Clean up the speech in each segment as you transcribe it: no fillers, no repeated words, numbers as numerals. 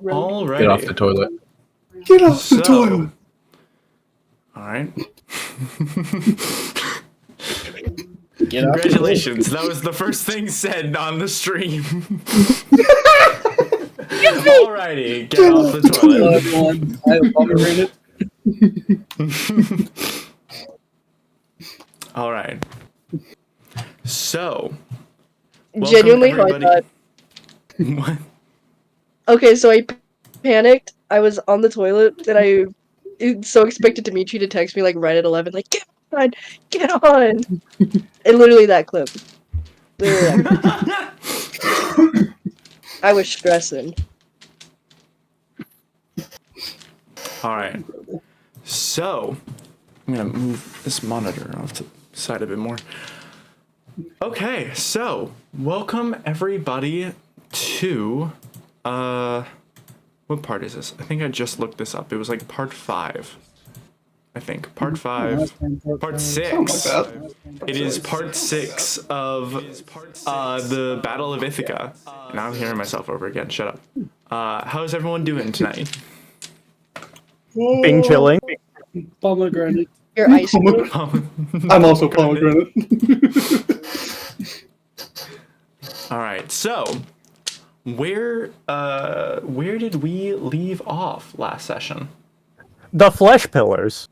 Alrighty. Get off the toilet. Get off the toilet. All right. Congratulations. That was the first thing said on the stream. Alrighty, get off the toilet. All right. So, Genuinely how I thought. What? Okay, so I panicked. I was on the toilet, and I so expected Dimitri to text me like right at 11, like get on. And literally that clip. Literally that clip. I was stressing. All right. So, I'm gonna move this monitor off to the side a bit more. Okay, so welcome everybody to what part is this? I think I just looked this up. It was like part 5. I think part 5, part 6. It is part 6 of the Battle of Ithaca. Now I'm hearing myself over again. Shut up. How's everyone doing tonight? Being chilling. Pomegranate. Your ice cream. I'm also pomegranate. All right, so where did we leave off last session? The flesh pillars.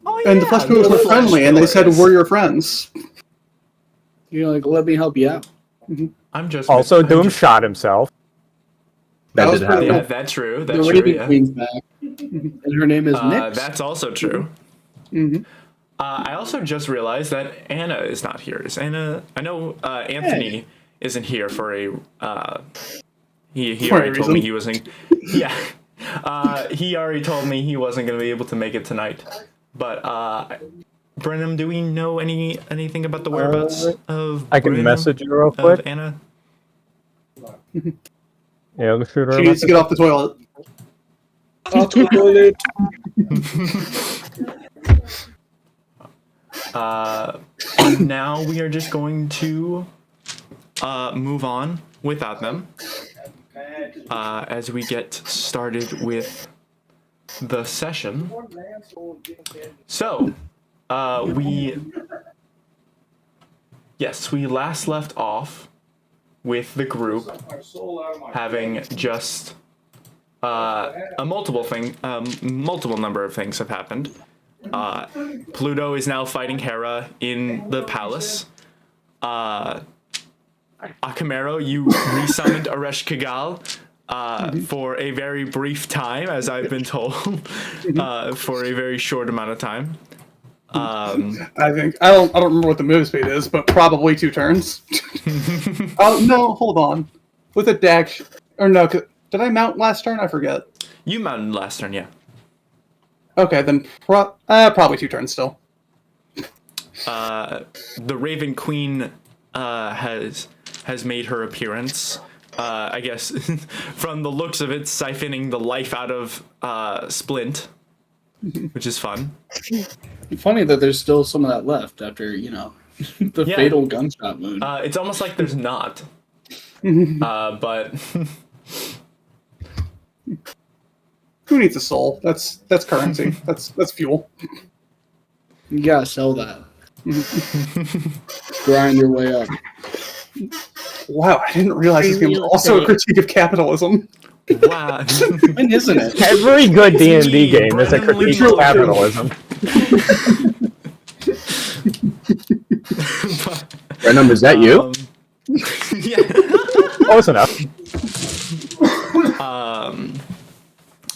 Oh, And the flesh pillars were friendly, and they said, pillars. we're your friends. You're like, let me help you out. I'm just Also, Doom shot himself. That was did pretty happen. Yeah, that's true. The That's true. Raven Yeah. Queen's back. And her name is Nyx. That's also true. Mhm. I also just realized that Anna is not here. Is Anna? I know Anthony isn't here for a. He For a already told me reason. he wasn't. Yeah. He already told me he wasn't going to be able to make it tonight. But Brenham, do we know anything about the whereabouts of? I can Brenham, message you real of quick. Anna. Yeah, let me shoot her. She needs to get off the toilet. Off to the toilet. Now we are just going to move on without them as we get started with the session. So, we last left off with the group having just a multiple number of things have happened. Pluto is now fighting Hera in the palace. Akamero, you resummoned Aresh Kagal for a very brief time, as I've been told, for a very short amount of time. I think I don't remember what the move speed is, but probably 2 turns. Oh no, hold on. With a dash, or no? Did I mount last turn? I forget. You mounted last turn, yeah. Okay, then probably 2 turns still. The Raven Queen has made her appearance. I guess from the looks of it, siphoning the life out of Splint, which is fun. Funny that there's still some of that left after, the Yeah. fatal gunshot wound. It's almost like there's not. But Who needs a soul? That's currency. that's fuel. You gotta sell that. Grind your way up. Wow, I didn't realize this game was also a critique of capitalism. wow. When isn't it? Every good D&D me, game is a Brennan critique Lee. of capitalism. Brenham, is that you? Yeah. Close enough.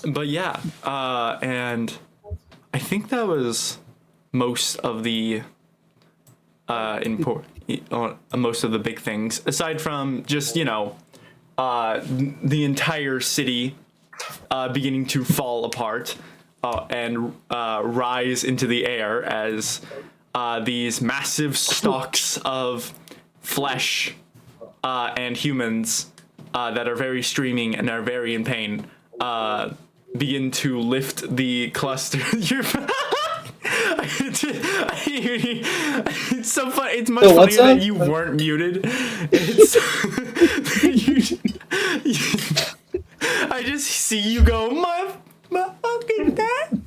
But yeah, and I think that was most of the most of the big things, aside from just the entire city beginning to fall apart and rise into the air as these massive stalks of flesh and humans that are very streaming and are very in pain begin to lift the cluster. It's so funny. It's much Oh, what's funnier that up? you weren't muted. It's, I just see you go, my fucking dad.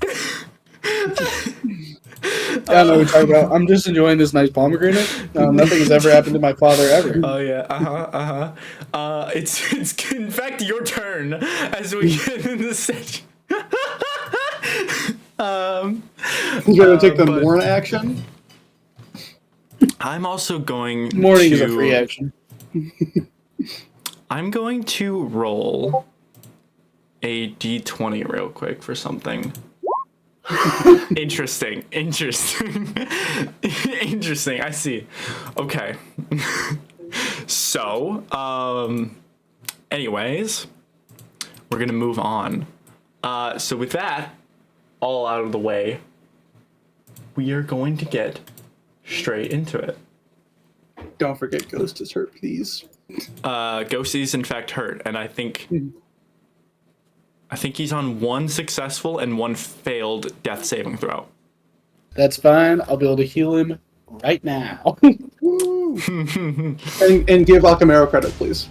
I don't know what you're talking about. I'm just enjoying this nice pomegranate. Nothing has ever happened to my father ever. Oh yeah, it's in fact your turn as we get in this section. You're gonna take the but- morn action. I'm also going Morning to, is a free action. I'm going to roll a d20 real quick for something. Interesting. I see. Okay. So, anyways, we're gonna move on. So with that all out of the way, we are going to get straight into it. Don't forget Ghost is hurt, please. Ghost is in fact hurt, and I think he's on one successful and one failed death saving throw. That's fine. I'll be able to heal him right now. Woo. and give Alcamero credit, please.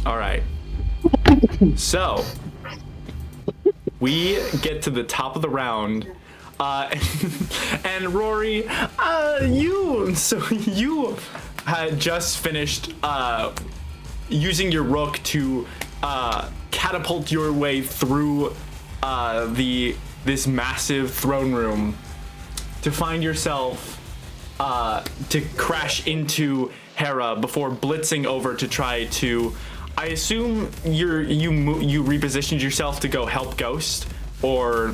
All right. So we get to the top of the round, and Rory, you had just finished using your rook to catapult your way through this massive throne room to find yourself to crash into Hera before blitzing over to try to. I assume you repositioned yourself to go help Ghost, or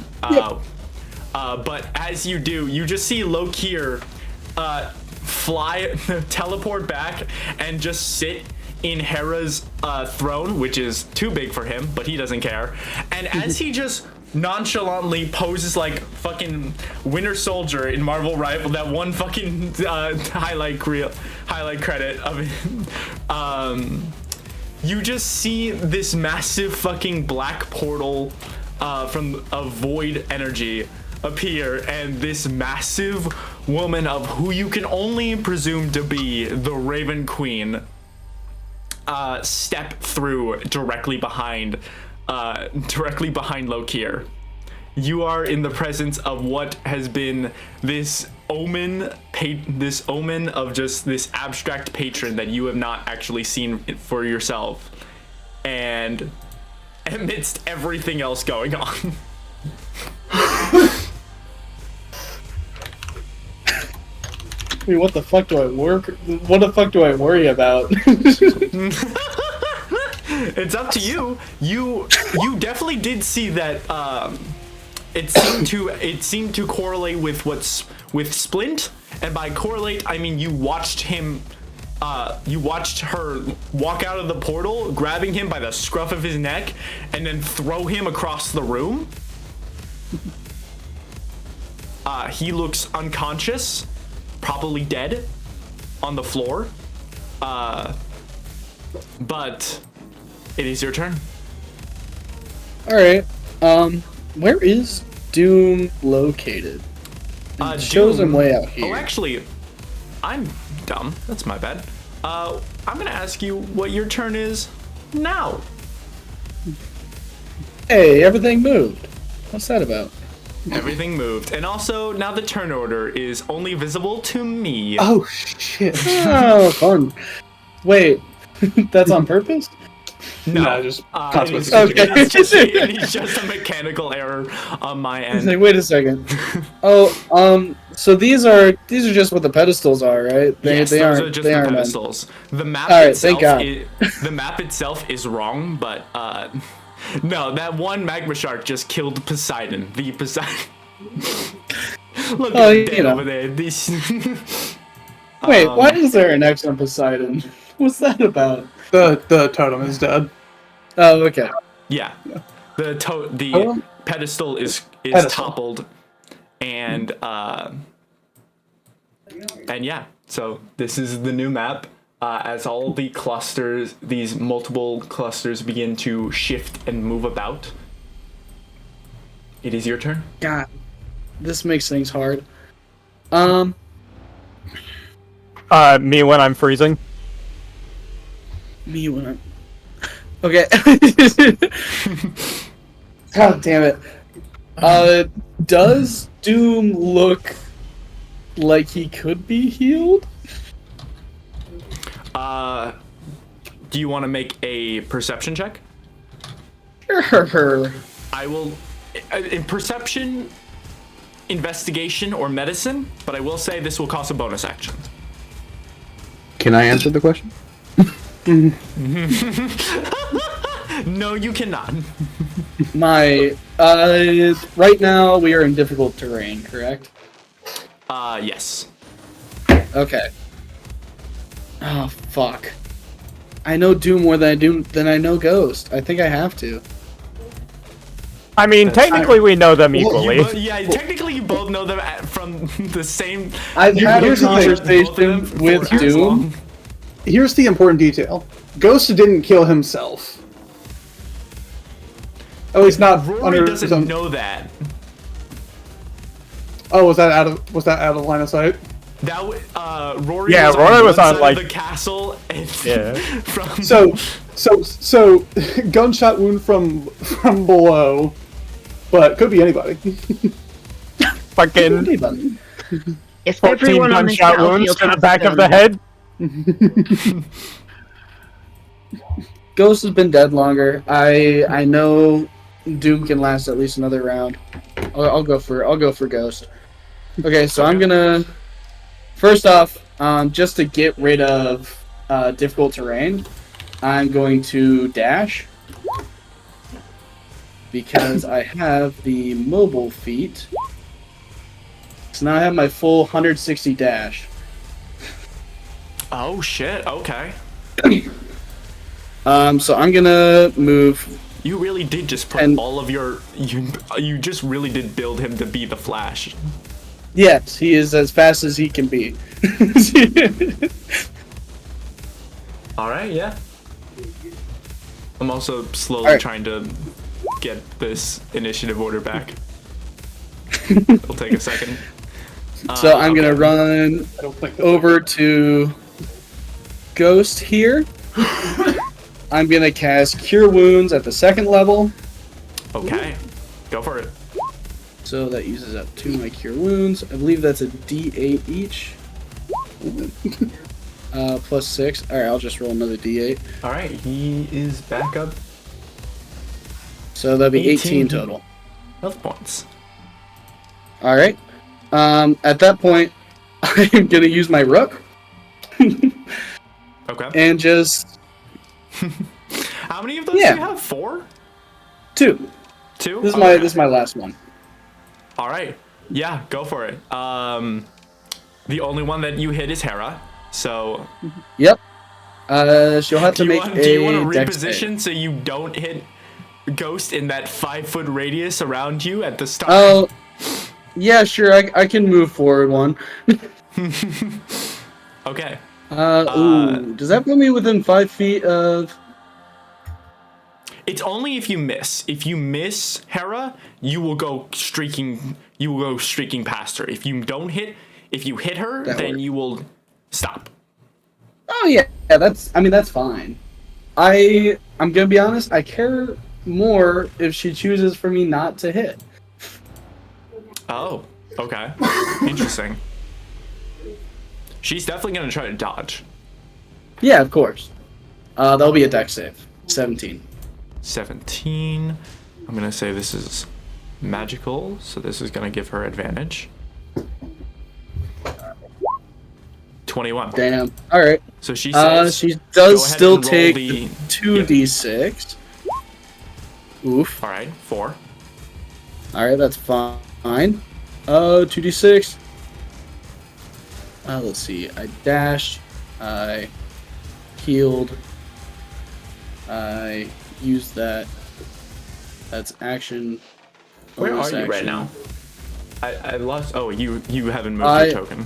but as you do, you just see Lokir fly, teleport back, and just sit in Hera's throne, which is too big for him, but he doesn't care. And as he just nonchalantly poses like fucking Winter Soldier in Marvel Rifle, that one fucking highlight credit of it. You just see this massive fucking black portal from a void energy appear, and this massive woman of who you can only presume to be the Raven Queen step through directly behind Lokir. You are in the presence of what has been this omen of just this abstract patron that you have not actually seen for yourself, and amidst everything else going on. I mean, what the fuck do I worry about? It's up to you. You definitely did see that. It seemed to correlate with with Splint, and by correlate I mean you watched him. You watched her walk out of the portal, grabbing him by the scruff of his neck, and then throw him across the room. He looks unconscious, probably dead, on the floor. But it is your turn. Alright, where is Doom located? It shows him way out here. Oh, actually, I'm dumb. That's my bad. I'm gonna ask you what your turn is now. Hey, everything moved. What's that about? Everything moved, and also now the turn order is only visible to me. Oh shit! Oh, fun. Wait, that's on purpose? No, just consequences. Okay. It's just a mechanical error on my It's end. like, wait a second. Oh, so these are just what the pedestals are, right? Yes, they those aren't, are just they the aren't pedestals. The map All right, itself, thank the map itself is wrong, but no, that one magma shark just killed Poseidon. The Poseidon. Look at him dead over there. Wait, why is there an X on Poseidon? What's that about? The totem is dead. Oh, okay. Yeah, the pedestal is pedestal. toppled, and yeah. So this is the new map. As all the clusters, these multiple clusters begin to shift and move about. It is your turn. God, this makes things hard. Me when I'm freezing. Me when I'm... Okay. God damn it. Does Doom look like he could be healed? Do you want to make a perception check? Sure. I will. In perception, investigation, or medicine, but I will say this will cost a bonus action. Can I answer the question? No, you cannot. My, right now we are in difficult terrain, correct? Yes. Okay. Oh, fuck. I know Doom more than I know Ghost. I think I have to. I mean, technically we know them equally. Yeah, technically you both know them from the same. I've had a here's the thing. conversation with Doom. Here's the important detail. Ghost didn't kill himself. At least not Rory under doesn't some... know that. Oh, was that out of line of sight? That Rory. Yeah, was Rory on was one on, side like- of the castle. And Yeah. From So gunshot wound from below, but could be anybody. Fucking Anybody. If 14 everyone on the gunshot wounds battlefield to the has back of the done head. Ghost has been dead longer. I know Doom can last at least another round. I'll go for Ghost. Okay, so I'm gonna first off, just to get rid of difficult terrain, I'm going to dash because I have the mobile feat. So now I have my full 160 dash. Oh shit! Okay. So I'm gonna move. You really did just put And- all of your you just really did build him to be the Flash. Yes, he is as fast as he can be. All right, yeah. I'm also slowly All right. trying to get this initiative order back. It'll take a second. So I'm gonna okay. run I don't think over to Ghost here. I'm gonna cast Cure Wounds at the second level. Okay, go for it. So that uses up 2 of my Cure Wounds. I believe that's a D8 each. Plus 6. Alright, I'll just roll another D8. All right, he is back up. So that'll be 18 18. total. Health points. Alright. At that point, I'm gonna use my Rook Okay. and just... How many of those Yeah. do you have? 4? 2. 2? This is Okay. my my last one. All right. Yeah, go for it. The only one that you hit is Hera. So Yep. She'll have to do you make want to a dex save. reposition so you don't hit Ghost in that 5-foot radius around you at the start? Oh, yeah, sure. I can move forward one. Okay. Ooh, does that put me within 5 feet of? It's only if you miss. If you miss Hera, you will go streaking. You will go streaking past her. If you don't hit, if you hit her, That then works. you will stop. Oh yeah, that's fine. I'm gonna be honest. I care more if she chooses for me not to hit. Oh, okay. Interesting. She's definitely gonna try to dodge. Yeah, of course. That'll be a dex save. 17. 17. I'm gonna say this is magical, so this is gonna give her advantage. 21. Damn. All right. So she says She go does ahead still and roll take the- 2d6. Oof. All right, 4. All right, that's fine. 2d6. Let's see. I dashed. I healed. I used that. That's action. Where are bonus you right action. now? I lost. Oh, you haven't moved I- your token.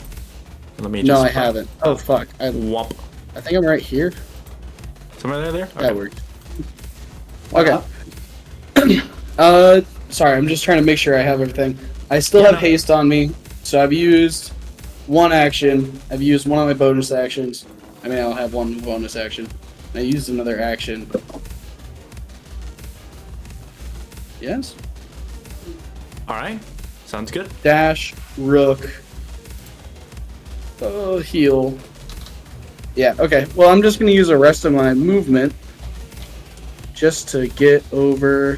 Let me just. No, I haven't. Oh fuck! I Womp. think I'm right here. Somewhere there. Okay. That worked. Okay. sorry, I'm just trying to make sure I have everything. I still have haste on me, so I've used one action. I've used one of my bonus actions. I mean, I'll have one bonus action. I used another action. Yes. All right, sounds good. Dash, rook, heal. Yeah, okay. Well, I'm just going to use the rest of my movement just to get over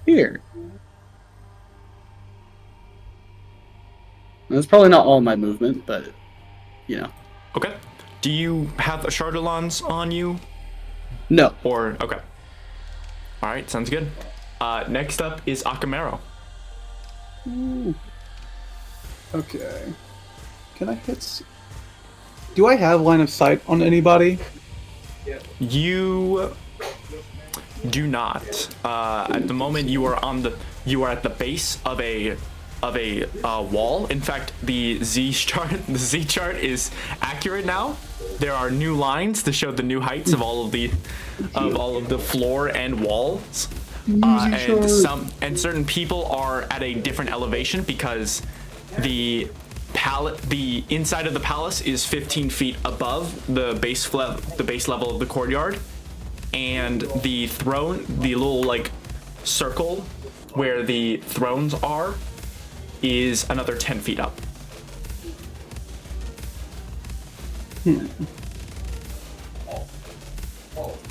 here. That's probably not all my movement, but, you know. Okay. Do you have Chardolons on you? No. Or, okay. All right, sounds good. Next up is Akamero. Ooh. Okay. Can I hit? Do I have line of sight on anybody? You do not. At the moment, you are at the base of a wall. In fact, the Z chart is accurate now. There are new lines to show the new heights of all of the floor and walls. And certain people are at a different elevation because the inside of the palace is 15 feet above the base level of the courtyard, and the throne, the little like circle where the thrones are, is another 10 feet up.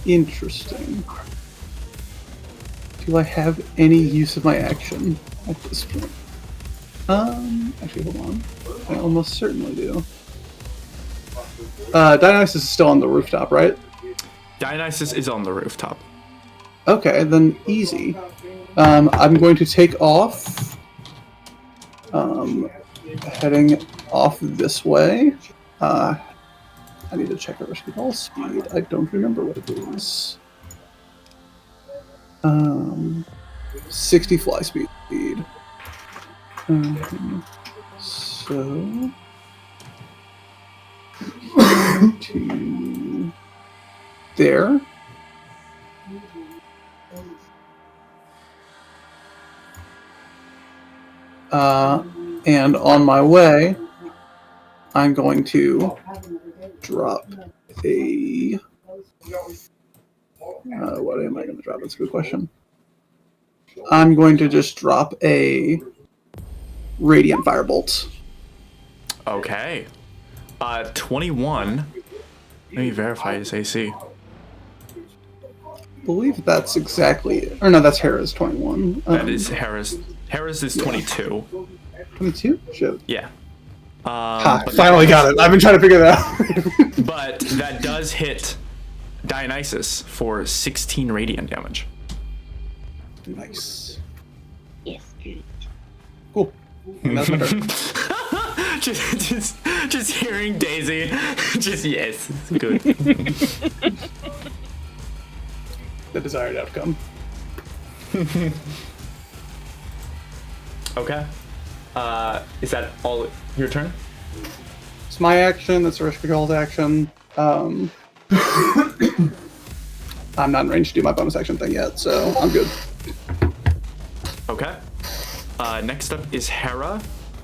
Interesting. Do I have any use of my action at this point? Actually, hold on. I almost certainly do. Dionysus is still on the rooftop, right? Dionysus is on the rooftop. Okay, then easy. I'm going to take off. Heading off this way. I need to check our basketball speed. I don't remember what it is. 60 fly speed. So to there. And on my way, I'm going to drop a. What am I going to drop? That's a good question. I'm going to just drop a Radiant Firebolt. Okay. 21. Let me verify his AC. I believe that's exactly. Or no, that's Hera's 21. That is Hera's. Hera's is 22. 22? Shit. Yeah. Finally got it. I've been trying to figure that out. But that does hit Dionysus for 16 radiant damage. Nice. Yes, good. Cool. And that's my turn. just hearing Daisy. Just yes, good. The desired outcome. Okay. Is that all your turn? It's my action. That's Rishkagal's action. I'm not in range to do my bonus action thing yet, so I'm good. Okay. Next up is Hera.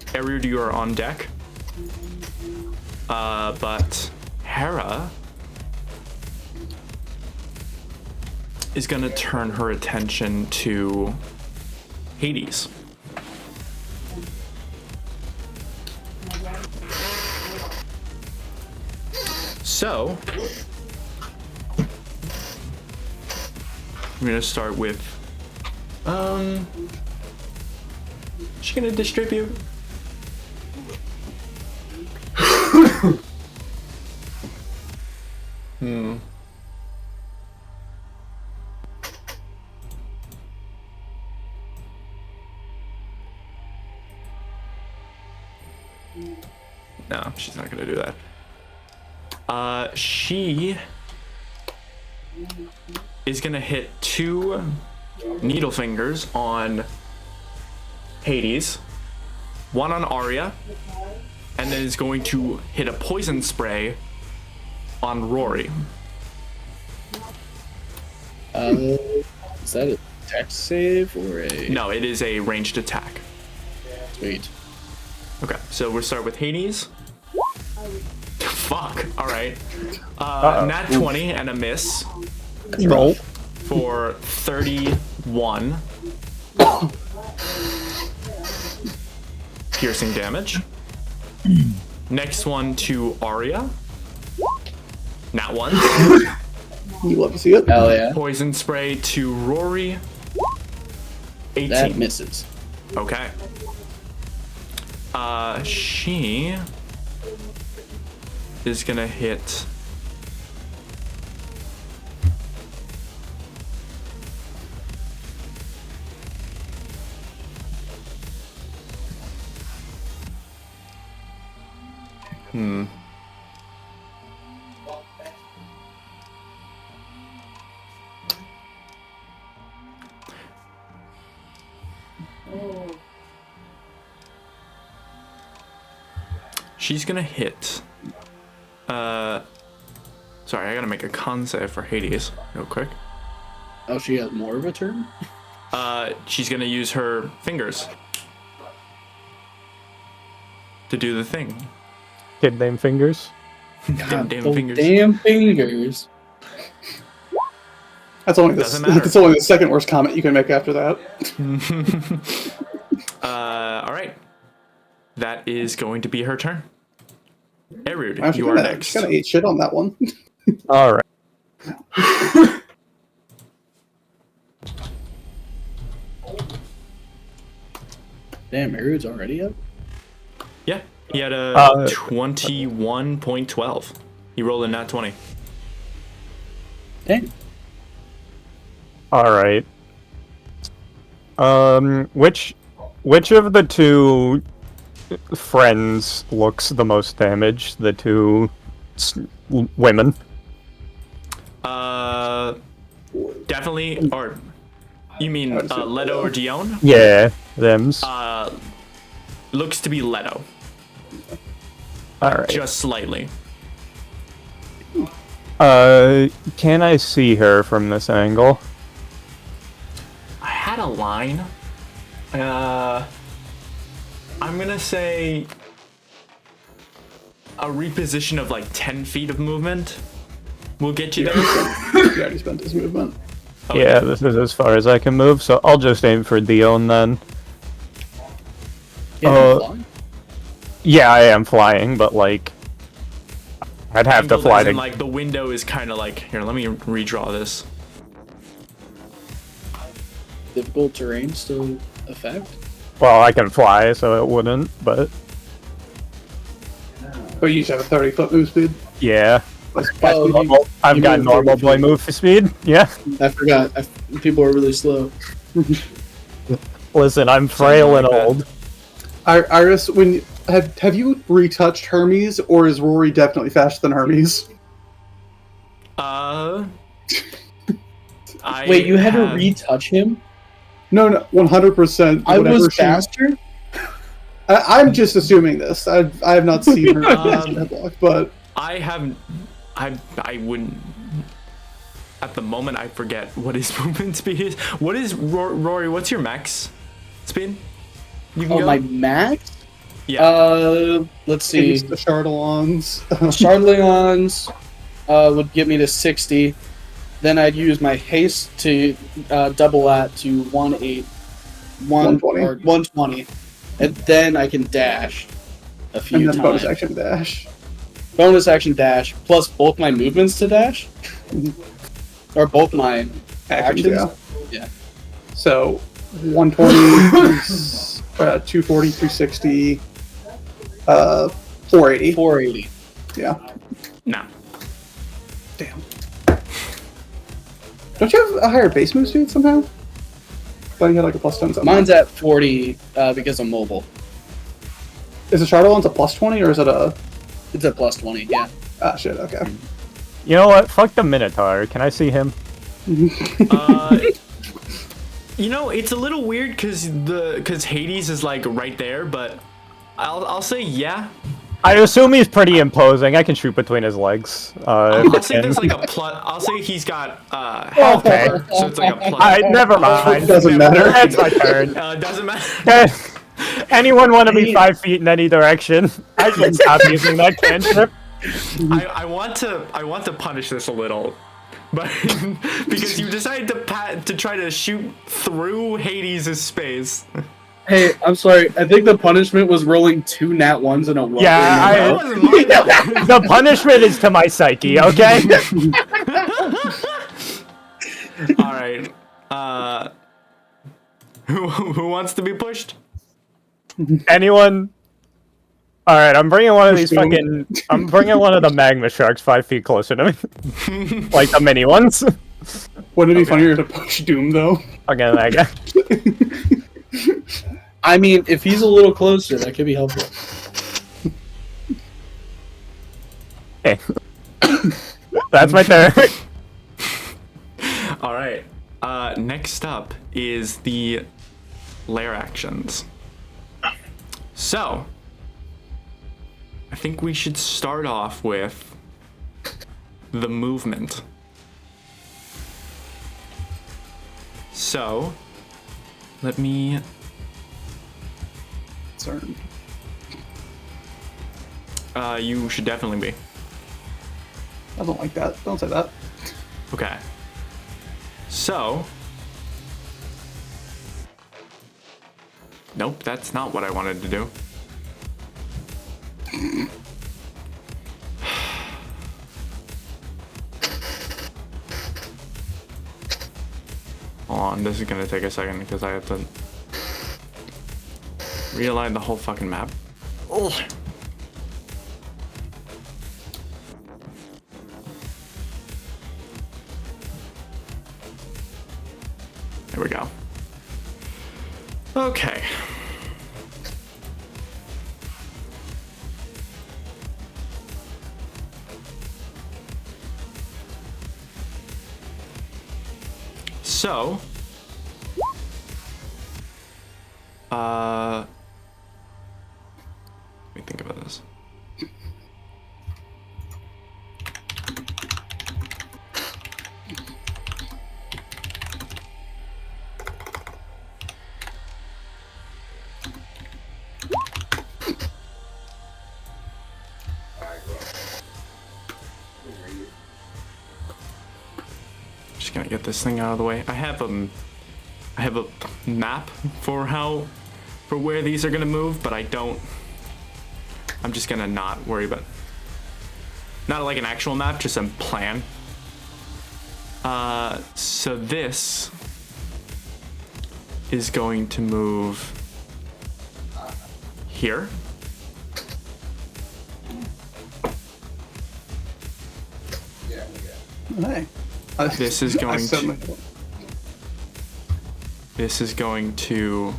Erud, you are on deck. But Hera is gonna turn her attention to Hades. So, I'm gonna start with, she's gonna distribute. No, she's not gonna do that. She is gonna hit 2 needle fingers on Hades, 1 on Arya, and then is going to hit a poison spray on Rory. Is that a attack save or a... No, it is a ranged attack. Sweet. Okay, so we'll start with Hades. Fuck. All right. Nat 20 and a miss Roll. for 31 piercing damage. Next one to Arya. Nat 1. You love to see it. Hell yeah. Poison spray to Rory. 18. That misses. Okay. She is gonna hit. She's gonna hit. Sorry, I gotta make a con save for Hades real quick. Oh, she has more of a turn? She's gonna use her fingers to do the thing. Kid named Fingers. Damn those fingers. Damn fingers. That's only Doesn't matter. that's only the second worst comment you can make after that. All right. That is going to be her turn. Erud, Actually, you are next. Kind of ate shit on that one. All right. Damn, Erud's already up? Yeah, he had a 21.12. He rolled a nat 20. Dang. All right. Which of the two friends looks the most damaged? The two women. Definitely, or you mean Leto or Dione? Yeah, them's. Looks to be Leto, All right. just slightly. Can I see her from this angle? I had a line. I'm gonna say a reposition of like 10 feet of movement will get you there. He already spent his movement. Oh, Yeah, this is as far as I can move, so I'll just aim for Dion then. Yeah, Yeah, I am flying, but like, I'd have to angled fly as to. in, like the window is kind of like here. Let me redraw this. difficult terrain still affect? Well, I can fly, so it wouldn't. But But you just have a 30-foot move speed. yeah, Oh, I've you got moved normal 30 boy feet. move speed. Yeah. I forgot. People are really slow. Listen, I'm frail like and that. old. Iris, when have you retouched Hermes, or is Rory definitely faster than Hermes? I Wait, you had to have- retouch him? No, 100%. I whatever was she- faster? I'm just assuming this. I have not seen her block, but I haven't. I wouldn't. At the moment, I forget what his movement speed is. What is Rory? What's your max speed? You can Oh, go. my max? Yeah. Let's maybe see. the Chardalons. Charleons would get me to 60. Then I'd use my haste to double that to 120. or 120. And then I can dash a few And then times. bonus action dash. Bonus action dash, plus both my movements to dash? Or both my Actions, actions? yeah. Yeah. So 120, 240, 360, 480. 480. Yeah. No. Damn. Don't you have a higher base move speed somehow? But you had like a plus 10 something. Mine's at 40 because I'm mobile. Is the Chardalon's a plus 20 or is it a... It's at plus 20, yeah. Ah, shit, okay. You know what? Fuck the Minotaur. Can I see him? You know, it's a little weird because Hades is like right there, but I'll say yeah. I assume he's pretty imposing. I can shoot between his legs. I'll say there's like a plus. I'll say he's got half Okay. cover, so it's like a plus. Never mind. Doesn't matter. That's my turn. Doesn't matter. Anyone want to be 5 feet in any direction? I should stop using that cantrip. I want to punish this a little, but because you decided to try to shoot through Hades' space. Hey, I'm sorry. I think the punishment was rolling 2 nat 1s in a row. That wasn't mine. The punishment is to my psyche, okay? All right. Who wants to be pushed? Anyone? All right, I'm bringing one of these fucking. I'm bringing one of the magma sharks 5 feet closer to me, like the mini ones. Wouldn't it be funnier to push Doom though? Again, that guy. I mean, if he's a little closer, that could be helpful. Hey, that's my turn. All right. Next up is the lair actions. So, I think we should start off with the movement. So, let me... Concerned. You should definitely be. I don't like that. Don't say that. Okay. So... Nope, that's not what I wanted to do. Hold on, this is gonna take a second because I have to realign the whole fucking map. Ugh. There we go. Okay. So, let me think about this. Just gonna get this thing out of the way. I have a map for where these are gonna move, but I'm just gonna not worry about, not like an actual map, just a plan. So this is going to move here. Hey. This is going to. to. This is going to.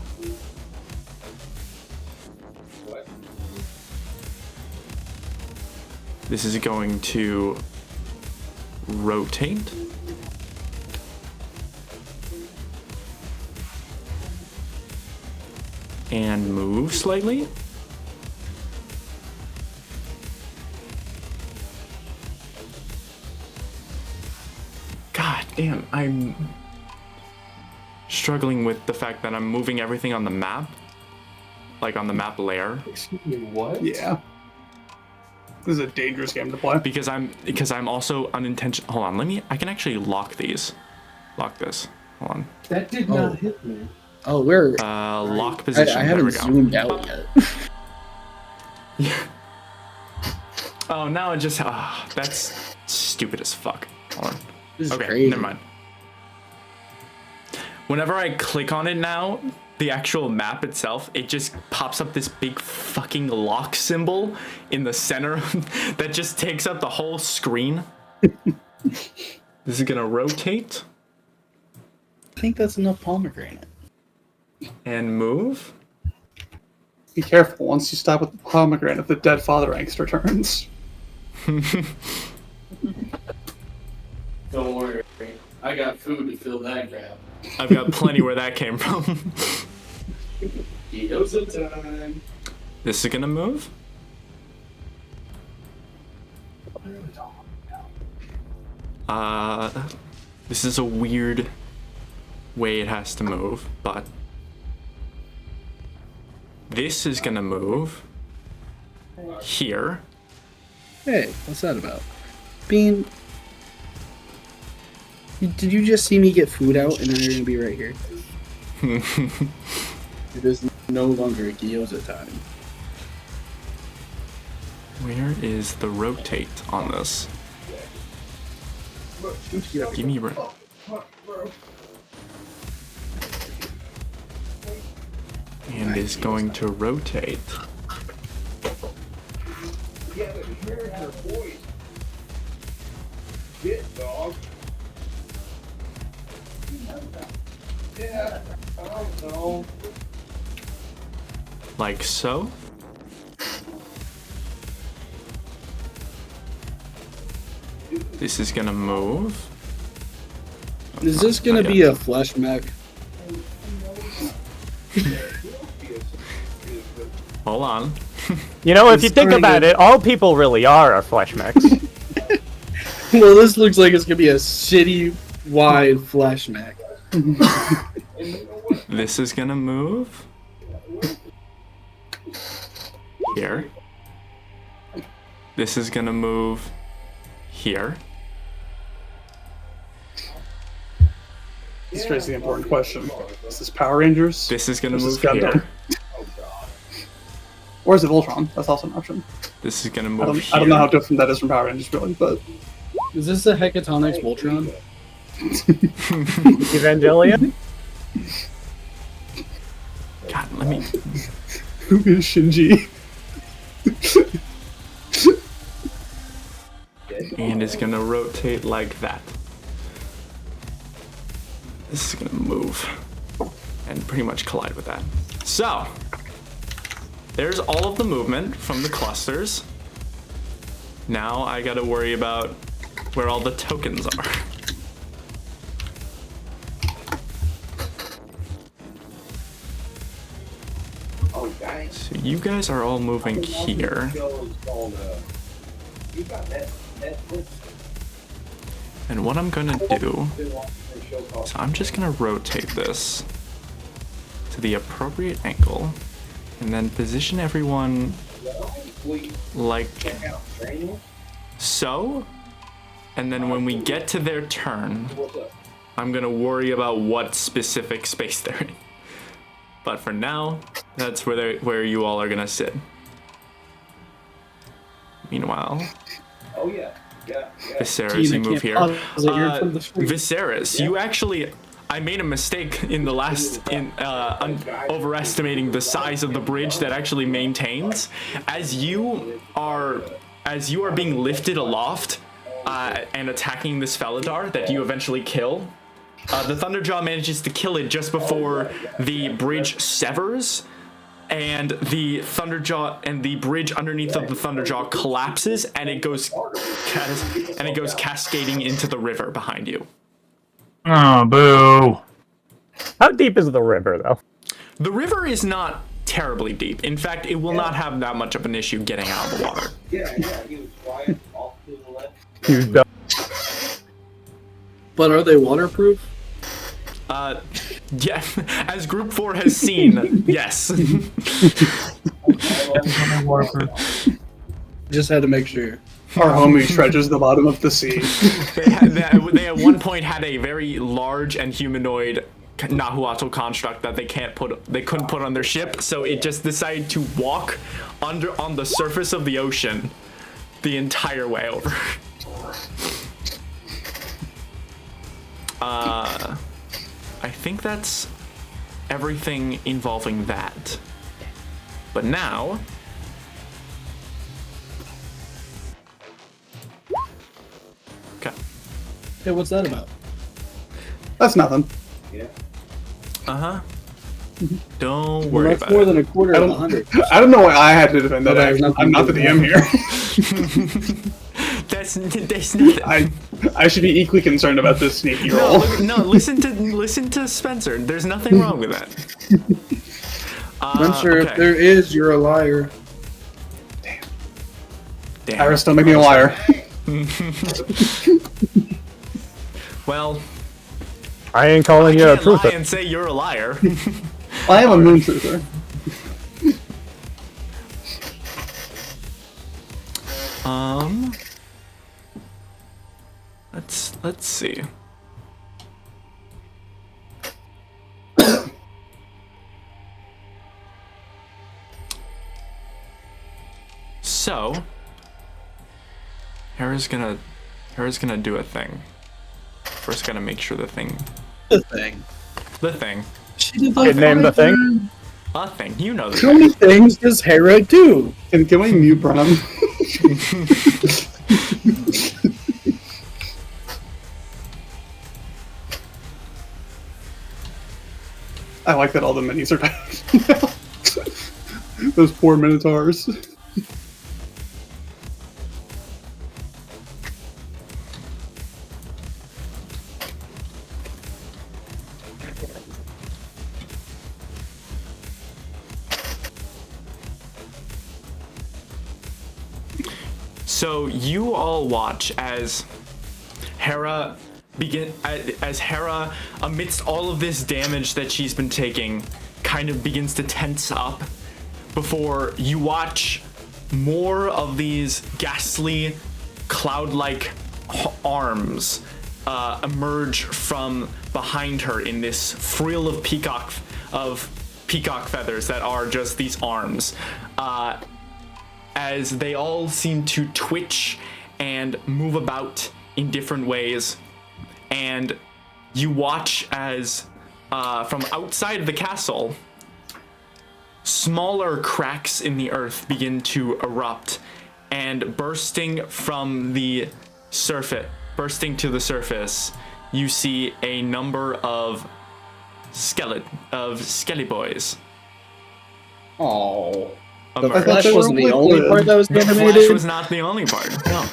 This is going to rotate. And move slightly. God damn, I'm struggling with the fact that I'm moving everything on the map. Like on the map layer. Excuse me, what? Yeah. This is a dangerous game to play. Because I'm also unintentional. Hold on, I can actually lock these. Lock this. Hold on. That did not hit me. Oh, we're. Lock position. I There we haven't go. zoomed out yet. Oh, now it just. That's stupid as fuck. Hold on. This is Okay, crazy. never mind. Whenever I click on it now, the actual map itself, it just pops up this big fucking lock symbol in the center that just takes up the whole screen. This is gonna rotate I think that's enough pomegranate. and move. Be careful. Once you stop with the pomegranate, the dead father angst returns. Don't worry. I got food to fill that gap. I've got plenty where that came from. He knows the time. This is gonna move. This is a weird way it has to move, but this is gonna move here. Hey, what's that about? Bean, did you just see me get food out and now you're gonna be right here? It is no longer gyoza time. Where is the rotate on this? Give me and is going to rotate. Like so. This is gonna move. Is this gonna be a flesh mech? Hold on. You know, if you think about it, all people really are flesh mechs. Well, this looks like it's gonna be a city-wide flesh mech. This is gonna move. Here. This is gonna move here. This raises the important question. Is this Power Rangers? This is gonna This move is Gundam. here. Or is it Voltron? That's also an option. This is gonna move here. I don't know how different that is from Power Rangers, really, but... Is this a Hecatonics Voltron? Evangelion? God, let me... Who is Shinji? And is gonna rotate like that. This is gonna move and pretty much collide with that. So, there's all of the movement from the clusters. Now I gotta worry about where all the tokens are. So you guys are all moving here. And what I'm gonna do is I'm just gonna rotate this to the appropriate angle and then position everyone like so. And then when we get to their turn, I'm gonna worry about what specific space they're in. But for now, that's where you all are gonna sit. Meanwhile, Viserys, you move here. Viserys, you actually, I made a mistake in the last, overestimating the size of the bridge that actually maintains. As you are being lifted aloft and attacking this Felidar that you eventually kill, the Thunderjaw manages to kill it just before the bridge severs, and the Thunderjaw and the bridge underneath of the Thunderjaw collapses, and it goes cascading into the river behind you. Oh, boo! How deep is the river, though? The river is not terribly deep. In fact, it will not have that much of an issue getting out of the water. But are they waterproof? Yeah, as Group 4 has seen, yes. Just had to make sure. Our homie treasures the bottom of the sea. They at one point had a very large and humanoid Nahuatl construct that they couldn't put on their ship, so it just decided to walk on the surface of the ocean the entire way over. I think that's everything involving that. But now... Okay. Hey, what's that about? That's nothing. Uh-huh. Don't worry about that's more it. than a quarter of 100. I don't know why I had to defend that. Okay, I'm not the DM here. That's nothing. I should be equally concerned about this sneaky roll. No, listen to Spencer. There's nothing wrong with that. Spencer, okay. if there is, you're a liar. Iris, don't make me a liar. Well, I ain't calling I you a can't lie truther. and say you're a liar. I am a moon truther. Let's see. So, Hera's gonna do a thing. First, gotta make sure the thing. The thing. She did Good name the thing. A thing. You know the How thing. many things does Hera do? Can we mute Brenham? I like that all the minis are back now. Those poor Minotaurs. So you all watch as Hera amidst all of this damage that she's been taking, kind of begins to tense up before you watch more of these ghastly cloud-like arms emerge from behind her in this frill of peacock feathers that are just these arms. As they all seem to twitch and move about in different ways. And you watch as, from outside of the castle, smaller cracks in the earth begin to erupt, and bursting to the surface, you see a number of skelly boys. Oh. The emerge. flesh wasn't the only part that was The flesh animated. was not the only part. No.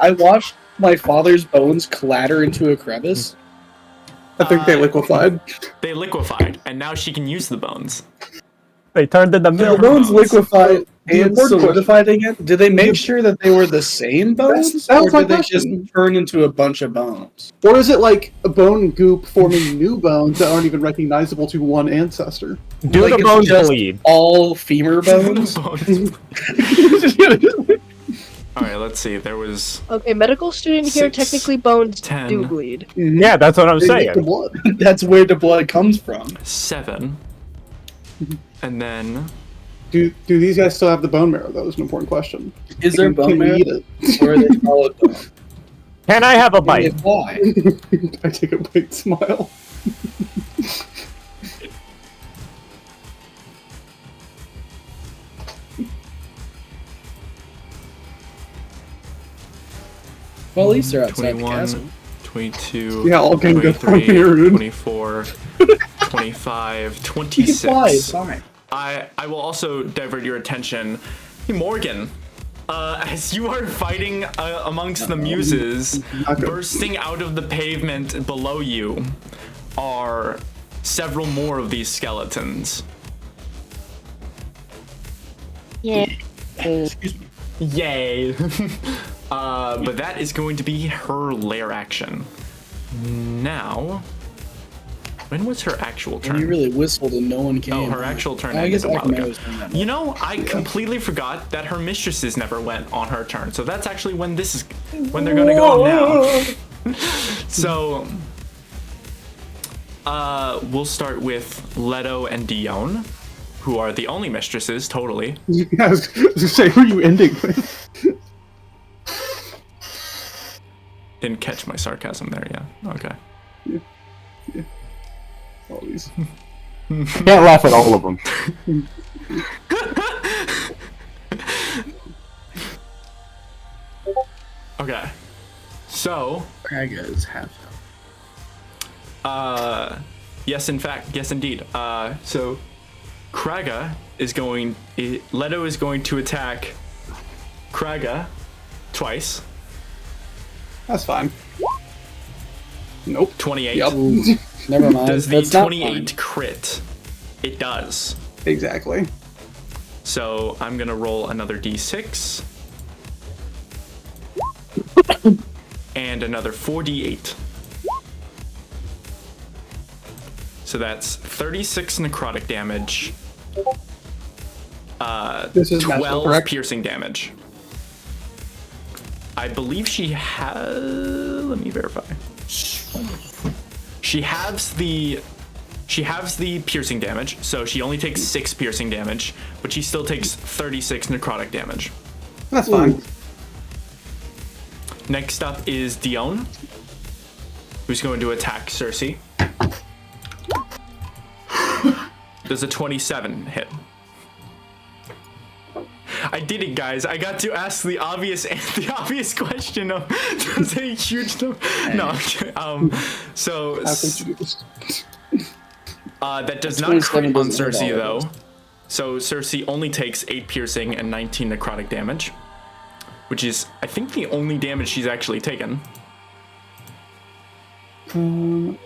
I watched my father's bones clatter into a crevice. I think they liquefied. They liquefied, and now she can use the bones. They turned into The milk. bones liquefied The and important solidified again. Did they make sure that they were the same bones, that or was my did they question. just turn into a bunch of bones? Or is it like a bone goop forming new bones that aren't even recognizable to one ancestor? Do Like the it's bones just bleed? all femur bones? All right, let's see. There was Okay, medical student here. 6, Technically, bones 10. do bleed. Yeah, that's what I'm They make the saying. blood. That's where the blood comes from. 7, and then Do these guys still have the bone marrow? That was an important question. Is there bone Can we marrow, eat it? or are they solid bone? Can I have a Can they bite? fly? I take a big smile. Well, at least they're outside the 21, castle. 22, Yeah, all gang up on 23, here, dude. 24, 25, You can fly, it's 26. fine. I will also divert your attention. Hey, Morgan, as you are fighting amongst the muses, Okay. bursting out of the pavement below you are several more of these skeletons. Yeah. Excuse me. Yay! But that is going to be her lair action. Now, when was her actual turn? You really whistled and no one came. Oh, her actual turn I ended guess a while Akame ago. was doing that. You know, I completely forgot that her mistresses never went on her turn. So that's actually when they're gonna go now. So, we'll start with Leto and Dione, who are the only mistresses, totally. Yeah, I was gonna say, who are you ending with? Didn't catch my sarcasm there, yeah. Okay. All these. Can't laugh at all of them. Okay. So, Kraga is half. yes, in fact, yes, indeed. So, Kraga is going. Leto is going to attack Kraga twice. That's fine. Nope. 28. Yep. Never mind. Does the That's not 28 fine. crit? It does. Exactly. So I'm gonna roll another d6. and another 4d8. So that's 36 necrotic damage, This is magical, 12 correct? piercing damage. I believe she has. Let me verify. She halves the piercing damage, so she only takes 6 piercing damage, but she still takes 36 necrotic damage. That's fine. Next up is Dion, who's going to attack Cersei. Does a 27 hit? I did it, guys. I got to ask the obvious question of does a huge no. Okay. So How could you do this? that does not crit on 27 doesn't hit Cersei all of though. So Cersei only takes 8 piercing and 19 necrotic damage, which is I think the only damage she's actually taken.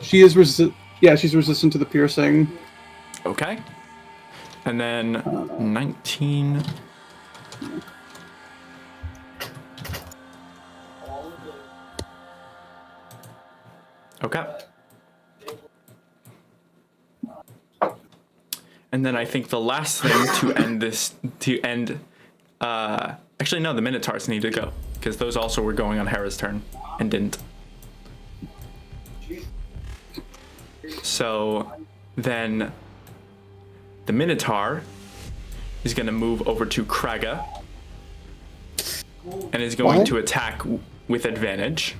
She is she's resistant to the piercing. Okay. And then 19. Okay. And then I think the last thing actually no, the Minotaurs need to go, because those also were going on Hera's turn and didn't. So then the Minotaur is going to move over to Kraga and is going to attack with advantage.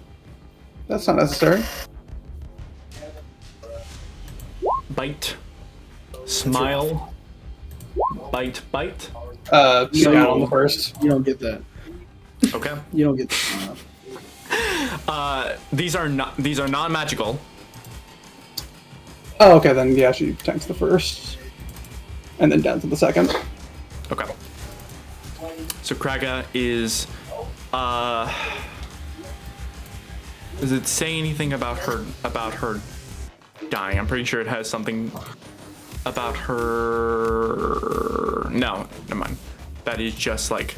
That's not necessary. Bite. Smile. Bite. She's down on the first. You don't get that. Okay. You don't get that. These are not magical. Oh, okay, then yeah, she tanks the first. And then down to the second. Okay. So Kraga is does it say anything about her dying? I'm pretty sure it has something about her. No, never mind. That is just like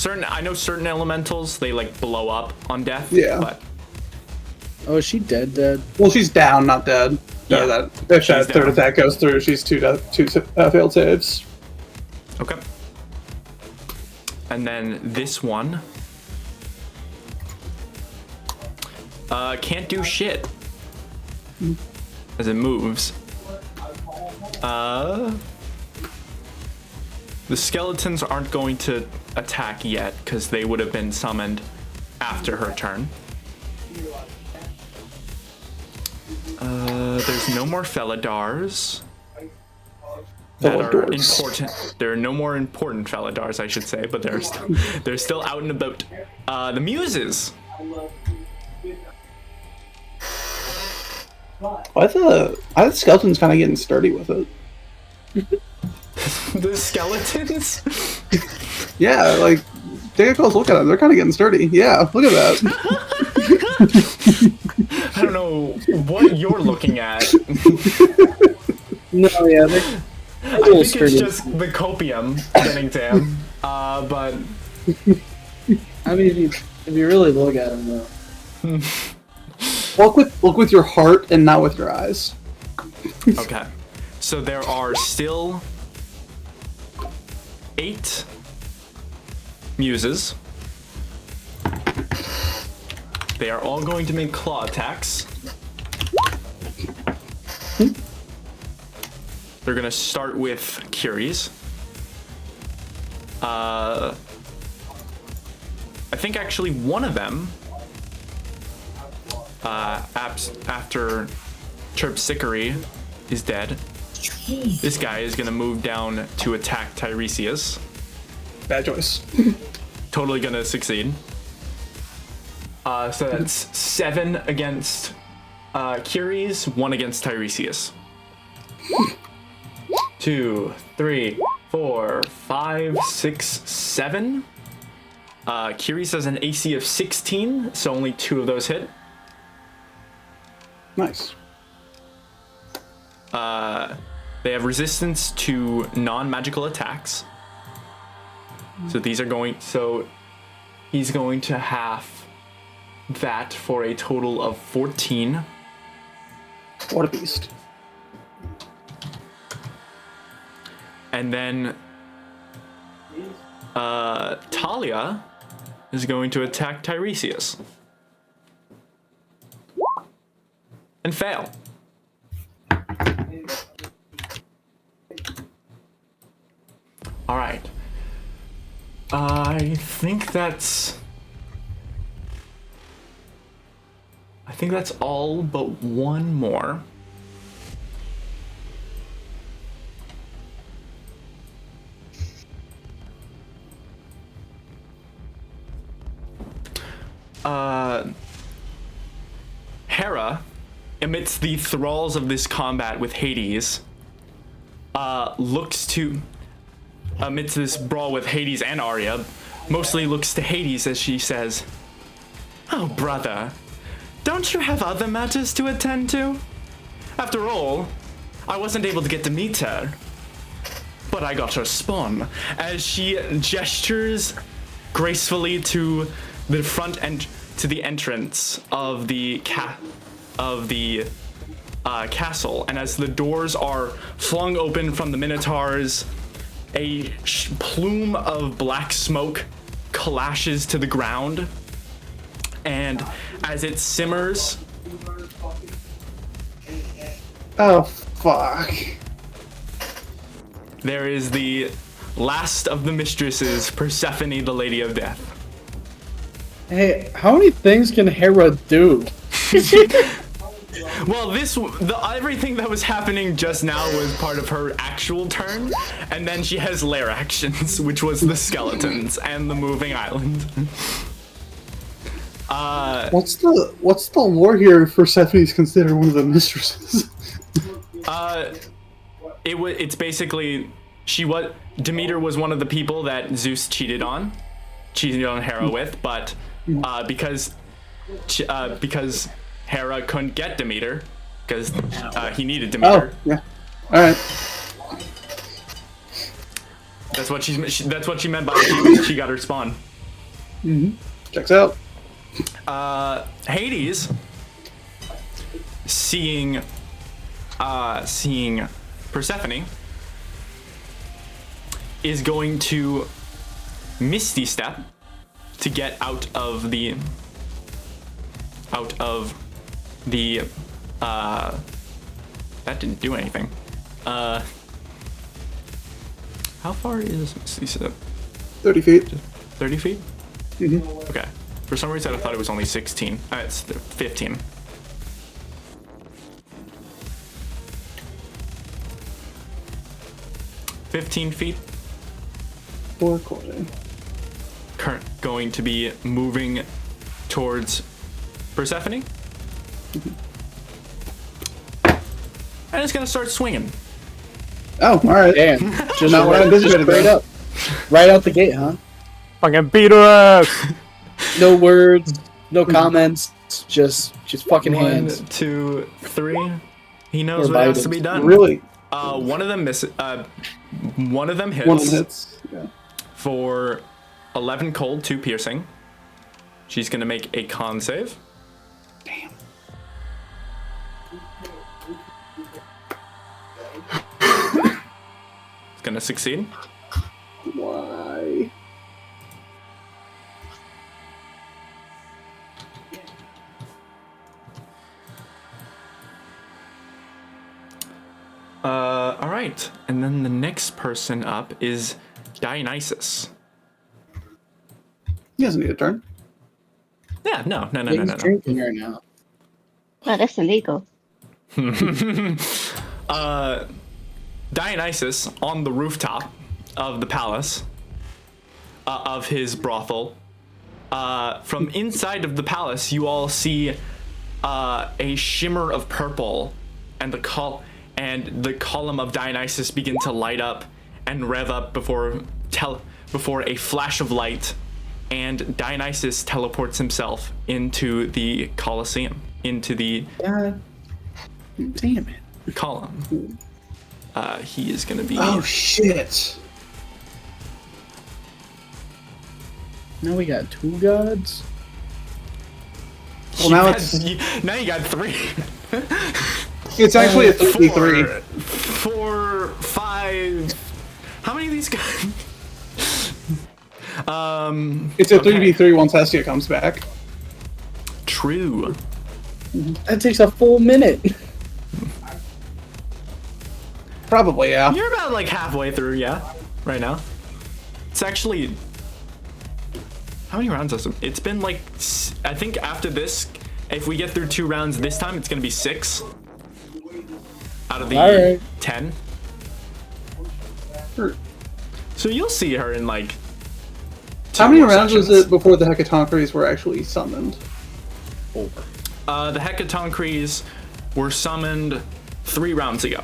I know certain elementals, they like blow up on death. Yeah. But Oh, is she dead? Well, she's down, not dead. Yeah. No, if She's that third down. attack goes through, she's two failed saves. okay. And then this one can't do shit as it moves. The skeletons aren't going to attack yet because they would have been summoned after her turn. There's no more Felidars that are Felidars. important. There are no more important Felidars, I should say, but they're still out and about. The Muses. Why the skeleton's kind of getting sturdy with it? The skeletons? Yeah, like take a close look at them. They're kind of getting sturdy. Yeah, look at that. I don't know what you're looking at. No, yeah, they're I think it's just the copium getting to him. But I mean, if you really look at them, though. Look with your heart and not with your eyes. okay. So there are still 8 muses. They are all going to make claw attacks. They're gonna start with Curies. I think actually one of them, after Terpsichore is dead, this guy is gonna move down to attack Tiresias. Bad choice. Totally gonna succeed. So that's 7 against Curies, 1 against Tiresias. 2, 3, 4, 5, 6, 7. Curies has an AC of 16, so only 2 of those hit. Nice. They have resistance to non-magical attacks. So these are going. So he's going to have that for a total of 14. What a beast. And then Talia is going to attack Tiresias. And fail. All right. I think that's all but one more. Hera, amidst the thralls of this combat with Hades, amidst this brawl with Hades and Arya, mostly looks to Hades as she says, "Oh, brother, don't you have other matters to attend to? After all, I wasn't able to get to meet her, but I got her spawn," as she gestures gracefully to the front and to the entrance of the castle, and as the doors are flung open from the Minotaurs, a plume of black smoke clashes to the ground, and as it simmers, oh fuck, there is the last of the mistresses, Persephone, the Lady of Death. Hey, how many things can Hera do? Well, everything that was happening just now was part of her actual turn, and then she has lair actions, which was the skeletons and the moving island. What's the lore here for Persephone's considered one of the mistresses? It's basically Demeter was one of the people that Zeus cheated on Hera with, but because Hera couldn't get Demeter because he needed Demeter. Oh, yeah. All right. That's what she meant by she got her spawn. Mm-hmm. Checks out. Hades, seeing Persephone, is going to Misty Step to get out of the that didn't do anything. How far is Misty Step? 30 feet. 30 feet? Mm-hmm. Okay. For some reason I thought it was only 16. It's 15. $15. 4 quarter. Going to be moving towards Persephone. And it's gonna start swinging. Oh, all right. Damn. Just Not what I anticipated. straight up. Right out the gate, huh? Fucking beat her ass! No words, no comments, just fucking 1, hands. 2, 3. He knows Or what has to Biden. be done. Really? One of them misses. One of them hits. One of them hits. Yeah. For 11 cold, 2 piercing. She's gonna make a con save. Damn. It's gonna succeed. Why? All right, and then the next person up is Dionysus. He doesn't need a turn. Yeah, no. He's drinking right now. Oh, that's illegal. Dionysus on the rooftop of the palace, of his brothel. From inside of the palace, you all see a shimmer of purple, and the column of Dionysus begin to light up and rev up before a flash of light, and Dionysus teleports himself into the Colosseum, into the God damn it. column. He is gonna be. Oh shit! Now we got 2 gods. Well, now it's now you got 3. it's actually a 3v3. 4, 5. How many of these guys? It's a okay. 3v3 once Hestia comes back. True. That takes a full minute. Probably, yeah. You're about like halfway through, yeah. Right now. It's actually. How many rounds has it? It's been like. I think after this, if we get through 2 rounds this time, it's gonna be 6 out of the 10. So you'll see her in like. How many rounds was it before the Hecatoncres were actually summoned? The Hecatoncres were summoned 3 rounds ago.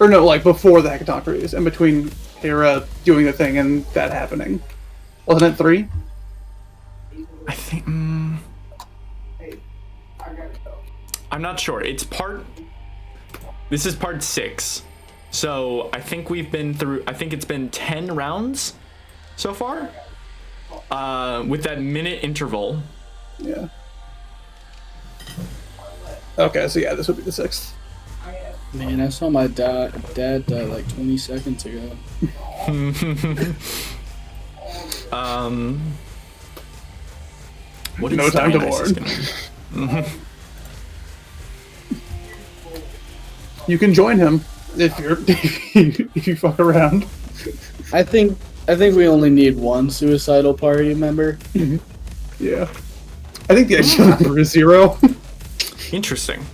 Or no, like before the Hecatoncres, in between Hera doing the thing and that happening. Wasn't it 3? I think. I'm not sure. It's part. This is part 6. So I think we've been through. I think it's been 10 rounds so far. With that minute interval. Yeah. Okay, so yeah, this would be the 6th. Man, I saw my dad die like 20 seconds ago. What No is time to Dionysus mourn. You can join him if you're if you fuck around. I think we only need one suicidal party member. Yeah. I think the ideal number is 0. Interesting.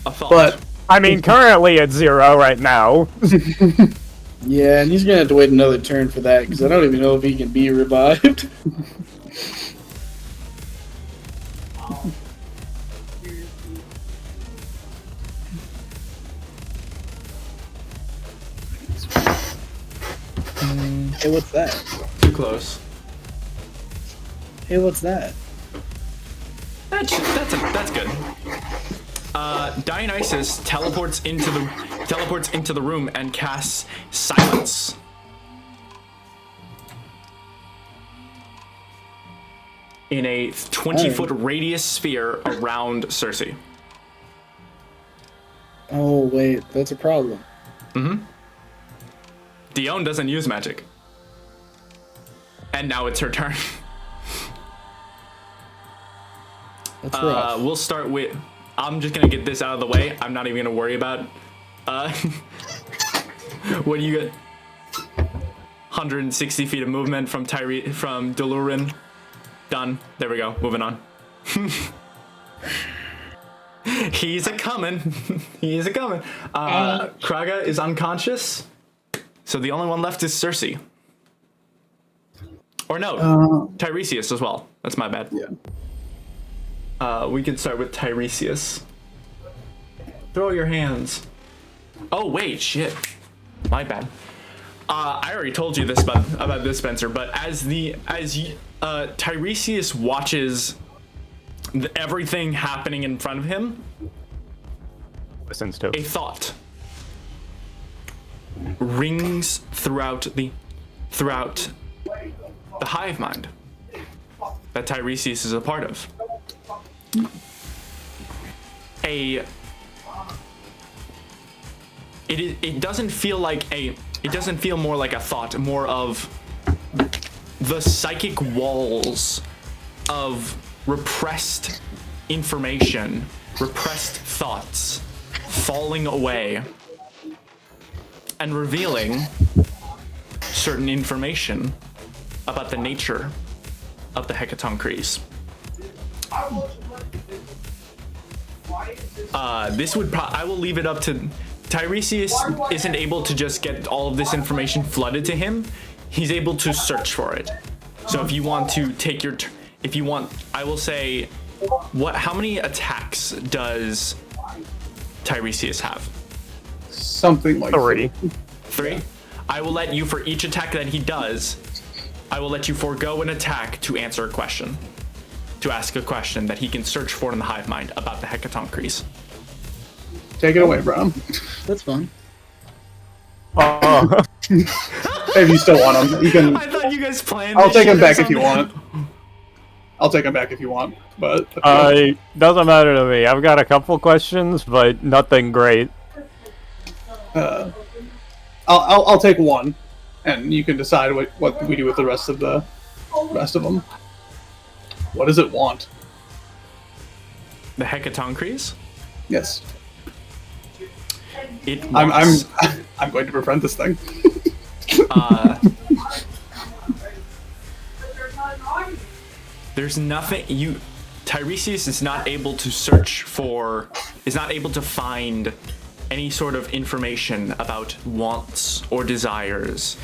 A thought. But I mean, currently it's 0 right now. Yeah, and he's gonna have to wait another turn for that because I don't even know if he can be revived. Hey, what's that? Too close. Hey, what's that? That's good. Dionysus teleports into the room and casts silence. In a 20-foot radius sphere around Cersei. Oh wait, that's a problem. Dione doesn't use magic. And now it's her turn. That's rough. We'll start with. I'm just gonna get this out of the way. I'm not even gonna worry about. What do you get? 160 feet of movement from Delurin. Done. There we go. Moving on. He's a coming. He's a coming. Kraga is unconscious. So the only one left is Cersei. Or no, Tiresias as well. That's my bad. yeah. We can start with Tiresias. Throw your hands. Oh wait, shit. My bad. I already told you this about this, Spencer. But as Tiresias watches everything happening in front of him, Listens to. a thought rings throughout the hive mind that Tiresias is a part of. It doesn't feel more like a thought, more of the psychic walls of repressed information, repressed thoughts falling away and revealing certain information about the nature of the Hecatoncres. I will leave it up to Tiresias. Isn't able to just get all of this information flooded to him. He's able to search for it. So if you want to take your, I will say, how many attacks does Tiresias have? Something like 3. 3? I will let you, for each attack that he does, I will let you forego an attack to answer a question. To ask a question that he can search for in the hive mind about the Hecatoncres. Take it away, Brown. That's fun. Oh. If you still want him, you can. I thought you guys planned. I'll this take him shit or back if you something. want. I'll take them back if you want. But doesn't matter to me. I've got a couple questions, but nothing great. I'll take one, and you can decide what we do with the rest of them. What does it want? The Hecatoncres? Yes. It wants... I'm going to befriend this thing. There's nothing Tiresias is not able to find any sort of information about wants or desires,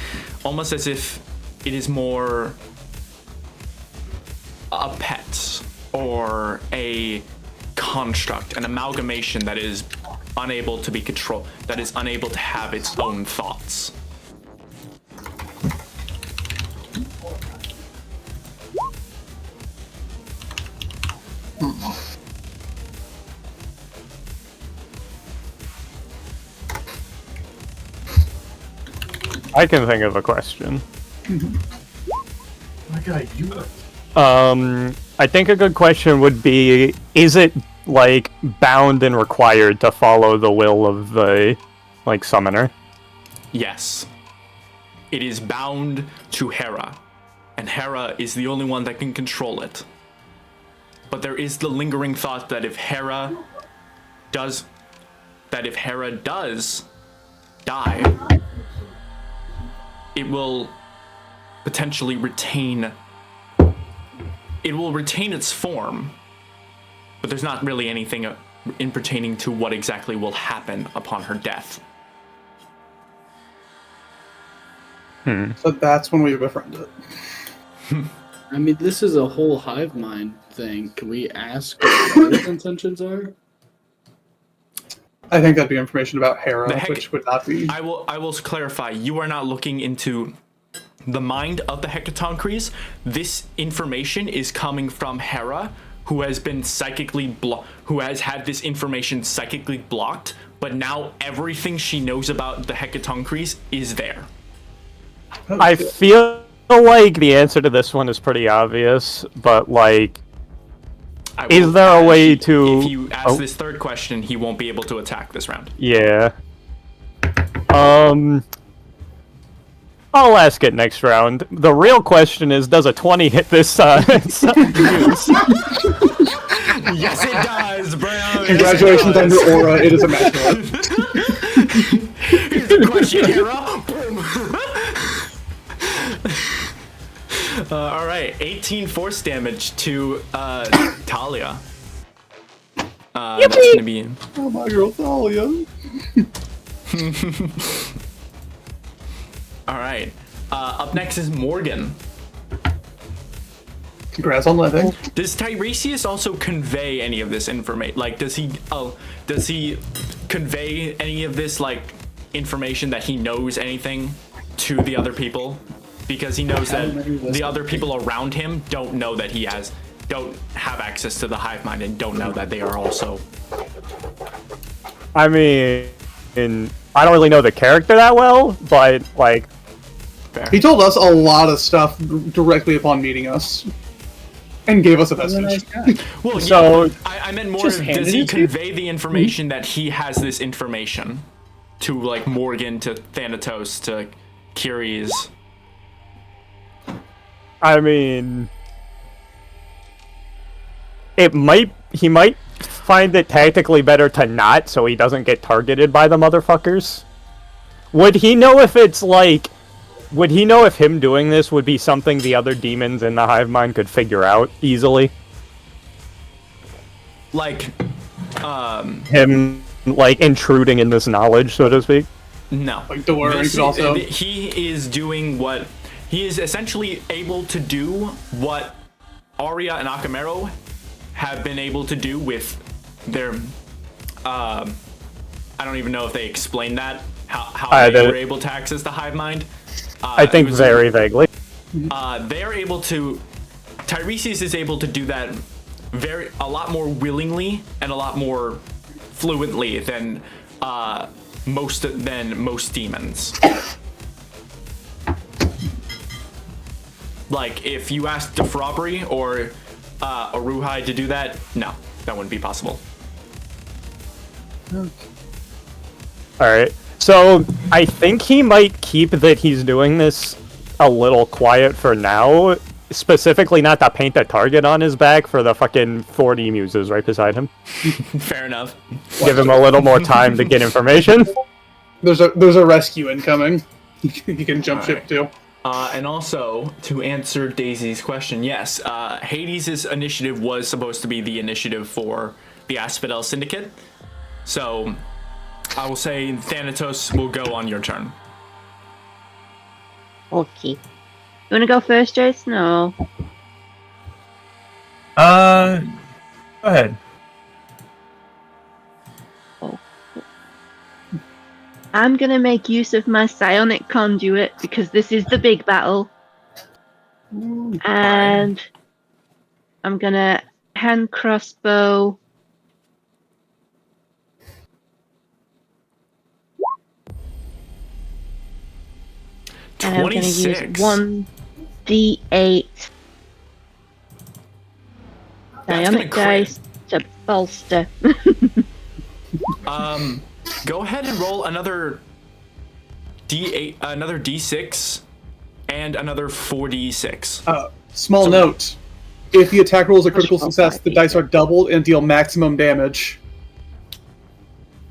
almost as if it is more a pet or a construct, an amalgamation that is unable to be controlled, that is unable to have its own thoughts. I can think of a question. I think a good question would be, is it, like, bound and required to follow the will of the, like, summoner? Yes. It is bound to Hera, and Hera is the only one that can control it. But there is the lingering thought that if Hera does die, it will potentially retain its form, but there's not really anything in pertaining to what exactly will happen upon her death. So that's when we befriend it. I mean, this is a whole hive mind thing. Can we ask what his intentions are? I think that'd be information about Hera, which would not be... I will clarify. You are not looking into the mind of the Hecatoncres. This information is coming from Hera, who has been who has had this information psychically blocked, but now everything she knows about the Hecatoncres is there. I feel like the answer to this one is pretty obvious, but, like, is there a way to... If you ask this third question, he won't be able to attack this round. Yeah. I'll ask it next round. The real question is, does a 20 hit this Yes, it does, bro. Congratulations on your aura. It is immaculate. Here's the question, Hera. Boom. All right, 18 force damage to Talia. That's gonna be. Oh my girl, Talia. All right. Up next is Morgan. Congrats on living. Does Tiresias also convey any of this information? Like, does he convey any of this, like, information that he knows anything to the other people? Because he knows that the other people around him don't know that don't have access to the hive mind and don't know that they are also. I mean, I don't really know the character that well, but, like... Fair. He told us a lot of stuff directly upon meeting us. And gave us a message. Well, so, yeah, I meant more, does he convey the information that he has this information to, like, Morgan, to Thanatos, to Kyries? I mean, he might find it tactically better to not, so he doesn't get targeted by the motherfuckers. Would he know if it's like, would he know if him doing this would be something the other demons in the hive mind could figure out easily? Like, him, like, intruding in this knowledge, so to speak? No. Like, don't worry, he could also... He is doing what... He is essentially able to do what Arya and Akamero have been able to do with their... I don't even know if they explained that, how they were able to access the hive mind. I think very vaguely. They're able to... Tiresias is able to do that a lot more willingly and a lot more fluently than most demons. Like, if you ask Defrobbery or Aruhai to do that, no, that wouldn't be possible. Alright. So, I think he might keep that he's doing this a little quiet for now. Specifically not to paint a target on his back for the fucking 40 muses right beside him. Fair enough. Give him a little more time to get information. There's a rescue incoming. You can jump ship to. And also, to answer Daisy's question, yes, Hades' initiative was supposed to be the initiative for the Asphodel Syndicate. So, I will say Thanatos will go on your turn. Okay. You want to go first, Jason, or? Go ahead. I'm going to make use of my psionic conduit because this is the big battle. And I'm going to hand crossbow. And I'm going to use 1d8 psionic dice to bolster. Go ahead and roll another D8, another D6, and another 4D6. Small note. If the attack rolls a critical success, the dice are doubled and deal maximum damage.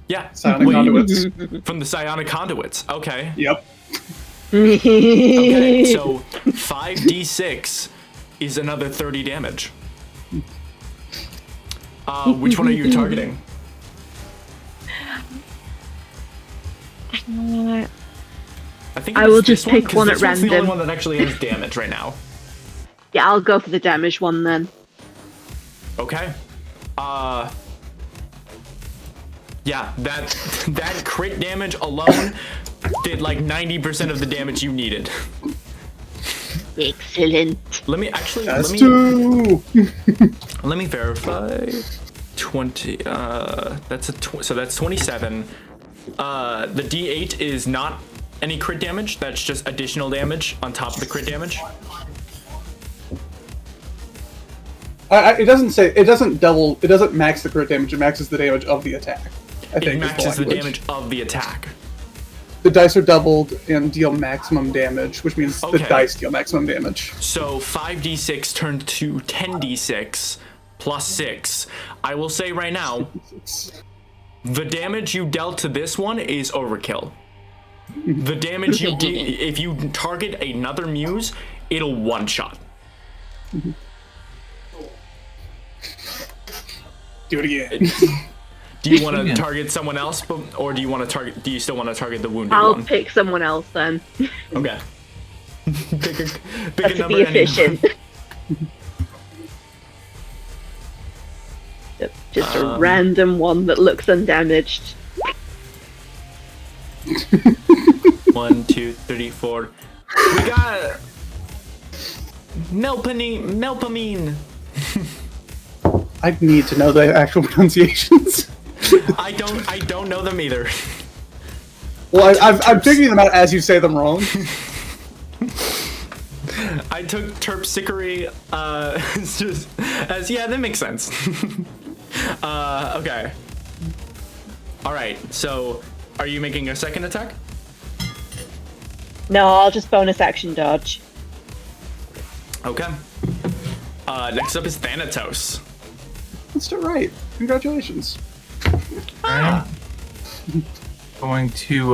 Yeah. Psionic conduits. From the psionic conduits. Okay. Yep. Okay, so 5d6 is another 30 damage. Which one are you targeting? I think I will just pick one at random. This one's the only one random. that actually has damage right now. Yeah, I'll go for the damage one then. Okay. Yeah, that crit damage alone did like 90% of the damage you needed. Excellent. Let me actually That's two. let me verify. 20. That's so that's 27. The D8 is not any crit damage. That's just additional damage on top of the crit damage. It doesn't say. It doesn't double. It doesn't max the crit damage. It maxes the damage of the attack. I think It maxes the language. damage of the attack. The dice are doubled and deal maximum damage, which means the Okay. dice deal maximum damage. So 5d6 turned to 10d6 plus 6. I will say right now, the damage you dealt to this one is overkill. The damage you if you target another muse, it'll one-shot. Do it again. Do you want to target someone else, or do you want to target? Do you still want to target the wounded I'll one? pick someone else then. Okay. pick a To number. be efficient. Yep, just a random one that looks undamaged. 1, 2, 3, 4. We got Melpamine. I need to know the actual pronunciations. I don't know them either. Well, I'm figuring them out as you say them wrong. I took terpsichore as yeah, that makes sense. Okay. All right. So, are you making a second attack? No, I'll just bonus action dodge. Okay. Next up is Thanatos. That's still right. Congratulations. Going to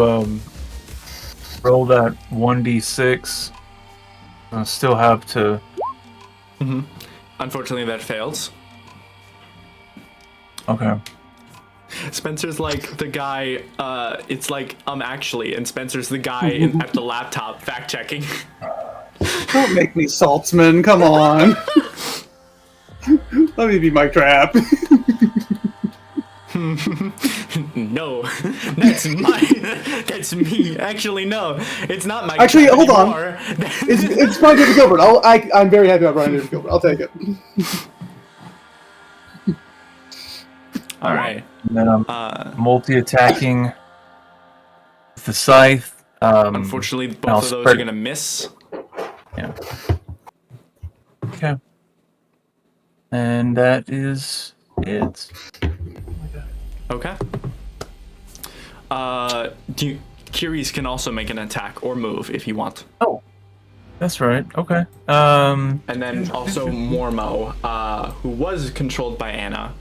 roll that 1d6. I still have to. Unfortunately, that fails. Okay. Spencer's like the guy. It's like actually, and Spencer's the guy at the laptop fact checking. Don't make me saltsman. Come on. Let me be Mike Trap. No, that's me. Actually, no, it's not my. Actually, hold on. anymore. It's Brian David Gilbert. I'm very happy about Brian David Gilbert. I'll take it. All right. And then I'm multi-attacking with the scythe. Unfortunately, I'll both of those spread- are gonna miss. Yeah. Okay. And that is it. Okay. Kiri's can also make an attack or move if you want. Oh, that's right. Okay. And then also Mormo, who was controlled by Anna.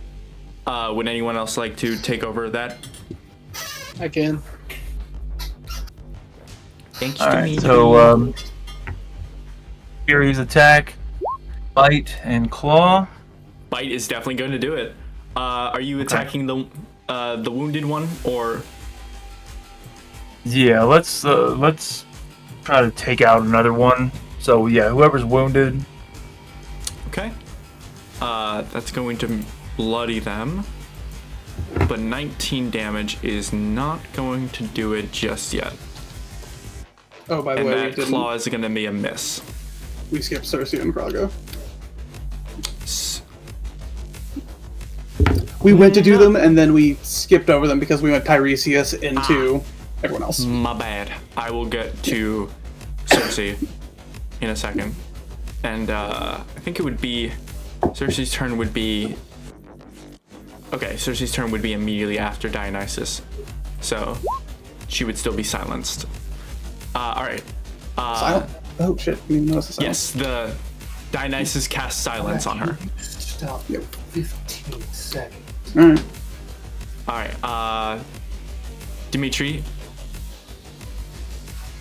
Would anyone else like to take over that? I can. Thanks to Alright, me. so Fury's attack, bite, and claw. Bite is definitely going to do it. Are you attacking the wounded one, or? Yeah, let's try to take out another one. So yeah, whoever's wounded. Okay. That's going to bloody them. But 19 damage is not going to do it just yet. Oh, by the And way, that claw is going to be a miss. we skipped Cersei and Kraga. We went to do them, and then we skipped over them because we went Tiresias into everyone else. My bad. I will get to Cersei in a second. And I think it would be... Cersei's turn would be... Okay, Cersei's turn would be immediately after Dionysus. So, she would still be silenced. Alright. Silent? Oh shit, you didn't notice the silence. Yes, the Dionysus casts silence on her. Stop. Yep. 15 seconds. Alright. Alright, Dimitri,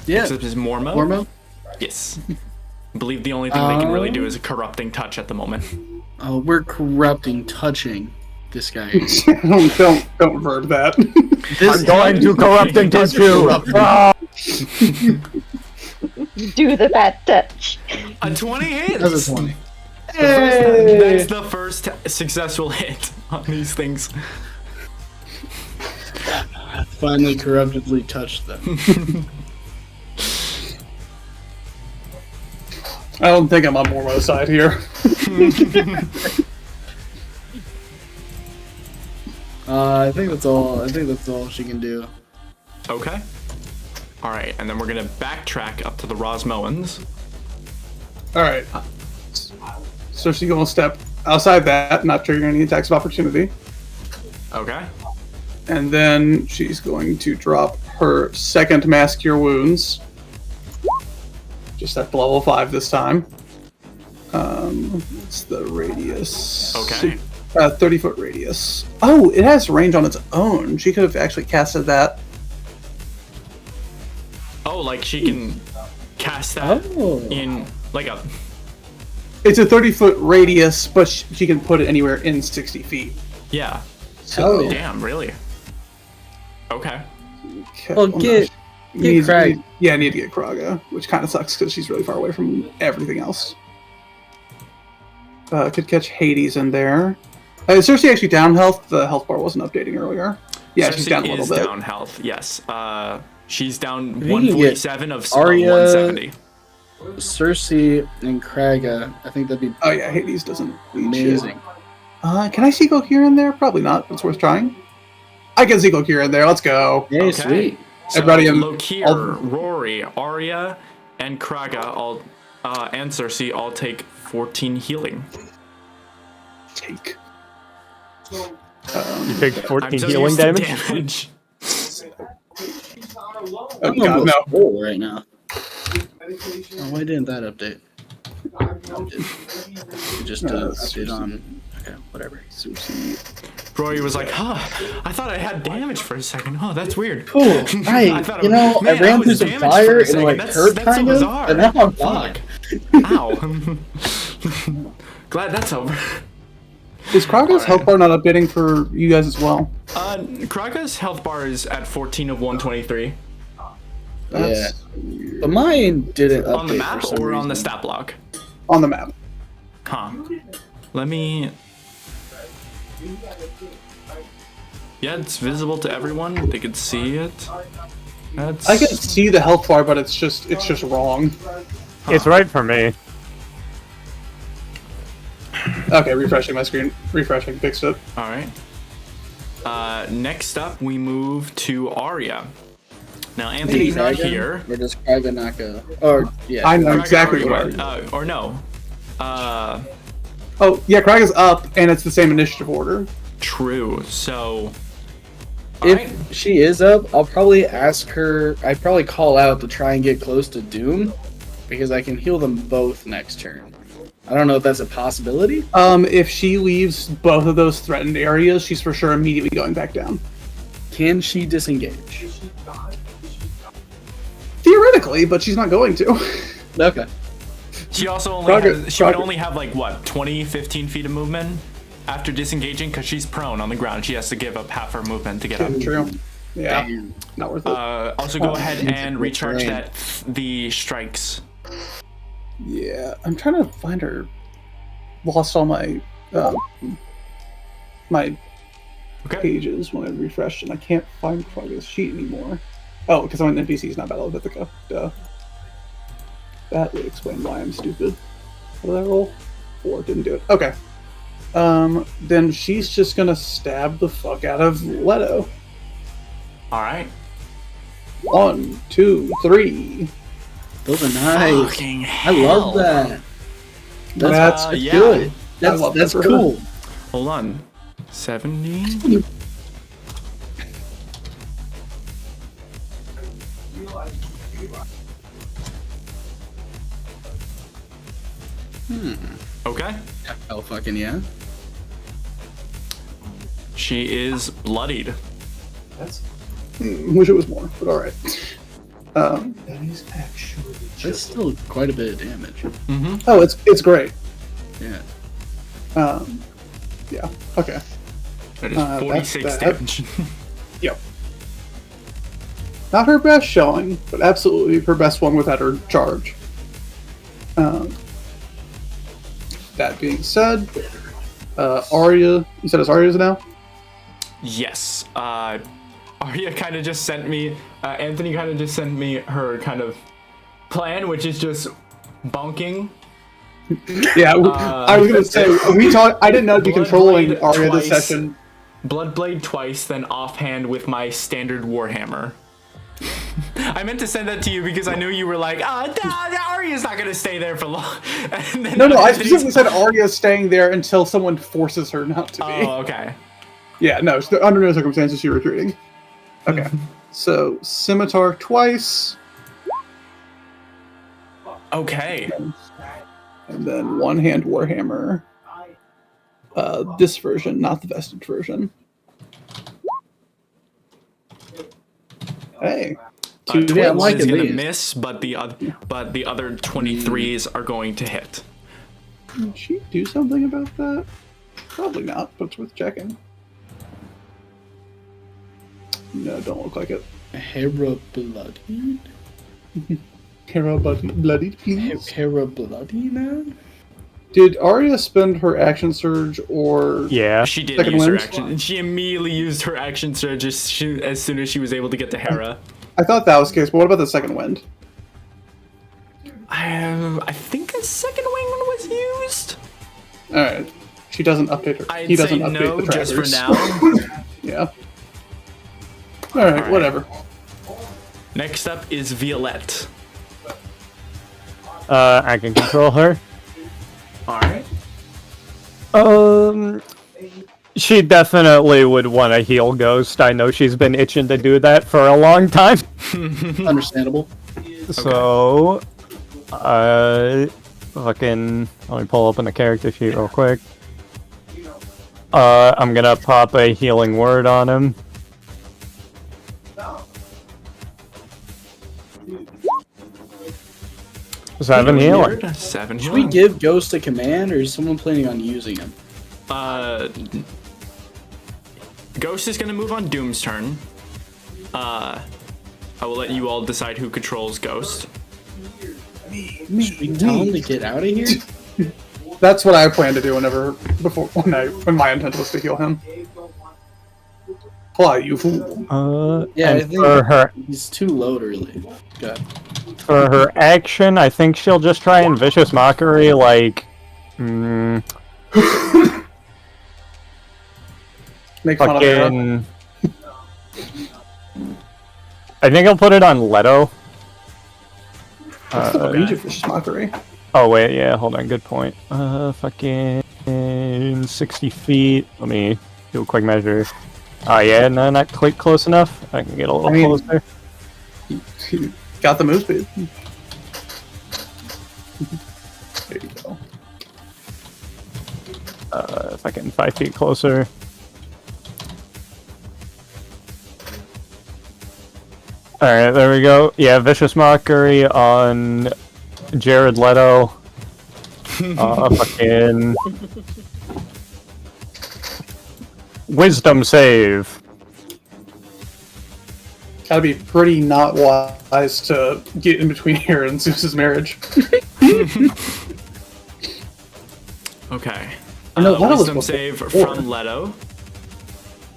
Yeah. except his Mormo. Mormo? Yes. I believe the only thing they can really do is a corrupting touch at the moment. Oh, we're corrupting, touching this guy. don't verb that. This I'm going to corrupt and touch you. Ah! Do the bad touch. A 20 hits! That's a 20. That's the first successful hit on these things. Finally corruptedly touched them. I don't think I'm on Mormo's side here. I think that's all. I think that's all she can do. Okay. Alright, and then we're gonna backtrack up to the Rosmoans. Alright. So she's gonna step outside that, not triggering any attacks of opportunity. Okay. And then she's going to drop her second Mass Cure Wounds. Just at the level 5 this time. It's the radius. Okay. 30-foot radius. Oh, it has range on its own. She could have actually casted that. Oh, like she can cast that in, like a... It's a 30-foot radius, but she can put it anywhere in 60 feet. Yeah. So, Damn, really? Okay. Well, get Craig. I need to get Kraga, which kind of sucks because she's really far away from everything else. Could catch Hades in there. Is Cersei actually down health? The health bar wasn't updating earlier. Yeah, Cersei she's down a little is bit. down health, yes. She's down If you can 147 of Arya- 170. Cersei and Kraga. I think that'd be Oh yeah, Hades doesn't lead shit. amazing. Can I see Gokir in there? Probably not. It's worth trying. I can see Gokir in there. Let's go. Hey, Okay. sweet. So Everybody in- Lokir, all- Rory, Arya, and Kraga all, and Cersei all take 14 healing. Take. You take 14 I'm so healing used to damage. Oh I'm god, almost no. full right now. Oh, why didn't that update? It just update on. Okay, whatever. Rory was like, huh, I thought I had damage for a second. Oh, that's weird. Cool. I thought, I man, I ran through was some damaged for fire a and second. like That's hurt so kind of, bizarre. and now I'm fine. Ow. Glad that's over. Is Kraga's health bar not updating for you guys as well? Kraga's health bar is at 14 of 123. That's But mine didn't update On the map for some or on the reason. stat block? on the map. Huh. Let me... Yeah, it's visible to everyone. They can see it. That's... I can see the health bar, but it's just wrong. It's right for me. Okay, refreshing my screen. Refreshing, fixed it. Alright. Next up, we move to Arya. Now, Anthony's not Kraga? here. Or does Kraga not go? Or yeah. I know Kraga exactly already what. went. Or no. Oh, yeah, Crag is up, and it's the same initiative order. True. So. If she is up, I'll probably ask her. I'd probably call out to try and get close to Doom, because I can heal them both next turn. I don't know if that's a possibility. If she leaves both of those threatened areas, she's for sure immediately going back down. Can she disengage? Theoretically, but she's not going to. Okay. She also only she would only have like what 20, 15 feet of movement after disengaging because she's prone on the ground. She has to give up half her movement to get up. True. Yeah. Not worth it. Also, go ahead and recharge the strikes. Yeah, I'm trying to find her. Lost all my my pages when I refreshed, and I can't find progress sheet anymore. Oh, because I'm an NPC's not Battle of Ithaca. Duh. That would explain why I'm stupid. What did I roll? 4, didn't do it. Okay. Then she's just gonna stab the fuck out of Leto. Alright. 1, 2, 3. Those are nice. Fucking I hell. love that. That's yeah. good. I love That's that. cool. Hold on. 70? Okay. Oh, fucking yeah. She is bloodied. Wish it was more, but alright. That is actually That's just still quite a bit of damage. Oh, it's great. Yeah. Yeah. Okay. That is That's 46 bad. damage. Yep. Not her best showing, but absolutely her best one without her charge. That being said, Arya, you said it's Arya's now? Yes. Arya kind of just sent me, Anthony kind of just sent me her kind of plan, which is just bonking. Yeah, I was gonna say I didn't know I'd be controlling Arya this session. Bloodblade twice, then offhand with my standard Warhammer. I meant to send that to you because I knew you were like, Arya's not gonna stay there for long. And then No, I specifically said Arya's staying there until someone forces her not to be. Oh, okay. Yeah, no, under no circumstances she's retreating. Okay, so Scimitar twice. Okay. And then one-hand Warhammer. This version, not the vested version. Hey. Twins I'm liking is gonna these. miss, but the other 23s are going to hit. Did she do something about that? Probably not, but it's worth checking. No, don't look like it. Hera bloody? Hera bloodied, please. Hera bloody now? Did Arya spend her action surge or... Yeah. She did Second use her wind? action, and she immediately used her action surge as soon as she was able to get to Hera. I thought that was the case, but what about the second wind? I think a second wing one was used. Alright. She doesn't update her. I'd He doesn't say update no, the just for trackers. now. Yeah. Alright, whatever. Next up is Violette. I can control her. Alright. She definitely would want to heal Ghost. I know she's been itching to do that for a long time. Understandable. So, fucking, let me pull open the character sheet real quick. I'm gonna pop a healing word on him. Seven healing. 7 Should we give Ghost a command, or is someone planning on using him? Ghost is gonna move on Doom's turn. I will let you all decide who controls Ghost. Should we tell him to get out of here? That's what I plan to do when my intent was to heal him. Fly, you fool. Yeah, I and think for her he's too low to really. Go ahead. for her action, I think she'll just try and vicious mockery like Make fun of her. fucking. I think I'll put it on Leto. What's the range of vicious mockery? Oh wait, yeah, hold on, good point. Fucking 60 feet. Let me do a quick measure. Oh yeah, no, not quite close enough. I can get a little closer. Got the move speed. There you go. Fucking 5 feet closer. Alright, there we go. Yeah, Vicious Mockery on Jared Leto. Fucking... Wisdom save. Gotta be pretty not wise to get in between here and Zeus's marriage. Okay. No, Leto was Wisdom before. save from Leto.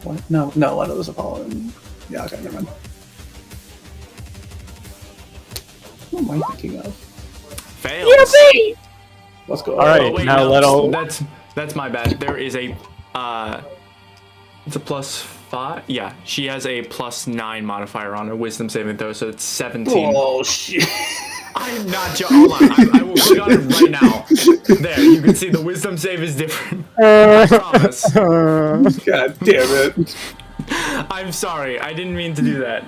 What? No, Leto was Apollo. Yeah, okay, never mind. What am I thinking of? Fails. Let's go. Alright, Oh, wait, now no, Leto... That's my bad. There is a it's a +5. Yeah, she has a +9 modifier on her wisdom saving throw, so it's 17. Oh shit! I'm not joking. Hold on, I will click on it right now. There, you can see the wisdom save is different. I promise. God damn it! I'm sorry. I didn't mean to do that.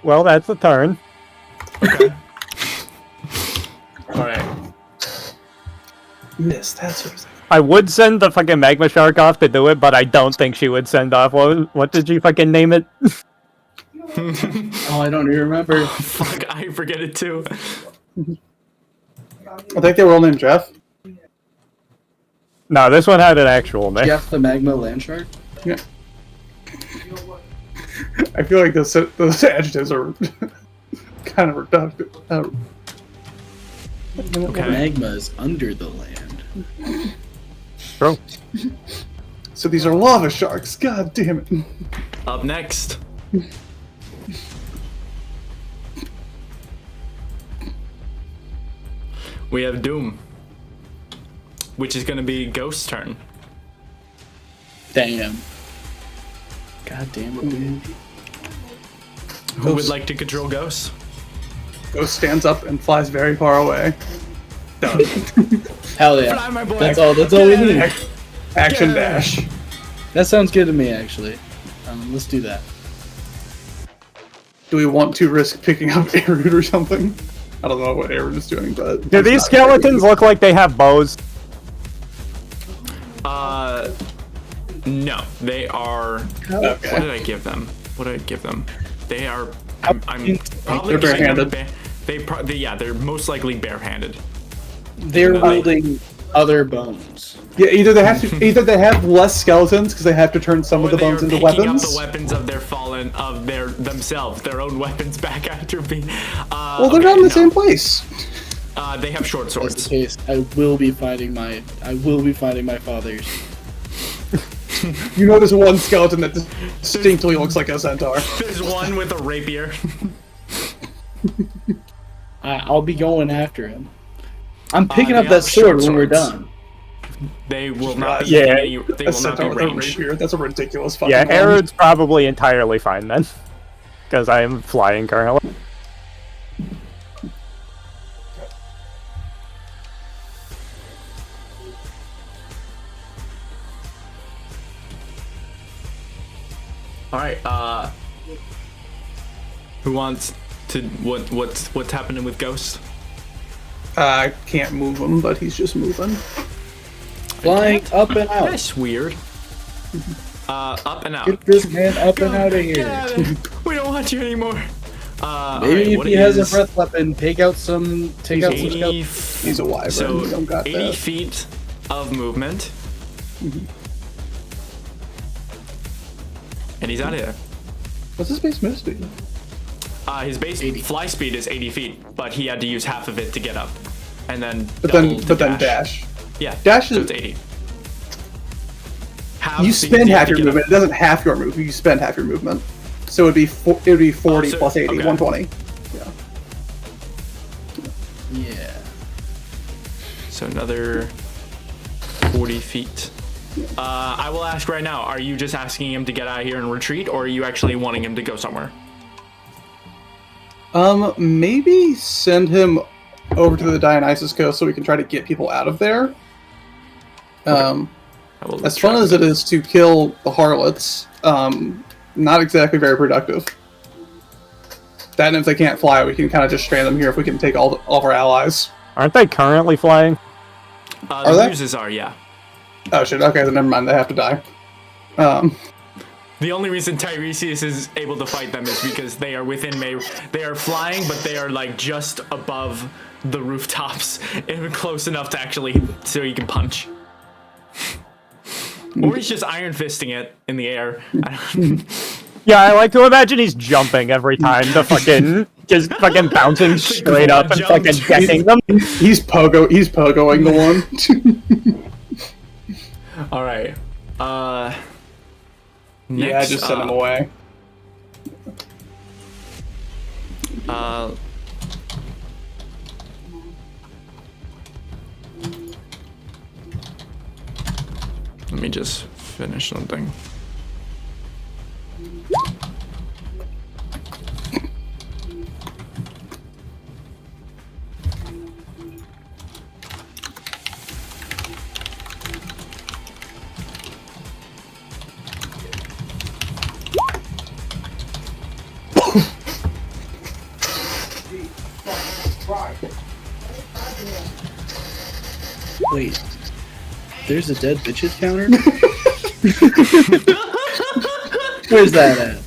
Well, that's a turn. Okay. All right. Missed. That's what I would send the fucking Magma Shark off to do it, but I don't think she would send off. What did you fucking name it? Oh, I don't even remember. Fuck, I forget it too. I think they were all named Jeff. No, this one had an actual name. Jeff the Magma Landshark? Yeah. I feel like those adjectives are kind of reductive. Okay. Magma is under the land. Bro. So these are lava sharks. God damn it. Up next. We have Doom, which is going to be Ghost's turn. Damn. God damn it, dude. Who would like to control Ghost? Ghost stands up and flies very far away. Done. Hell yeah. Fly, my boy. That's all we need. Action Yeah. dash. That sounds good to me, actually. Let's do that. Do we want to risk picking up Aerud or something? I don't know what Aerud is doing, but... Do these skeletons look like they have bows? No, they are. Okay. What did I give them? They are. I'm probably They're giving them barehanded. they're most likely barehanded. They're holding other bones. Yeah, either they have less skeletons because they have to turn some of the bones into picking weapons. up the weapons of their own weapons back after being. Well, they're not in the same place. They have short That's the swords. case. I will be finding my fathers. You know, there's one skeleton that distinctly looks like a centaur. There's one with a rapier. I'll be going after him. I'm picking they up that have sword short when we're swords. done. They will not be. Yeah. They A will not centaur be with a ranged. rapier. That's a ridiculous fucking Yeah, one. Aerud's probably entirely fine then. Because I am flying currently. All right. Who wants to? What's happening with Ghost? I can't move him, but he's just moving. Flying up and out. That's weird. Up and out. Get this man up and out of here. We don't want you anymore. Maybe if he has a breath weapon, take out some 80 skeletons. He's a wyvern. So We don't got 80 that. feet of movement. And he's out of here. What's his base move speed? His base fly speed is 80 feet, but he had to use half of it to get up, and then But double then, to dash. Yeah, Dash so is- it's 80. You spend half your movement. It doesn't half your movement. You spend half your movement. So it would be 40 so- plus 80, okay. 120. Yeah. Yeah. So another 40 feet. I will ask right now, are you just asking him to get out of here and retreat, or are you actually wanting him to go somewhere? Maybe send him over to the Dionysus Coast so we can try to get people out of there. As fun as it is to kill the harlots, not exactly very productive. That, and if they can't fly, we can kind of just strand them here if we can take all of our allies. Aren't they currently flying? The muses are, yeah. Oh shit, okay, then never mind, they have to die. The only reason Tiresias is able to fight them is because they are within they are flying, but they are like just above the rooftops, and close enough to actually, so he can punch. Or he's just iron fisting it in the air. Yeah, I like to imagine he's jumping every time the fucking just fucking bouncing straight up and fucking decking them. He's pogoing the one. All right. Next Yeah, just send him away. Let me just finish something. Wait, there's a dead bitches counter? Where's that at?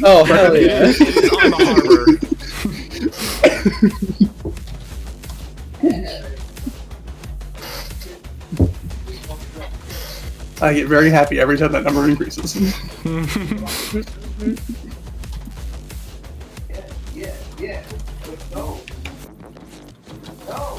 Oh, hell yeah. It's on the harbor. I get very happy every time that number increases. Yeah. Let's go. Go.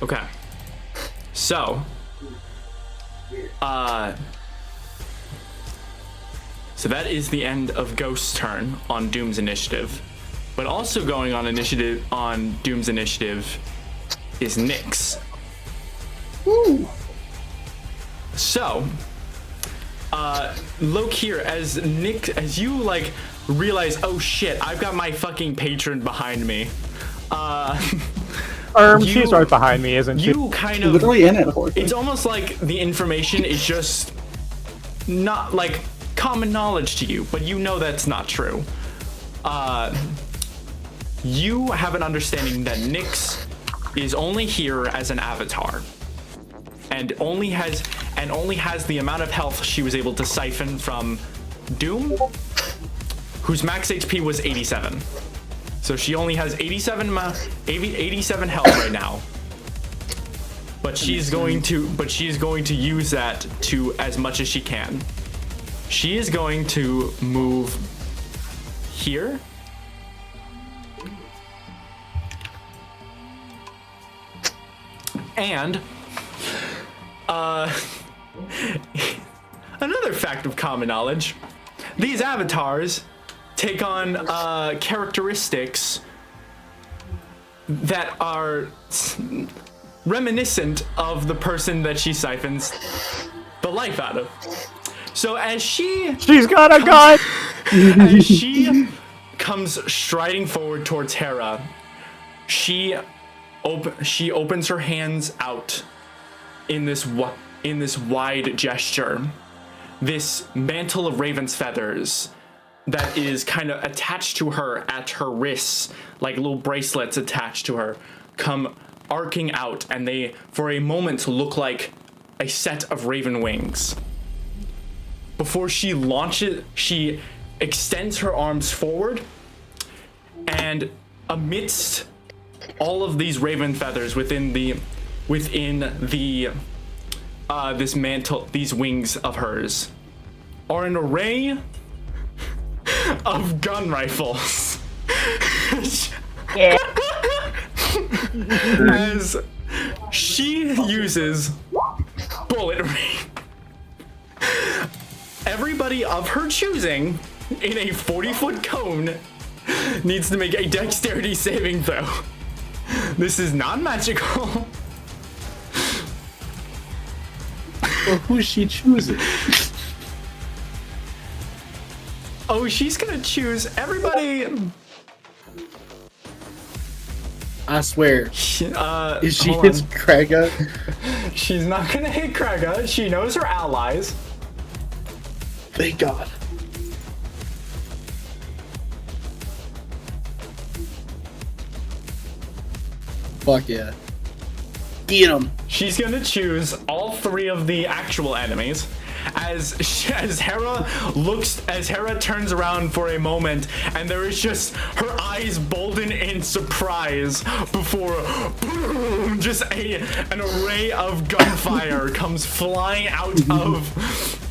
Okay. So, so that is the end of Ghost's turn on Doom's initiative. But also going on Doom's initiative is Nyx. Woo! So, look here, as you like realize, oh shit, I've got my fucking patron behind me. She's right behind me, isn't she? You kind of literally in it. It's almost like the information is just not like common knowledge to you, but you know that's not true. You have an understanding that Nyx is only here as an avatar, and only has the amount of health she was able to siphon from Doom, whose max HP was 87. So she only has 87 health right now. But she's going to use that to as much as she can. She is going to move here. And another fact of common knowledge, these avatars take on characteristics that are reminiscent of the person that she siphons the life out of. So as she's got a gun. As she comes striding forward towards Hera, she opens her hands out in this wide gesture, this mantle of raven's feathers that is kind of attached to her at her wrists, like little bracelets attached to her, come arcing out, and they, for a moment, look like a set of raven wings. Before she launches, she extends her arms forward, and amidst all of these raven feathers within the this mantle, these wings of hers, are an array of gun rifles. As she uses bullet rain. Everybody of her choosing in a 40-foot cone needs to make a dexterity saving throw. This is non-magical. Well, who's she choosing? Oh, she's gonna choose everybody. I swear. If she hits Kraga? She's not gonna hit Kraga. She knows her allies. Thank God. Fuck yeah. Get him. She's gonna choose all 3 of the actual enemies. As Hera turns around for a moment, and there is just her eyes bolden in surprise before boom, just an array of gunfire comes flying out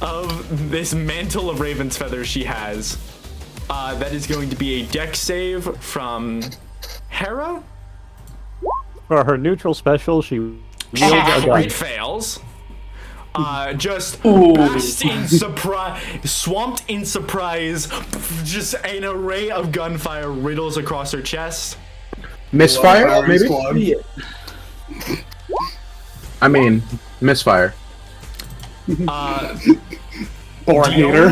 of this mantle of raven's feathers she has. That is going to be a dex save from Hera. For her neutral special, she wields a gun. It fails. Just burst in surprise, swamped in surprise, just an array of gunfire riddles across her chest. Misfire, maybe? I mean, misfire. Born hater.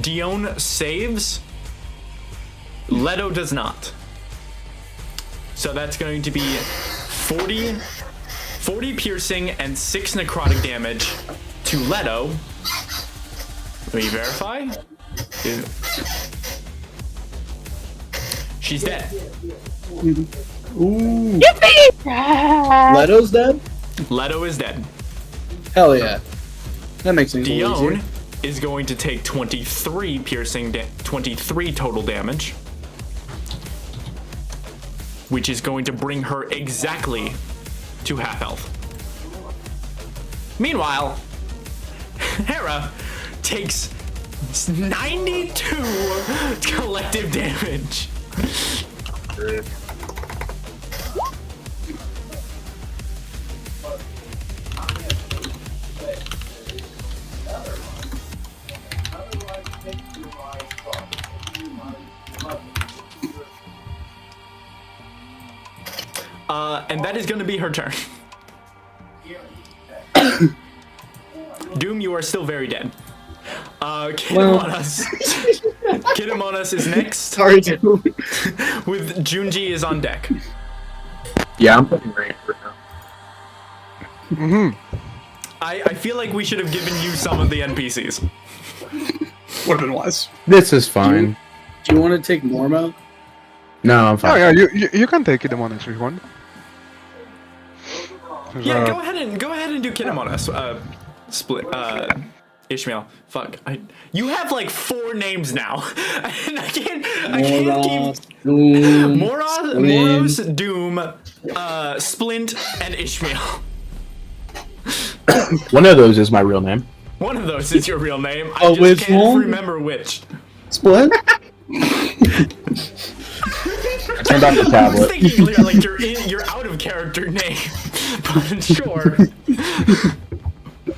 Dione saves. Leto does not. So that's going to be 40 piercing and 6 necrotic damage to Leto. Let me verify. She's dead. Ooh. Leto's dead? Leto is dead. Hell yeah. That makes things a little Dione easier. is going to take 23 piercing, 23 total damage, which is going to bring her exactly to half health. Meanwhile, Hera takes 92 collective damage. And that is going to be her turn. Doom, you are still very dead. Kinemonas is next. Sorry, Doom. With Junji is on deck. Yeah, I'm putting range right now. I feel like we should have given you some of the NPCs. Would have been wise. This is fine. Do you want to take Norma? No, I'm Oh fine. yeah, you can take it on if you want. Yeah, go ahead and do Kinemonas. Split. Ishmael. Fuck. You have like 4 names now, and I can't keep. Doom, Moros, Doom, Splint, and Ishmael. One of those is my real name. One of those is your real name. I Oh, just which can't one? remember which. Split? I turned off the I was tablet. thinking like your out of character name, but sure.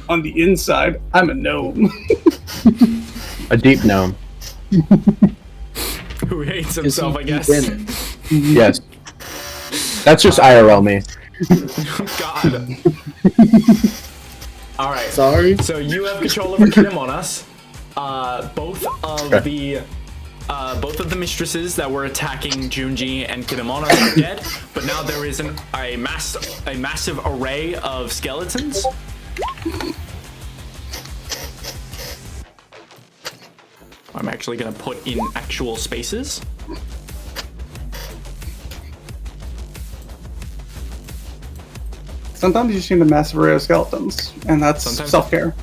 On the inside, I'm a gnome. A deep gnome. Who hates himself, I guess. Yes. That's just IRL me. God. All right. Sorry. So you have control over Kinemonas. Both of the mistresses that were attacking Junji and Kinemonas are dead, but now there is a massive array of skeletons. I'm actually gonna put in actual spaces. Sometimes you just need a massive array of skeletons, and that's Sometimes- self-care.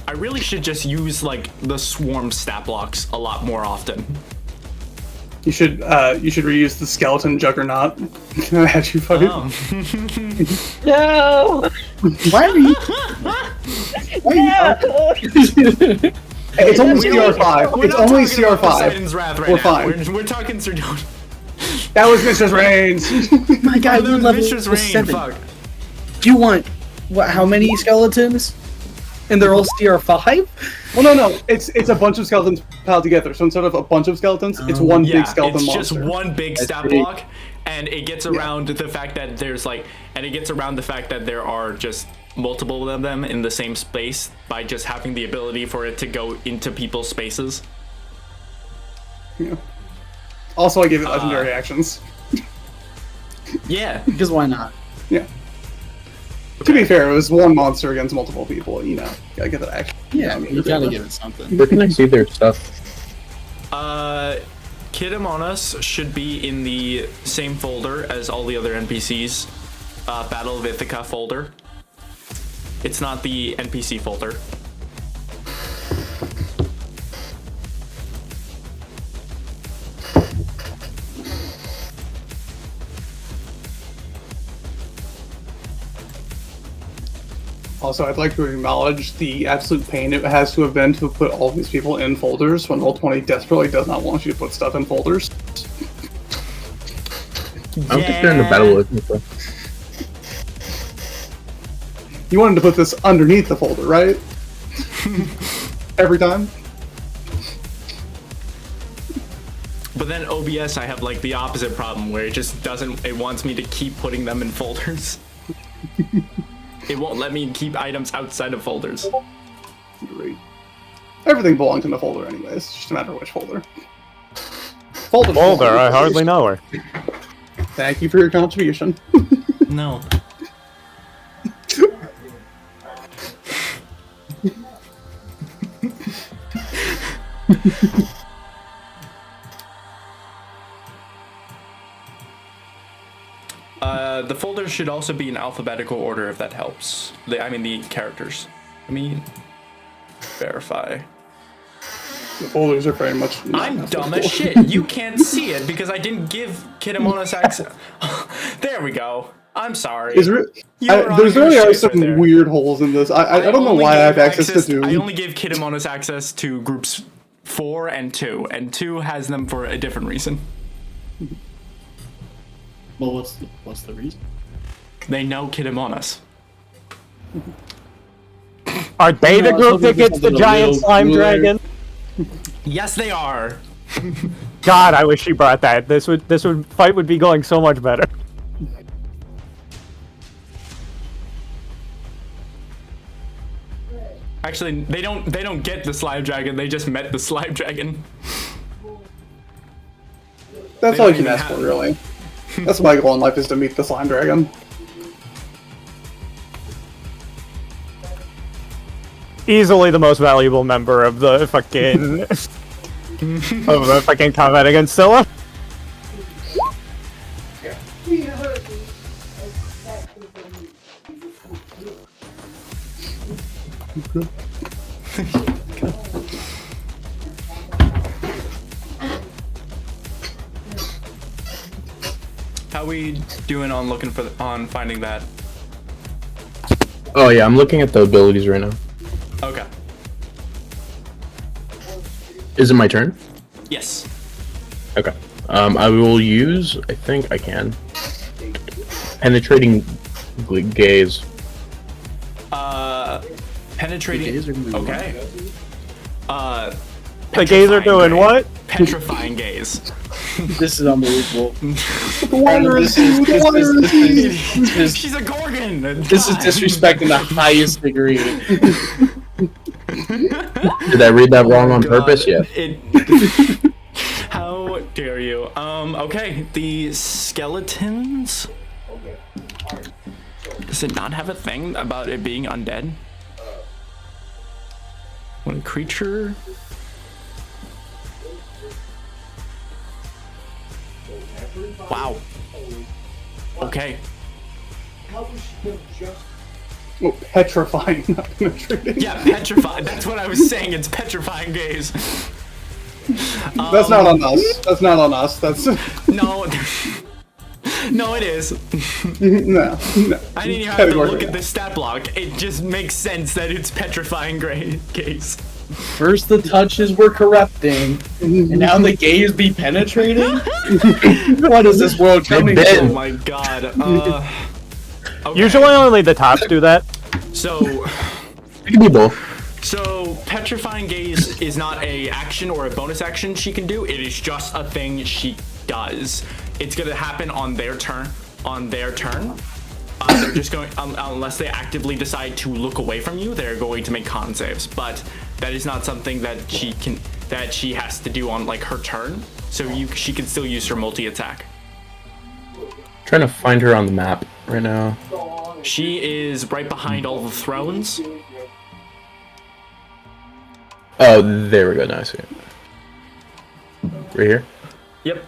I really should just use like the swarm stat blocks a lot more often. You should reuse the skeleton juggernaut. Can I have you fight? Oh. No. Why are you? It's only We don't- CR5. we're It's not only talking about CR5. Poseidon's Wrath right We're now. fine. We're talking Sir Don. That was Mr. Reigns. My guy, Oh, that we're was level Mr. Rain. 7. Fuck. Do you want what? How many skeletons? And they're all CR5. Well, no. It's a bunch of skeletons piled together. So instead of a bunch of skeletons, it's one Yeah, big skeleton it's monster. just one big stat pretty- block, and it gets around the fact that there's like, and it gets around the fact that there are just multiple of them in the same space by just having the ability for it to go into people's spaces. Yeah. Also, I gave it legendary actions. Yeah. Because why not? Yeah. To be fair, it was one monster against multiple people. You know, gotta get that action. Yeah, you gotta give it something. Where can I see their stuff? Kid Among Us should be in the same folder as all the other NPCs. Battle of Ithaca folder. It's not the NPC folder. Also, I'd like to acknowledge the absolute pain it has to have been to put all these people in folders when Roll20 desperately does not want you to put stuff in folders. I don't think they're in the battle with me. So. You wanted to put this underneath the folder, right? Every time? But then OBS, I have like the opposite problem where it just doesn't, it wants me to keep putting them in folders. It won't let me keep items outside of folders. Great. Everything belongs in a folder anyways, it's just a matter of which folder. Folder. I hardly know her. Thank you for your contribution. No. The folders should also be in alphabetical order if that helps. I mean the characters. Let me verify. The folders are very much. I'm dumb as shit. You can't see it because I didn't give Kid Among Us access. There we go. I'm sorry. There's really are some there. weird holes in this. I don't know only why I have gave access to Doom. I only gave Kid Among Us access to groups 4 and 2, and 2 has them for a different reason. Well, what's the reason? They know Kid Among Us. Are they the No, I was group hoping that for gets the something a giant little slime cooler. dragon? Yes, they are. God, I wish she brought that. This fight would be going so much better. Actually, they don't get the slime dragon. They just met the slime dragon. That's They all don't you can even ask have- for, really. That's my goal in life, is to meet the slime dragon. Easily the most valuable member of the fucking of the fucking combat against Scylla. How we doing on looking for on finding that? Oh yeah, I'm looking at the abilities right now. Okay. Is it my turn? Yes. Okay. I will use. I think I can. Penetrating gaze. Penetrating. gays are gonna be Okay. The gays are doing what? Petrifying gaze. This is unbelievable. Wanderers, This is She's a gorgon. this is disrespecting the highest degree. Did I read that wrong on purpose? Yeah. How dare you? Okay, the skeletons. Does it not have a thing about it being undead? When creature. Wow. Okay. Oh, petrifying, not penetrating. Yeah, petrified. That's what I was saying. It's petrifying gaze. That's not on us. That's not on us. That's No. No, it is. no. I didn't even have to look at the stat block. It just makes sense that it's petrifying gaze. First the touches were corrupting, and now the gaze be penetrating? What is this world coming Oh to? my god. Okay. Usually only the tops do that. So, It can be both. so petrifying gaze is not a action or a bonus action she can do. It is just a thing she does. It's gonna happen on their turn. They're just going unless they actively decide to look away from you. They're going to make con saves, but that is not something that she has to do on like her turn. So she can still use her multi attack. Trying to find her on the map right now. She is right behind all the thrones. Oh, there we go. Now I see it. Right here. Yep.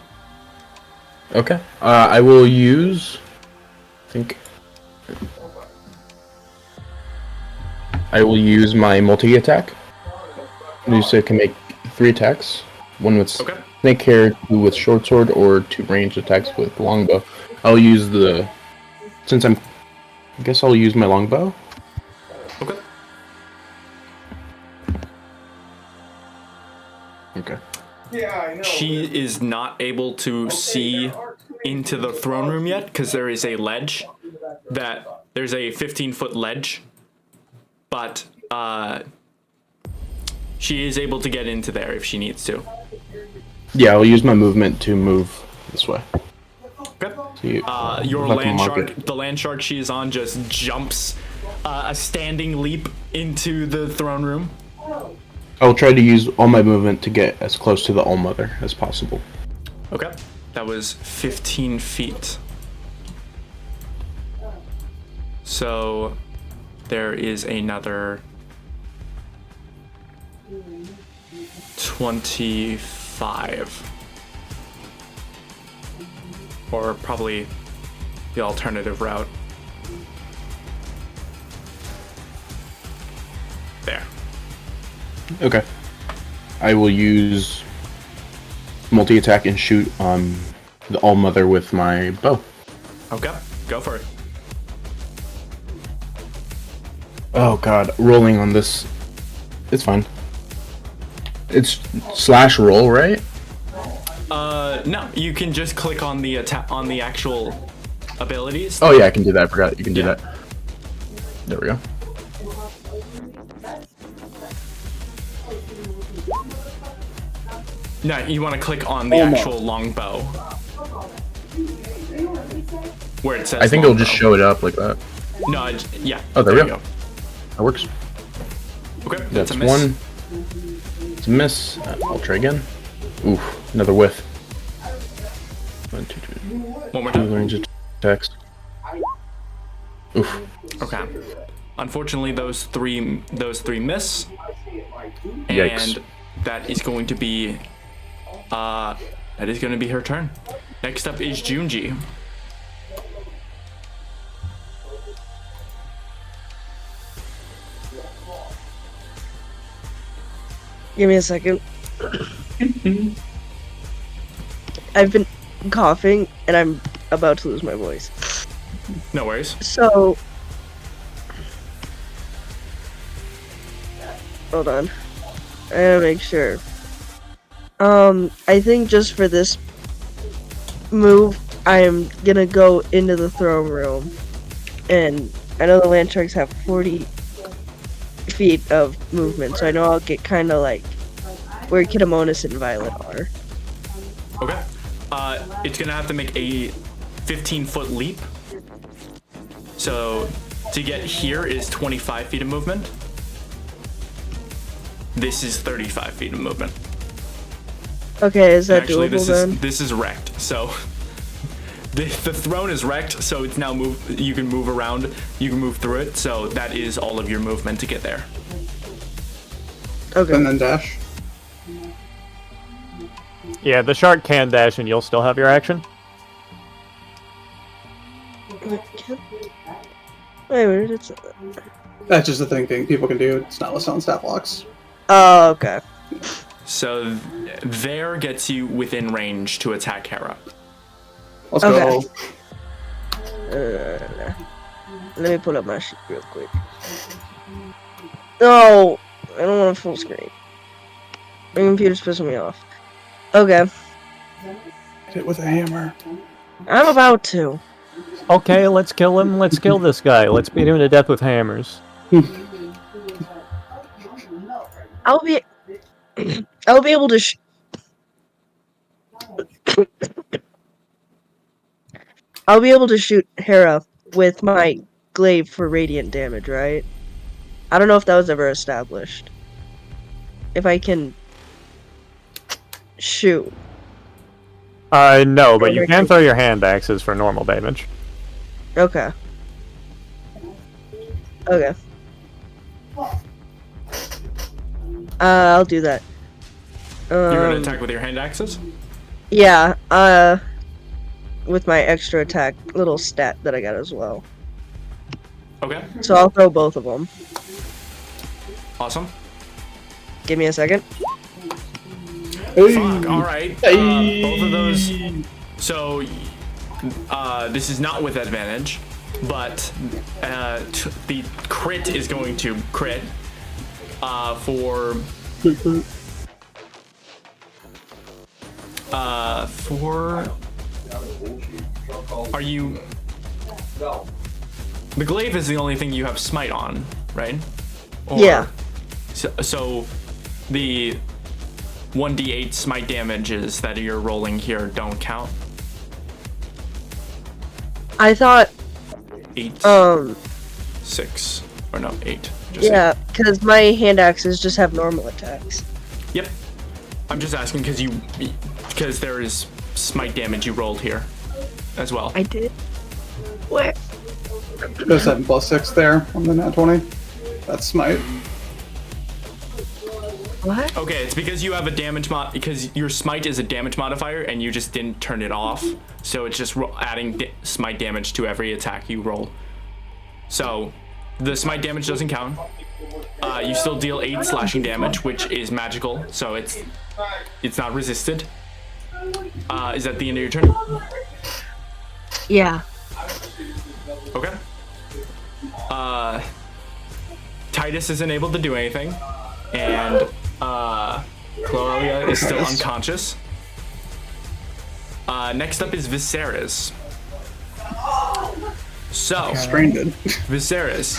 Okay. I will use. I think. I will use my multi attack. So it can make 3 attacks. One with snake hair, 2 with short sword, or 2 ranged attacks with longbow. I'll use the. Since I guess I'll use my longbow. Okay. Okay. Yeah, I know. She is not able to see into the throne room yet because there is a ledge there's a 15-foot ledge, but she is able to get into there if she needs to. Yeah, I'll use my movement to move this way. Okay. So Your if I can land mark shark, it. the land shark she is on, just jumps a standing leap into the throne room. I'll try to use all my movement to get as close to the All-Mother as possible. Okay. That was 15 feet. So there is another 25. Or probably the alternative route. There. Okay. I will use multi-attack and shoot the All-Mother with my bow. Okay, go for it. Oh god, rolling on this. It's fine. It's slash roll, right? No, you can just click on the on the actual abilities. Oh yeah, I can do that. I forgot you can do that. There we go. No, you want to click on the actual longbow. Where it says I think it'll longbow. just show it up like that. No, yeah. Oh, there we go. That works. Okay, That's that's a miss. one. It's a miss. I'll try again. Oof, another whiff. 1, 2, 3. One more 2 time. range attacks. Oof. Okay. Unfortunately, those three miss. Yikes. And that is going to be her turn. Next up is Junji. Give me a second. I've been coughing and I'm about to lose my voice. No worries. So, hold on. I gotta make sure. I think just for this move, I am gonna go into the throne room. And I know the land sharks have 40 feet of movement, so I know I'll get kind of like where Kitamonis and Violet are. Okay. It's gonna have to make a 15-foot leap. So to get here is 25 feet of movement. This is 35 feet of movement. Okay, is that Actually, doable then? this is wrecked. So the throne is wrecked. So it's now you can move around. You can move through it. So that is all of your movement to get there. Okay. And then dash. Yeah, the shark can dash and you'll still have your action. Wait, where did it say that? That's just a thing people can do. It's not listed on stat blocks. Oh, okay. So there gets you within range to attack Hera. Let's go. Let me pull up my sheet real quick. No, I don't want a full screen. My computer's pissing me off. Okay. Hit it with a hammer. I'm about to. Okay, let's kill him. Let's kill this guy. Let's beat him to death with hammers. I'll be able to I'll be able to shoot Hera with my glaive for radiant damage, right? I don't know if that was ever established. If I can shoot. No, but you can throw your hand axes for normal damage. Okay. Okay. I'll do that. You're gonna attack with your hand axes? Yeah, with my extra attack little stat that I got as well. Okay. So I'll throw both of them. Awesome. Give me a second. Fuck, alright. Both of those. So, this is not with advantage, but the crit is going to crit for. Are you? The glaive is the only thing you have smite on, right? Or, yeah. So the 1d8 smite damages that you're rolling here don't count. I thought 8. 6 or no 8. Just yeah, because my hand axes just have normal attacks. Yep. I'm just asking because there is smite damage you rolled here as well. I did. Where? There's 7 plus 6 there on the nat 20. That's smite. What? Okay, it's because you have a damage because your smite is a damage modifier and you just didn't turn it off. So it's just adding smite damage to every attack you roll. So the smite damage doesn't count. You still deal 8 slashing damage, which is magical, so it's not resisted. Is that the end of your turn? Yeah. Okay. Titus isn't able to do anything, and Chloelia is still unconscious. Next up is Viserys. So, Stranded. Viserys,